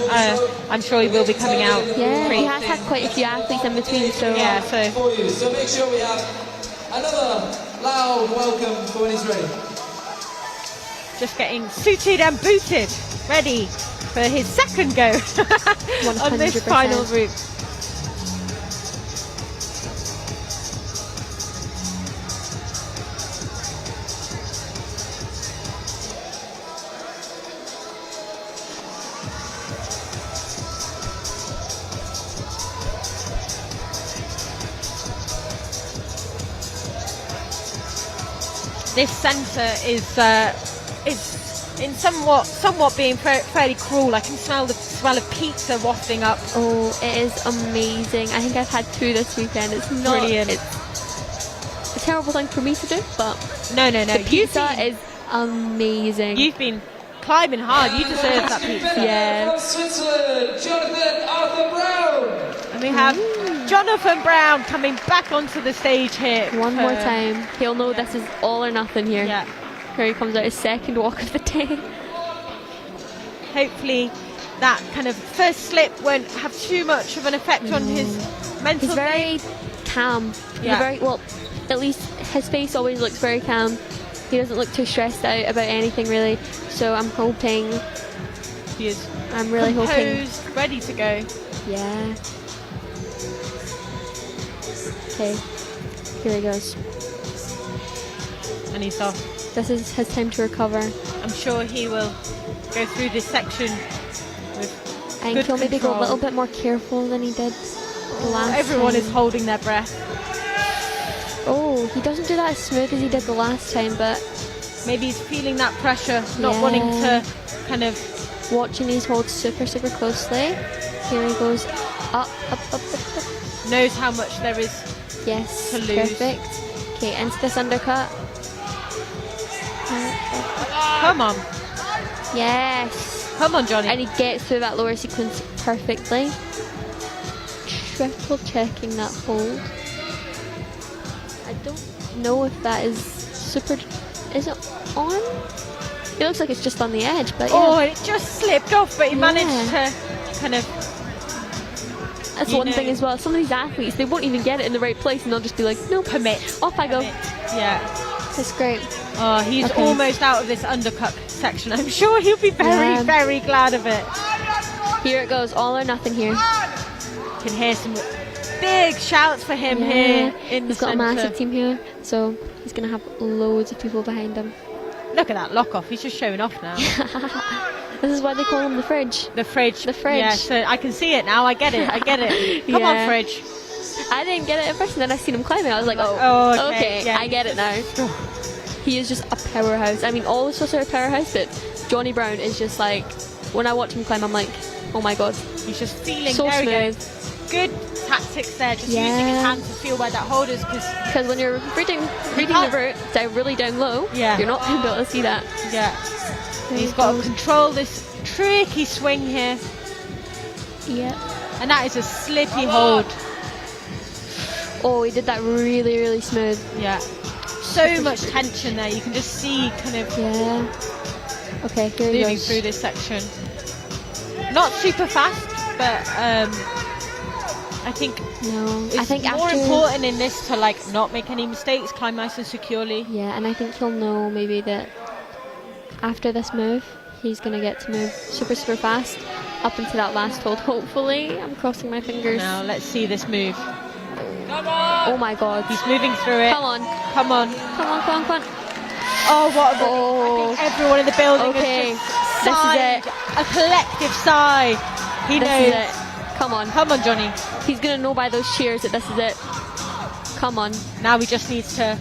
I'm sure he will be coming out. Yeah, pretty he has soon. had quite a few athletes in between, so Yeah, so For you. So make sure we have another loud welcome for when he's ready. just getting suited and booted, ready for his second go on this 100%. final route. This centre is in somewhat being fairly cruel. I can smell the smell of pizza wafting up. oh, it is amazing. I think I've had 2 this weekend. It's not Brilliant. It's a terrible thing for me to do, but No. the pizza is amazing. You've been climbing hard. You deserve that pizza. Yeah. From Switzerland, Jonathan Arthur Brown. And we have Jonathan Brown coming back onto the stage here. One more time. He'll know this is all or nothing here. Yeah. Here he comes out, his second walk of the day. Hopefully that kind of first slip won't have too much of an effect on his mental He's very calm. Yeah. Very well, at least his face always looks very calm. He doesn't look too stressed out about anything really. So I'm hoping, He is I'm really hoping. composed, ready to go. Yeah. Okay, here he goes. And he's off. This is his time to recover. I'm sure he will go through this section with I think good he'll maybe go a control. little bit more careful than he did the last Everyone time. is holding their breath. Oh, he doesn't do that as smooth as he did the last time, but Maybe he's feeling that pressure, not Yeah. wanting to kind of... watching these holds super closely. Here he goes. Up. knows how much there is. Yes, To lose. perfect. Okay, into this undercut. Come on. Yes. Come on, Johnny. And he gets through that lower sequence perfectly. Triple checking that hold. I don't know if that is super... Is it on? It looks like it's just on the edge, but yeah. Oh, it just slipped off, but he managed to kind of... That's you one know- thing as well. Some of these athletes, they won't even get it in the right place and they'll just be like, nope. Commit. Off I go. Yeah. That's great. Oh, he's Okay. almost out of this undercut section. I'm sure he'll be very, Yeah. very glad of it. Here it goes, all or nothing here. Can hear some big shouts for him here in the He's got a centre. massive team here, so he's going to have loads of people behind him. Look at that lock off. He's just showing off now. This is why they call him the fridge. The fridge. The fridge. Yeah, so I can see it now. I get it. I get it. Come on, fridge. I didn't get it at first, and then I seen him climbing. I was like, Oh, okay, yeah. I get it now. He is just a powerhouse. I mean, all the Swiss are a powerhouse, but Johnny Brown is just like, when I watch him climb, I'm like, oh my god. He's just feeling So very smooth. good tactics there, just using his hand to feel where that hold is. Because when you're reading the route down really down low, you're not going to be able to see that. Yeah. He's got to control this tricky swing here. Yeah. And that is a slippy hold. Oh, he did that really, really smooth. Yeah. So much tension there. You can just see kind of Okay, here he moving goes. through this section. Not super fast, but I think it's more important in this to like not make any mistakes, climb nice and securely. Yeah, and I think he'll know maybe that after this move, he's going to get to move super, super fast up into that last hold. Hopefully, I'm crossing my fingers. Now let's see this move. Oh my god. He's moving through it. Come on. Come on. Come on, come on, come on. Oh, what a I think everyone in the building has just sighed a collective sigh. He knows. This is it. Come on. Come on, Johnny. He's going to know by those cheers that this is it. Come on. Now he just needs to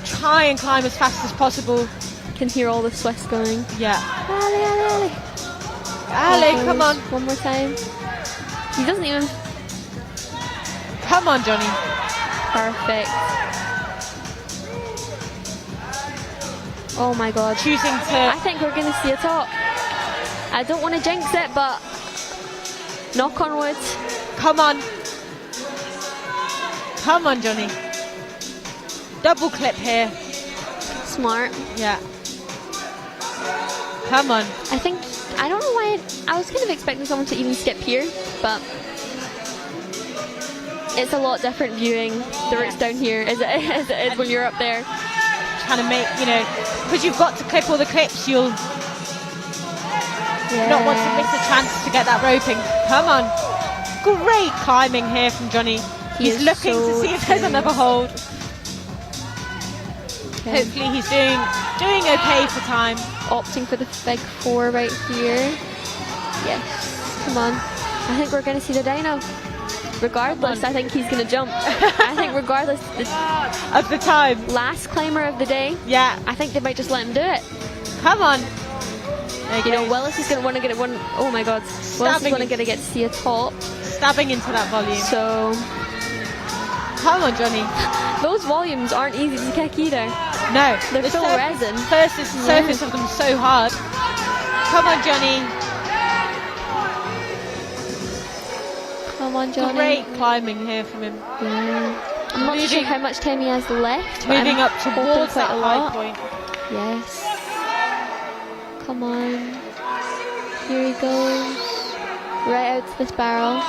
try and climb as fast as possible. Can hear all the Swiss going. Yeah. Ali, Ali, Ali. Ali, come on. One more time. He doesn't even... Come on, Johnny. Perfect. Oh my god. Choosing to... I think we're going to see a top. I don't want to jinx it, but knock on wood. Come on. Come on, Johnny. Double clip here. Smart. Yeah. Come on. I don't know why, I was kind of expecting someone to even skip here, but it's a lot different viewing the routes down here as it is when you're up there. Trying to make, because you've got to clip all the clips, you'll not want to miss a chance to get that roping. Come on. Great climbing here from Johnny. He's looking to see if there's another hold. Okay. Hopefully he's doing okay for time. Opting for the big four right here. Yes. Come on. I think we're going to see the dyno. Regardless, I think he's going to jump. I think regardless of the time. Last climber of the day. Yeah. I think they might just let him do it. Come on. Willis is going to want to get it one. Oh my god. Willis is going to get to see a top. Stabbing into that volume. So. Come on, Johnny. Those volumes aren't easy to kick either. No. They're full of resin. Surface of them so hard. Come on, Johnny. Come on, Johnny. Great climbing here from him. Yeah. I'm not sure how much time he has left. Moving up towards that high point. Yes. Come on. Here he goes. Right out to this barrel.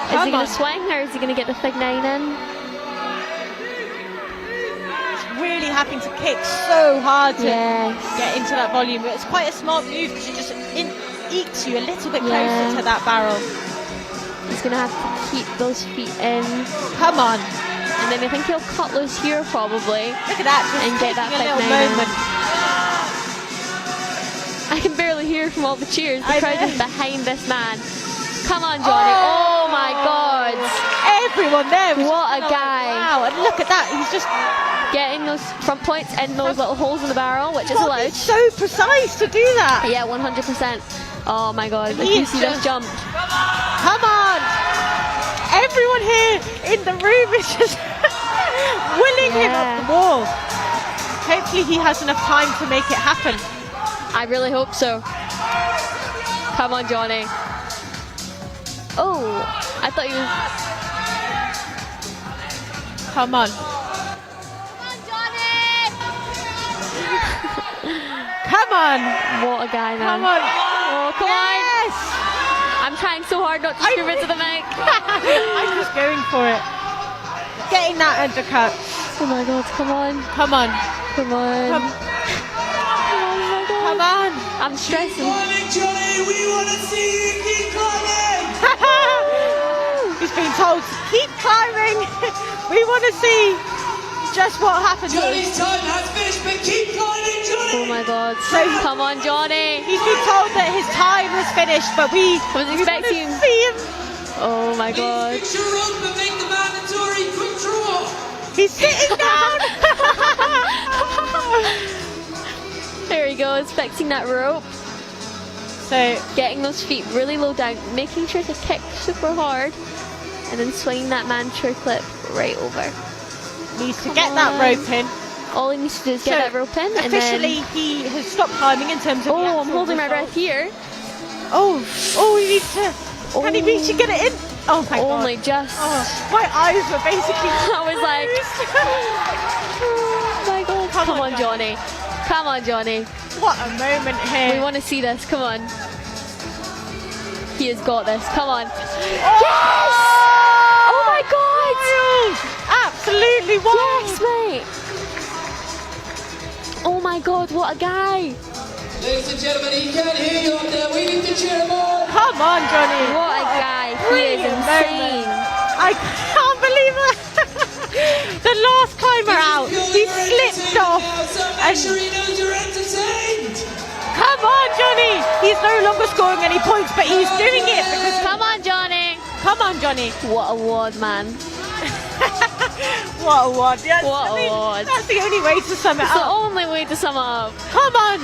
Is he going to swing or is he going to get the fig 9 in? He's really having to kick so hard to get into that volume. But it's quite a smart move because it just ekes you a little bit closer to that barrel. He's going to have to keep those feet in. Come on. And then I think he'll cut loose here probably. Look at that. Just and get that fig 9 moment. I can barely hear from all the cheers. The crowd is behind this man. Come on, Johnny. Oh my god. Everyone there. What a guy. Wow, and look at that. He's just getting those front points in those little holes in the barrel, which is allowed. He's so precise to do that. Yeah, 100%. Oh my god. If you see this jump. Come on. Everyone here in the room is just willing him up the wall. Hopefully he has enough time to make it happen. I really hope so. Come on, Johnny. Oh, I thought you was... Come on. Come on, Johnny! Come on. What a guy, man. Come on. Oh, come on. I'm trying so hard not to scream into the mic. I'm just going for it. Getting that undercut. Oh my god, come on. Come on. Come on. Come on. I'm stressing. Keep climbing, Johnny. We want to see you keep climbing. He's been told to keep climbing. We want to see just what happens. Johnny's time has finished, but keep climbing, Johnny. Oh my God. So Come on, Johnny. he's been told that his time has finished, but we was expecting want to see him. Oh my God. Please fix your rope and make the mandatory quick draw. He's sitting down. There he goes, fixing that rope. So Getting those feet really low down, making sure to kick super hard, and then swinging that mandatory clip right over. needs to get that rope in. All he needs to do is get that rope in, and officially then... he has stopped climbing in terms of. Oh, I'm holding my breath here. Oh, he needs to. Can he reach and get it in? Oh my God. Only just. Oh, my eyes were basically. I was like, oh my God. Come on, Johnny. Come on, Johnny. What a moment here. We want to see this. Come on. He has got this. Come on. Oh, Yes! Oh my God! wild. Absolutely wild. Yes, mate. Oh my God, what a guy. Ladies and gentlemen, he can't hear you up there. We need to cheer him on. Come on, Johnny. What a guy. He is Brilliant insane. moment. I can't believe it. The last climber out, he slipped off. Make sure he knows you're entertained. Come on, Johnny. He's no longer scoring any points, but he's doing it because. Come on, Johnny. Come on, Johnny. What a wad, man. What a wad. Yes, What a wad. That's the only way to sum it It's the up. only way to sum it up. Come on.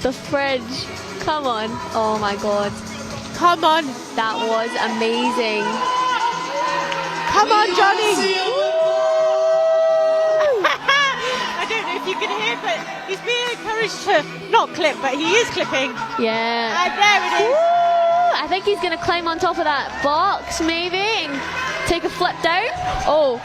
The fridge. Come on. Oh my God. Come on. That was amazing. Come on, Johnny. See you. I don't know if you can hear, but he's being encouraged to not clip, but he is clipping. Yeah. And there it is. Woo! I think he's going to climb on top of that box, maybe, and take a flip down. Oh.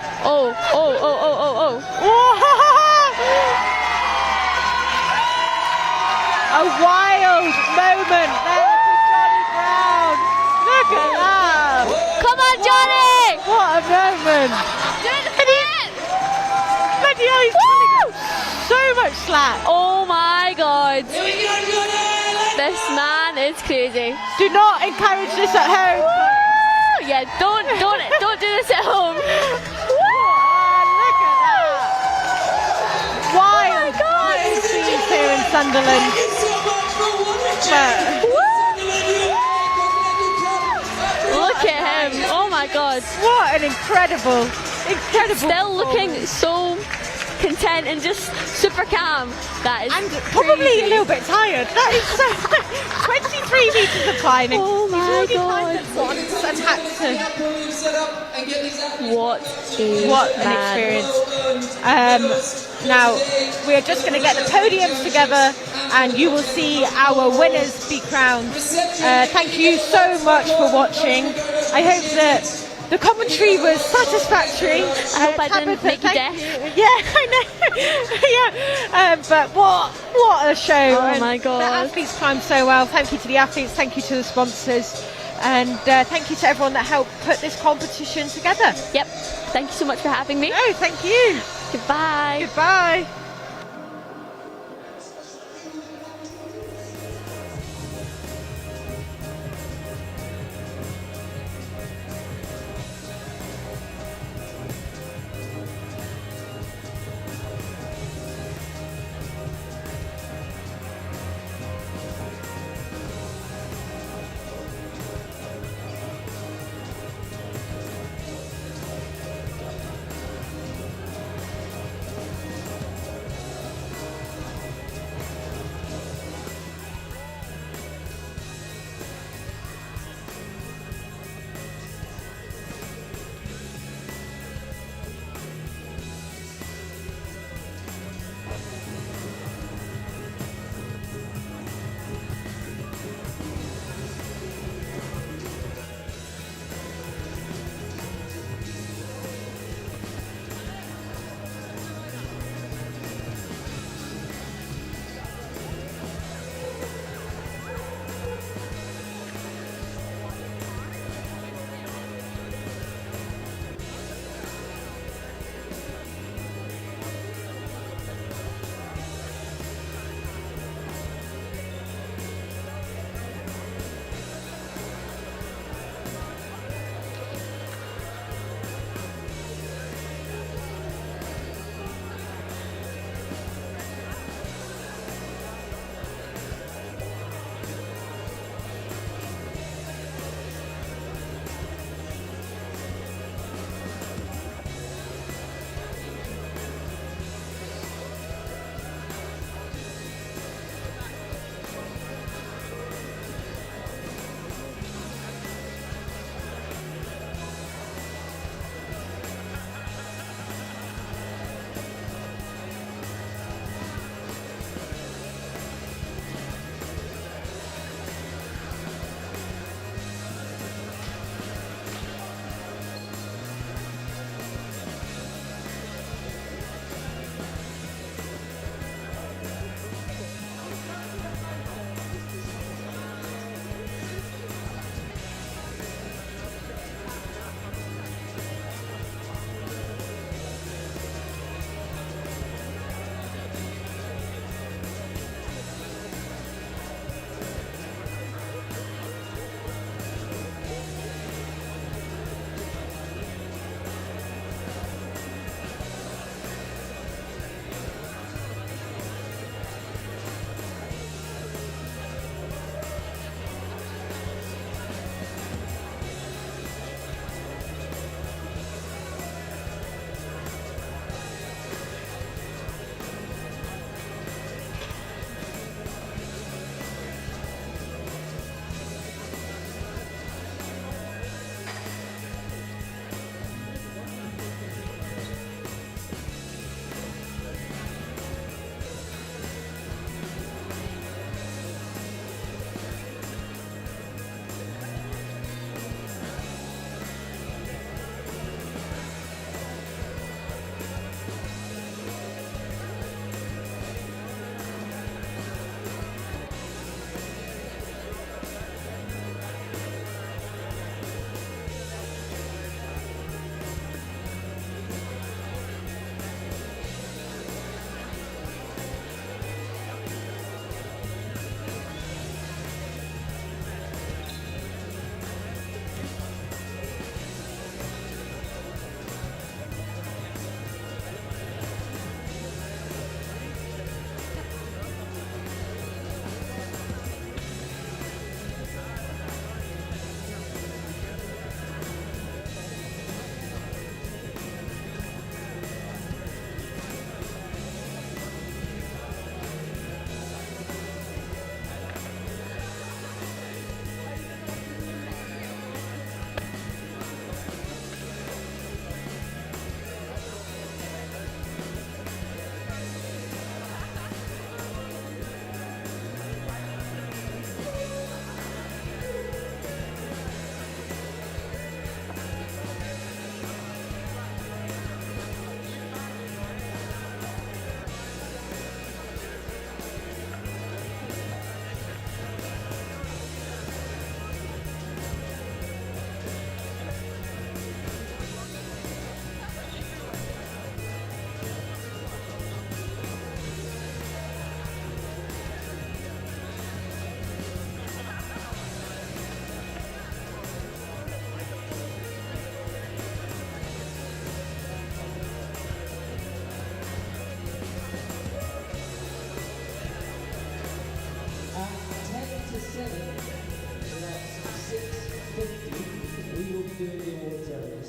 A wild moment there for Johnny Brown. Look at that. Come on, Johnny! What a moment. Do the flip! But yeah, he's pulling so much slack. Oh my God. Here we go, Johnny. This man is crazy. Do not encourage this at home. Woo! Yeah, don't do this at home. Look at that. Wild scenes here in Sunderland. Thank you so much for watching. But Look at him. Oh my God. what an incredible. Still looking so content and just super calm. That is And probably crazy. a little bit tired. That is so 23 metres of climbing. Oh my He's already God. climbed it once and had to. Podium set up and get these athletes. What What an experience. Now, we're just going to get the podiums together and you will see our winners be crowned. Thank you so much for watching. I hope that the commentary was satisfactory. I hope I didn't Tabitha, make you thank deaf. Yeah, I know. But what a show. Oh And my God. The athletes climbed so well. Thank you to the athletes. Thank you to the sponsors. And thank you to everyone that helped put this competition together. Yep. Thank you so much for having me. Oh, thank you. Goodbye. Goodbye.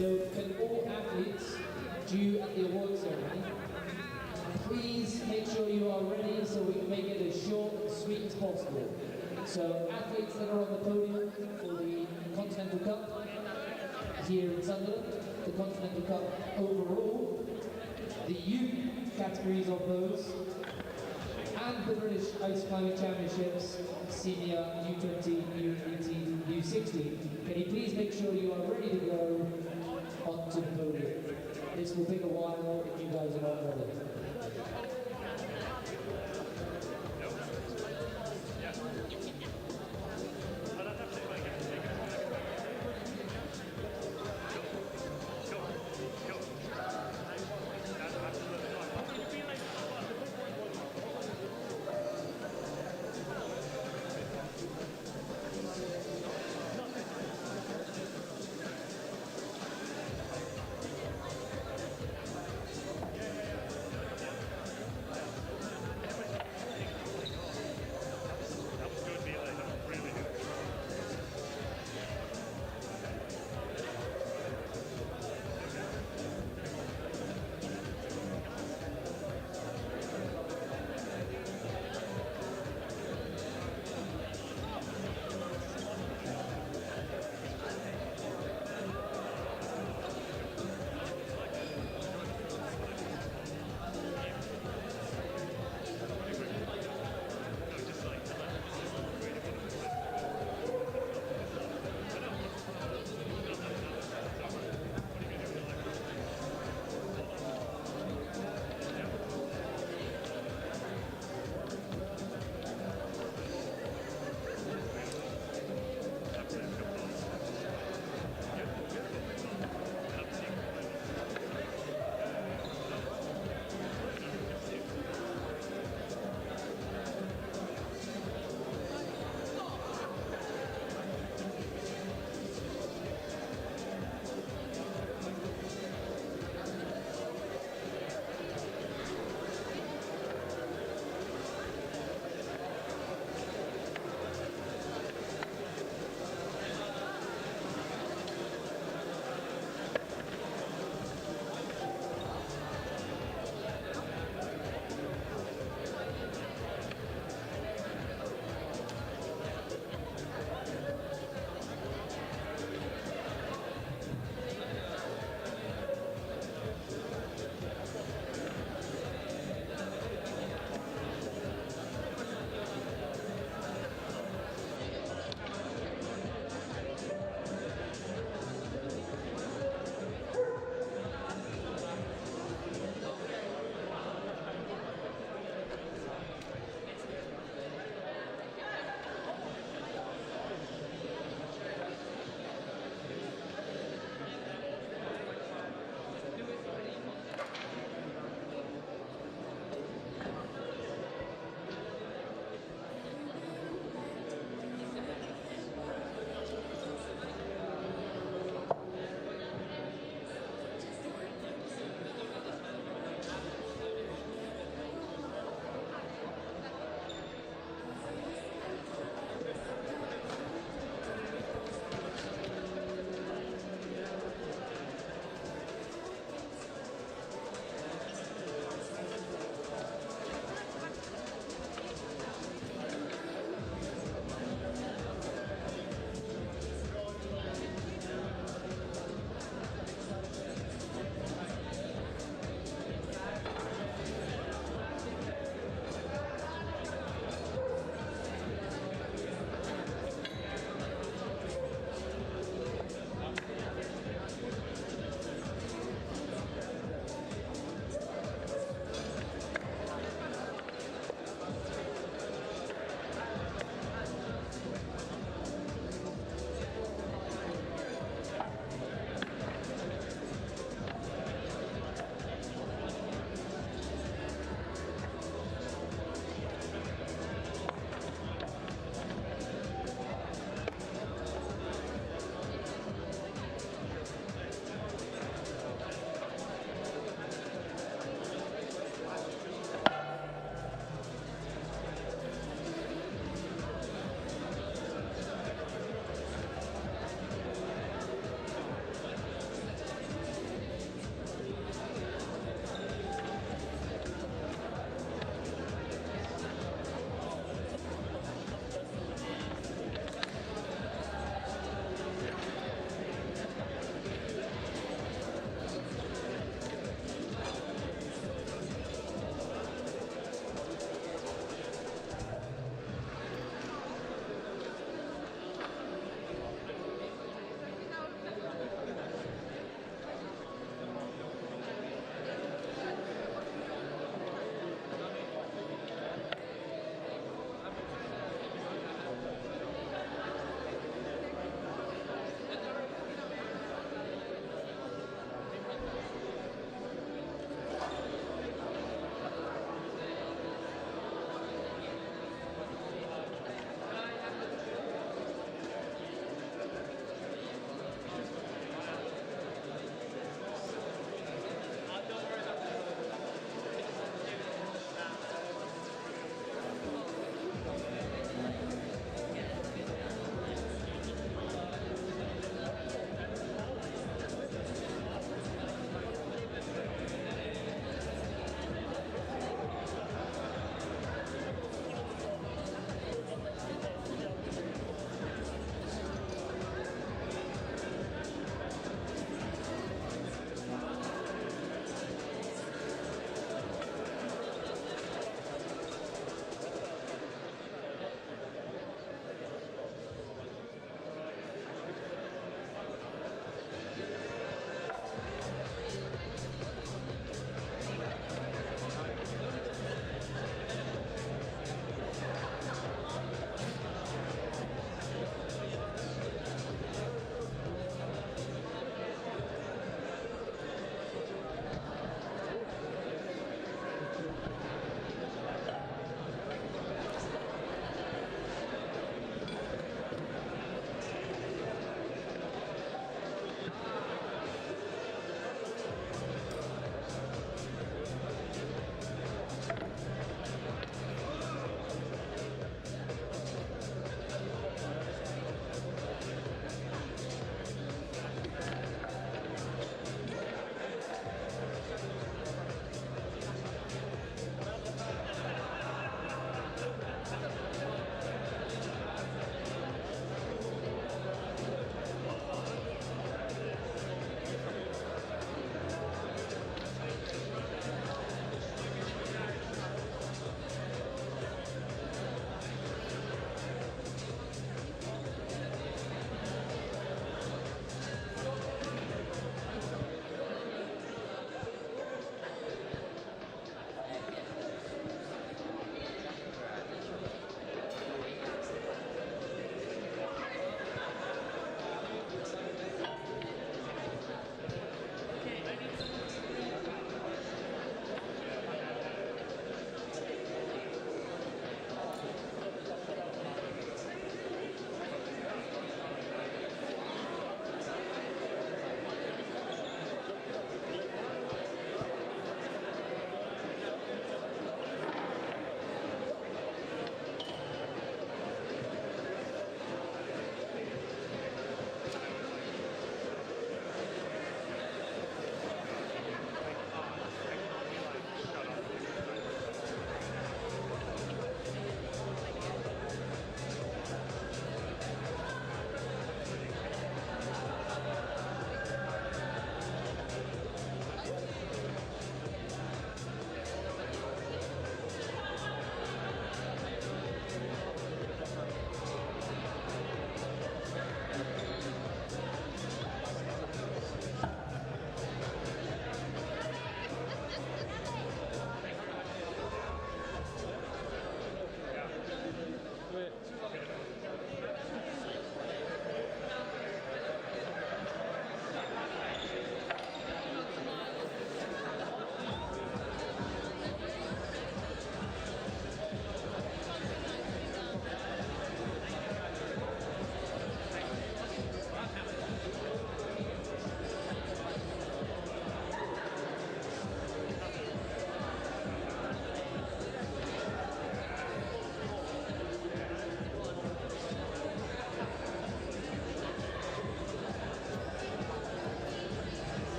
So can all athletes due at the award ceremony please make sure you are ready so we can make it as short and sweet as possible. So athletes that are on the podium for the Continental Cup here in Sunderland, the Continental Cup overall, the youth categories of those, and the British Ice Climbing Championships, Senior, U20, U18, U16. Can you please make sure you are ready to go onto the podium? This will take a while if you guys are not ready.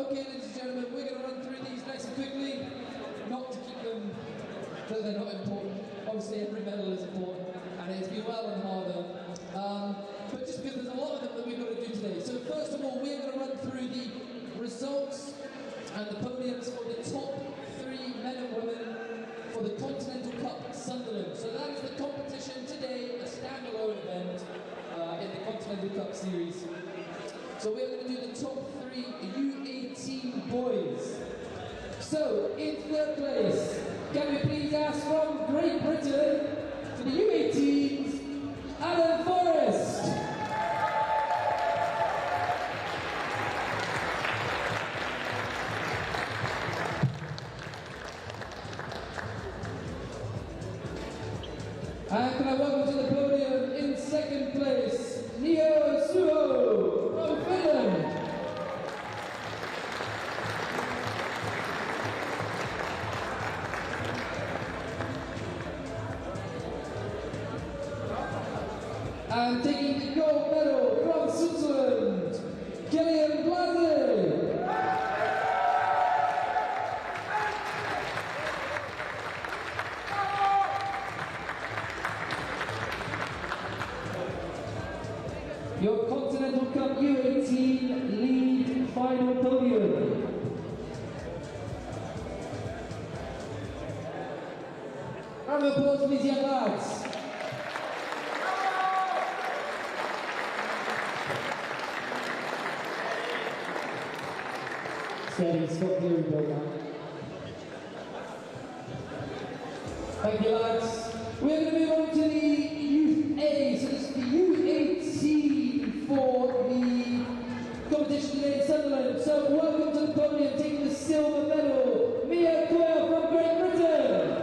Okay, ladies and gentlemen, we're going to run through these nice and quickly, not to keep them that they're not important. Obviously, every medal is important, and it's been well and hard earned. But just because there's a lot of them that we've got to do today. So first of all, we're going to run through the results and the podiums for the top 3 men and women for the Continental Cup Sunderland. So that is the competition today, a standalone event in the Continental Cup series. So we're going to do the top 3 U18 boys. So in 3rd place, can we please ask from Great Britain for the U18s, Alan Forrest. And can I welcome to the podium in 2nd place, Neo Suo from Finland. And taking the gold medal from Switzerland, Gillian Blase. Your Continental Cup U18 lead final podium. Round of applause for these young lads. Steady, stop here, now. Thank you, lads. We're going to move on to the Youth A. So this is the U18 for the competition today in Sunderland. So welcome to the podium, taking the silver medal, Mia Coyle from Great Britain.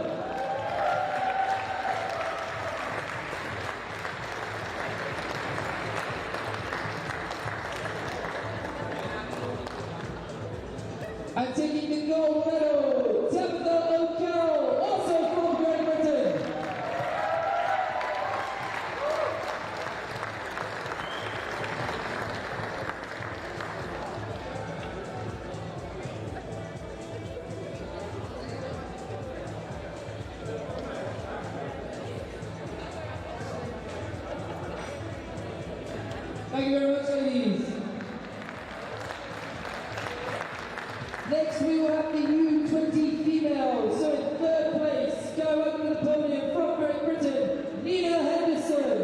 And taking the gold medal, Tabitha O'Carroll, also from Great Britain. Thank you very much, ladies. Next, we will have the U20 females. So in 3rd place, go over to the podium from Great Britain, Nina Henderson.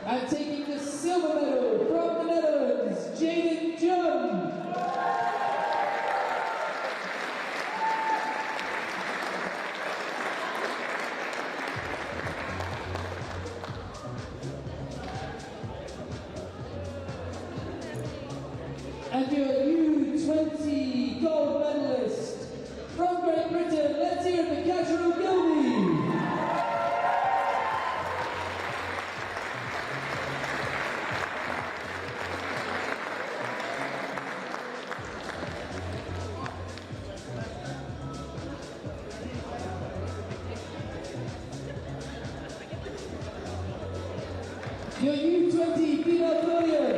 And taking the silver medal from the Netherlands, Jaden Jung. And your U20 gold medalist from Great Britain, let's hear it for Kasha Ogilvie. Your U20 female podium.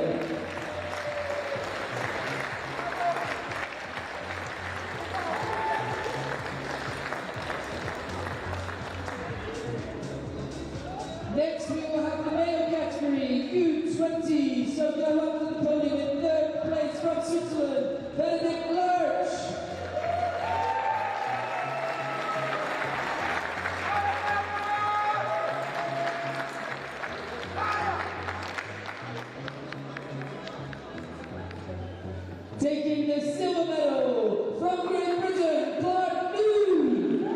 Next, we will have the male category, U20. So go up to the podium in 3rd place from Switzerland, Benedict Lurch. Taking the silver medal from Great Britain, Clark Noon.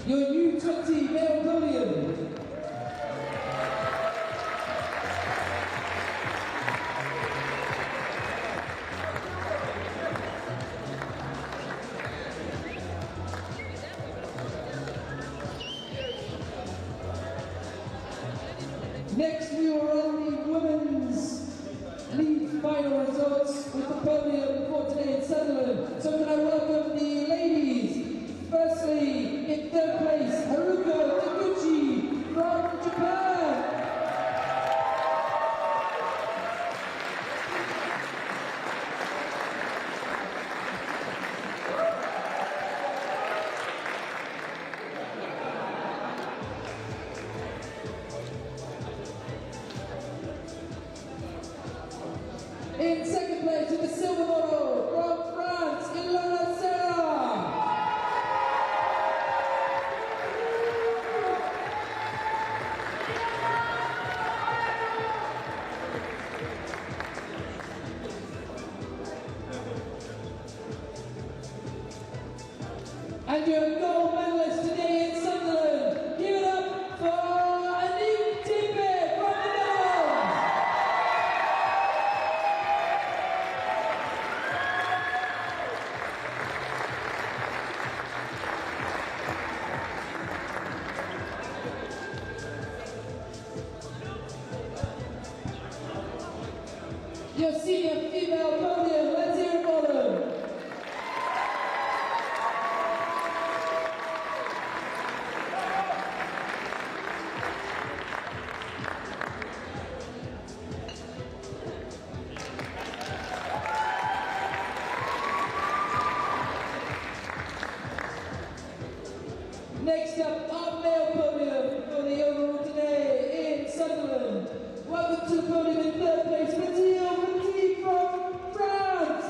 your U20 male podium. Next, we will run the women's league final results with the podium for today in Sunderland. So can I welcome the ladies? Firstly, in third place, Haruko Takeuchi from Japan. In second place with the silver medal from France, Ilona Serrar. And your gold medalist today in Sunderland, give it up for Annick Teepe from the Netherlands. Your senior female podium, let's hear it for them. Next up, our male podium for the overall today in Sunderland. Welcome to the podium in third place, Basile Fetet from France.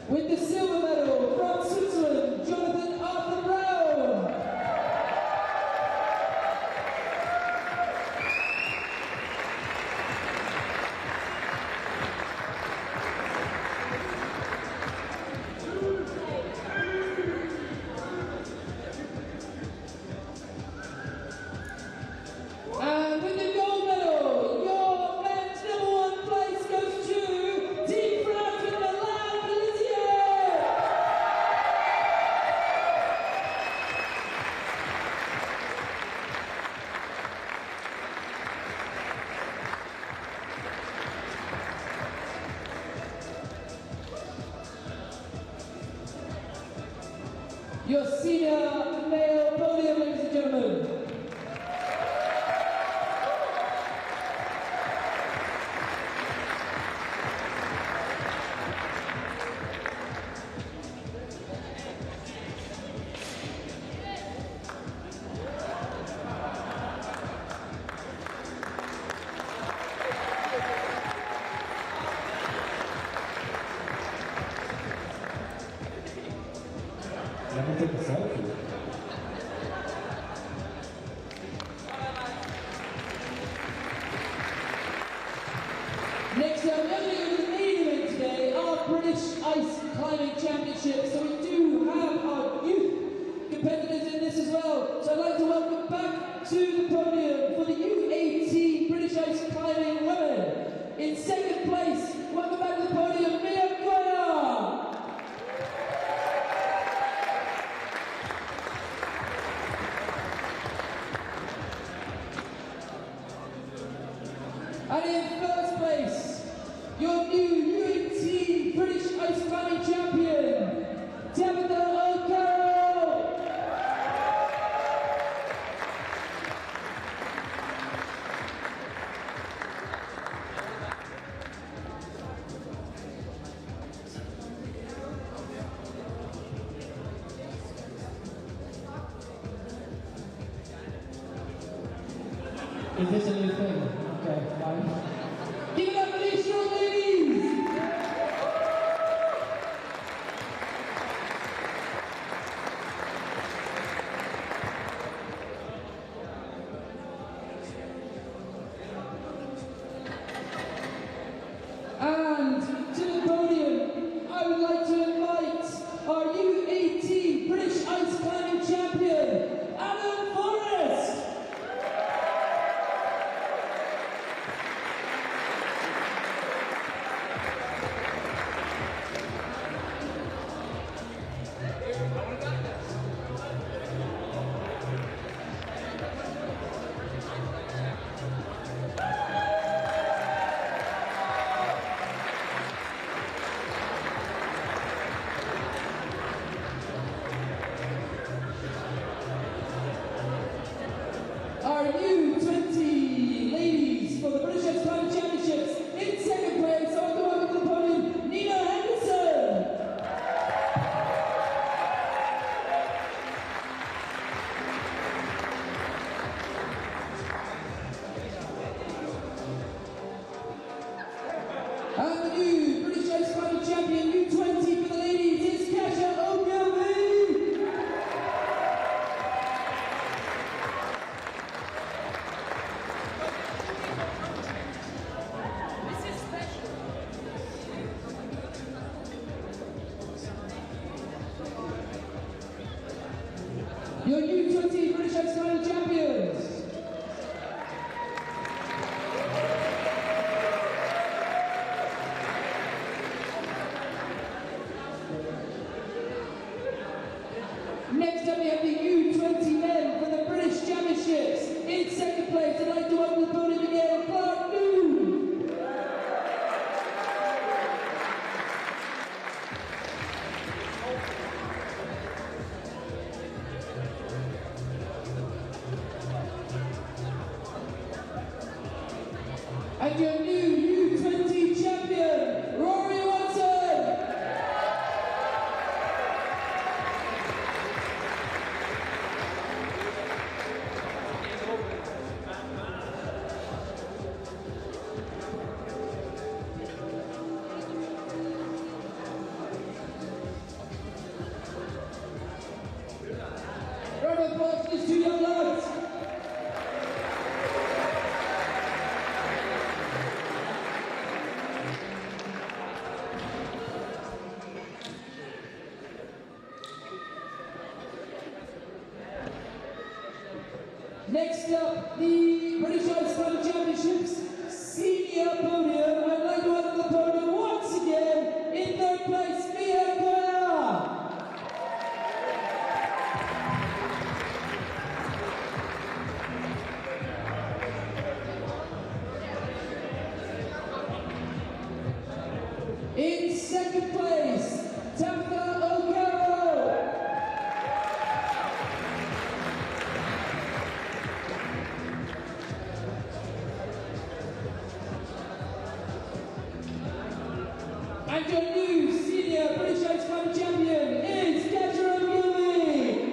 With the silver medal from Switzerland, Jonathan Arthur Brown. And with the gold medal, your men's number one place goes to Team France with Milan Pellissier. Your senior male podium, ladies and gentlemen. Let me take a selfie. Next up, we're going to go to the main event today, our British Ice Climbing Championship. So we do have our youth competitors in this as well. So I'd like to welcome back to the podium for the U18 British Ice Climbing Women. In second place, welcome back to the podium, Lea Beck. And in first place, your new U18 British Ice Climbing Champion, Tabitha O'Carroll. Is this a new thing? Okay, fine. Give it up for these strong ladies! British Ice Climbing Champions. Next up we have the U20 men for the British Championships. In second place, I'd like to welcome the podium again, Clark Noon. And your new U20 champion, Rory Watson. Round of applause for these two young lads. Next up, the British Ice Climbing Championships senior podium. I'd like to welcome the podium once again. In third place, Pierre Keller. In second place, Tabitha O'Carroll. And your new senior British Ice Climbing champion is Kasha Ogilvie.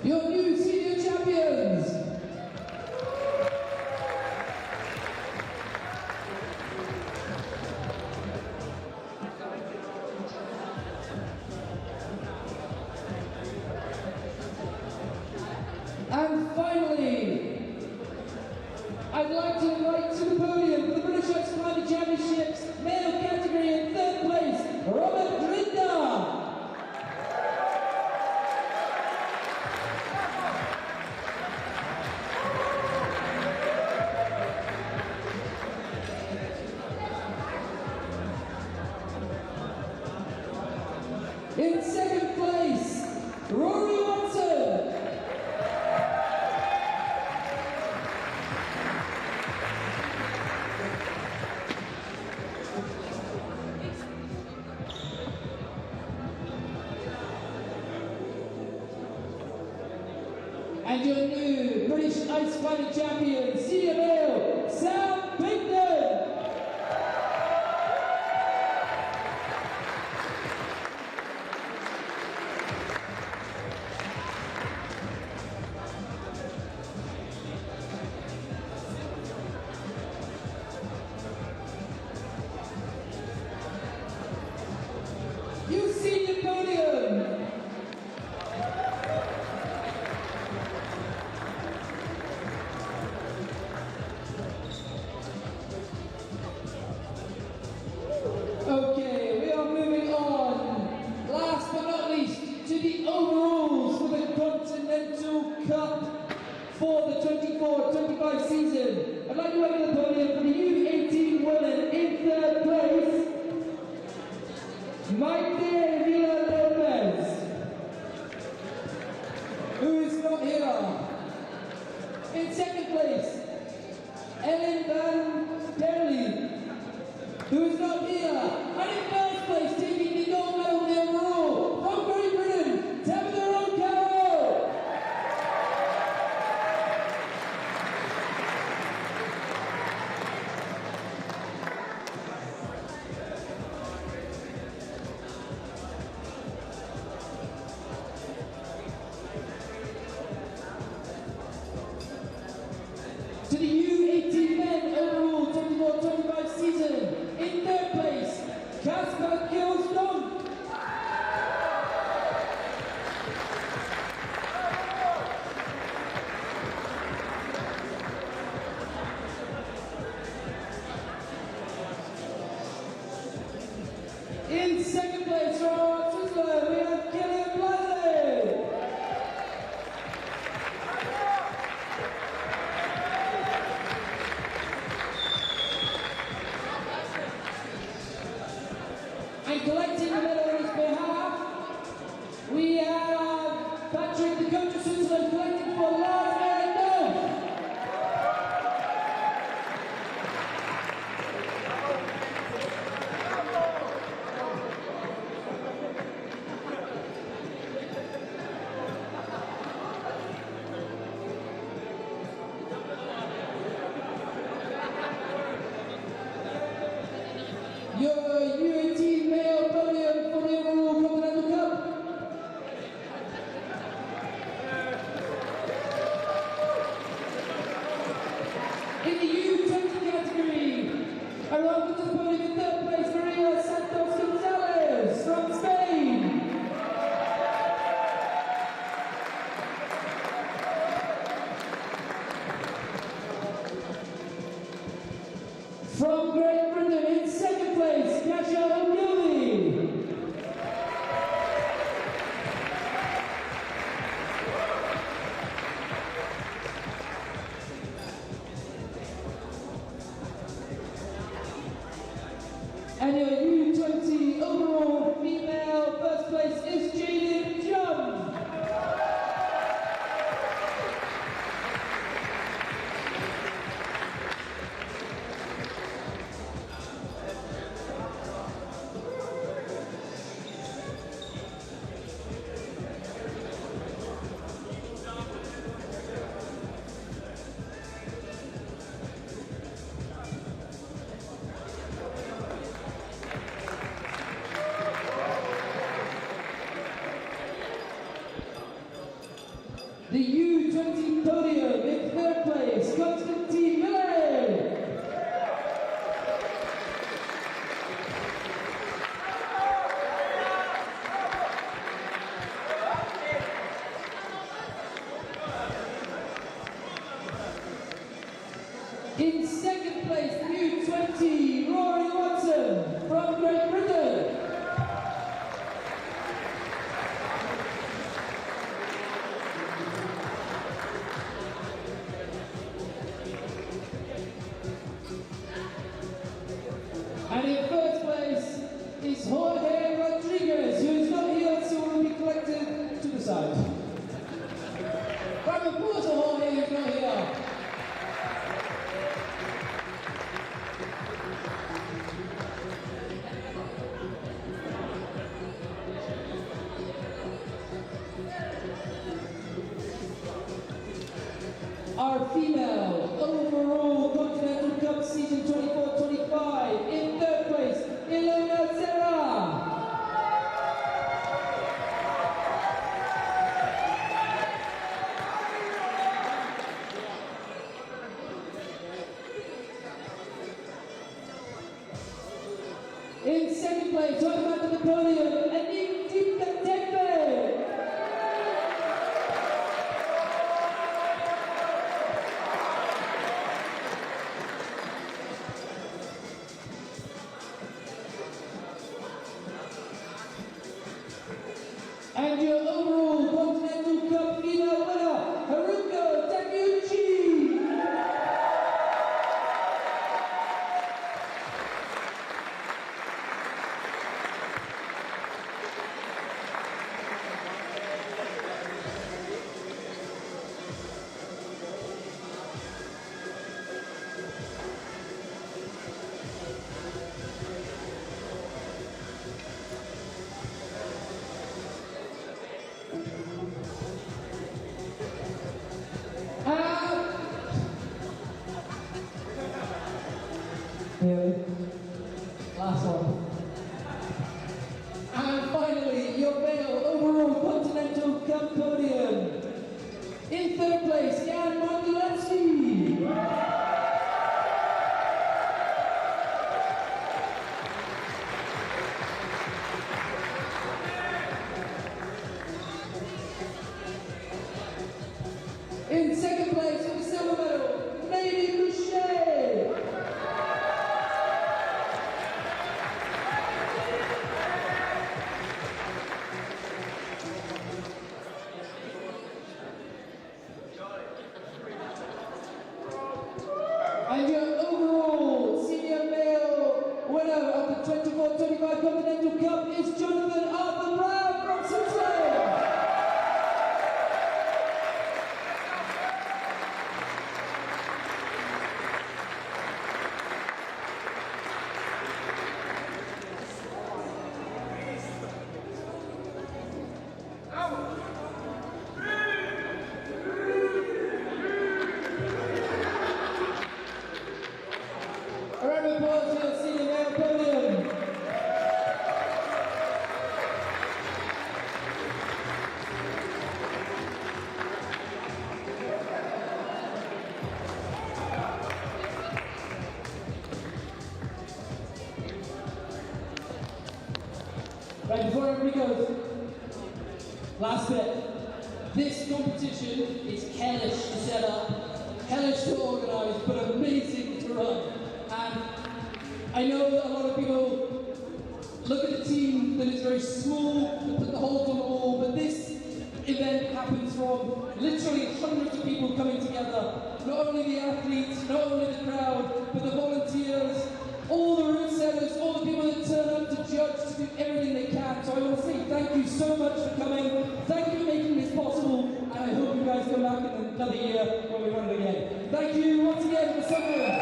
Your new senior champions. And finally, I'd like to invite to the podium for the British Ice Climbing Championships male category in third place, Robert Grinda. In second place, Rory Watson. And your new British Ice Climbing champion, senior male, Sam Pinkton. You see the podium. Okay, we are moving on. Last but not least, to the overalls for the Continental Cup for the 24-25 season. I'd like to welcome the podium for the U18 women in third place, Maite Villa-Lopez, who is not here. In second place, Ellen Van Perley, who is not here. And in first place, taking the gold medal in the overall from Great Britain, Tabitha O'Carroll. To the U18 men overall 24-25 season, in third place, Kasha In second place from Switzerland, we have Basile. And collecting the medal on his behalf, we have Patrick, the coach of Switzerland, collecting for Lars Eric. Your U18 male podium for the overall Continental Cup. In the U20 category, I welcome to the podium in third place, Maria Santos Gonzalez from Spain. From Great Britain, in second place, Kasha Ogilvie. And your U20 overall female first place is Jaden John. The U20 podium in third place, Milan. In second place, U20, Rory Watson from Great Britain. And in first place is Jorge Rodriguez, who is not here, so will be collected to the side. Round of applause for Jorge, who's not here. Our female overall Continental Cup season 24-25 in third place, Ilona Serrar. In second place, talking back to the podium, Annick Teepe. And your overall Continental Cup female winner, Haruko Takeuchi. Last one. And finally, your male overall Continental Cup podium. In third place, Jan Mondzelewski. In second place, with the silver medal, Lea Beck. 24-25 Continental Cup is Jonathan Arthur Brown from Sunderland. A round of applause for the senior male podium. Right, before everybody goes, last bit. This competition is hellish to set up, hellish to organise, but amazing to run. And I know that a lot of people look at the team that is very small, that put the holds on the wall, but this event happens from literally hundreds of people coming together. Not only the athletes, not only the crowd, but the volunteers, all the route setters, all the people that turn up to judge, to do everything they can. So I want to say thank you so much for coming. Thank you for making this possible, and I hope you guys come back in another year when we run it again. Thank you once again for Sunderland.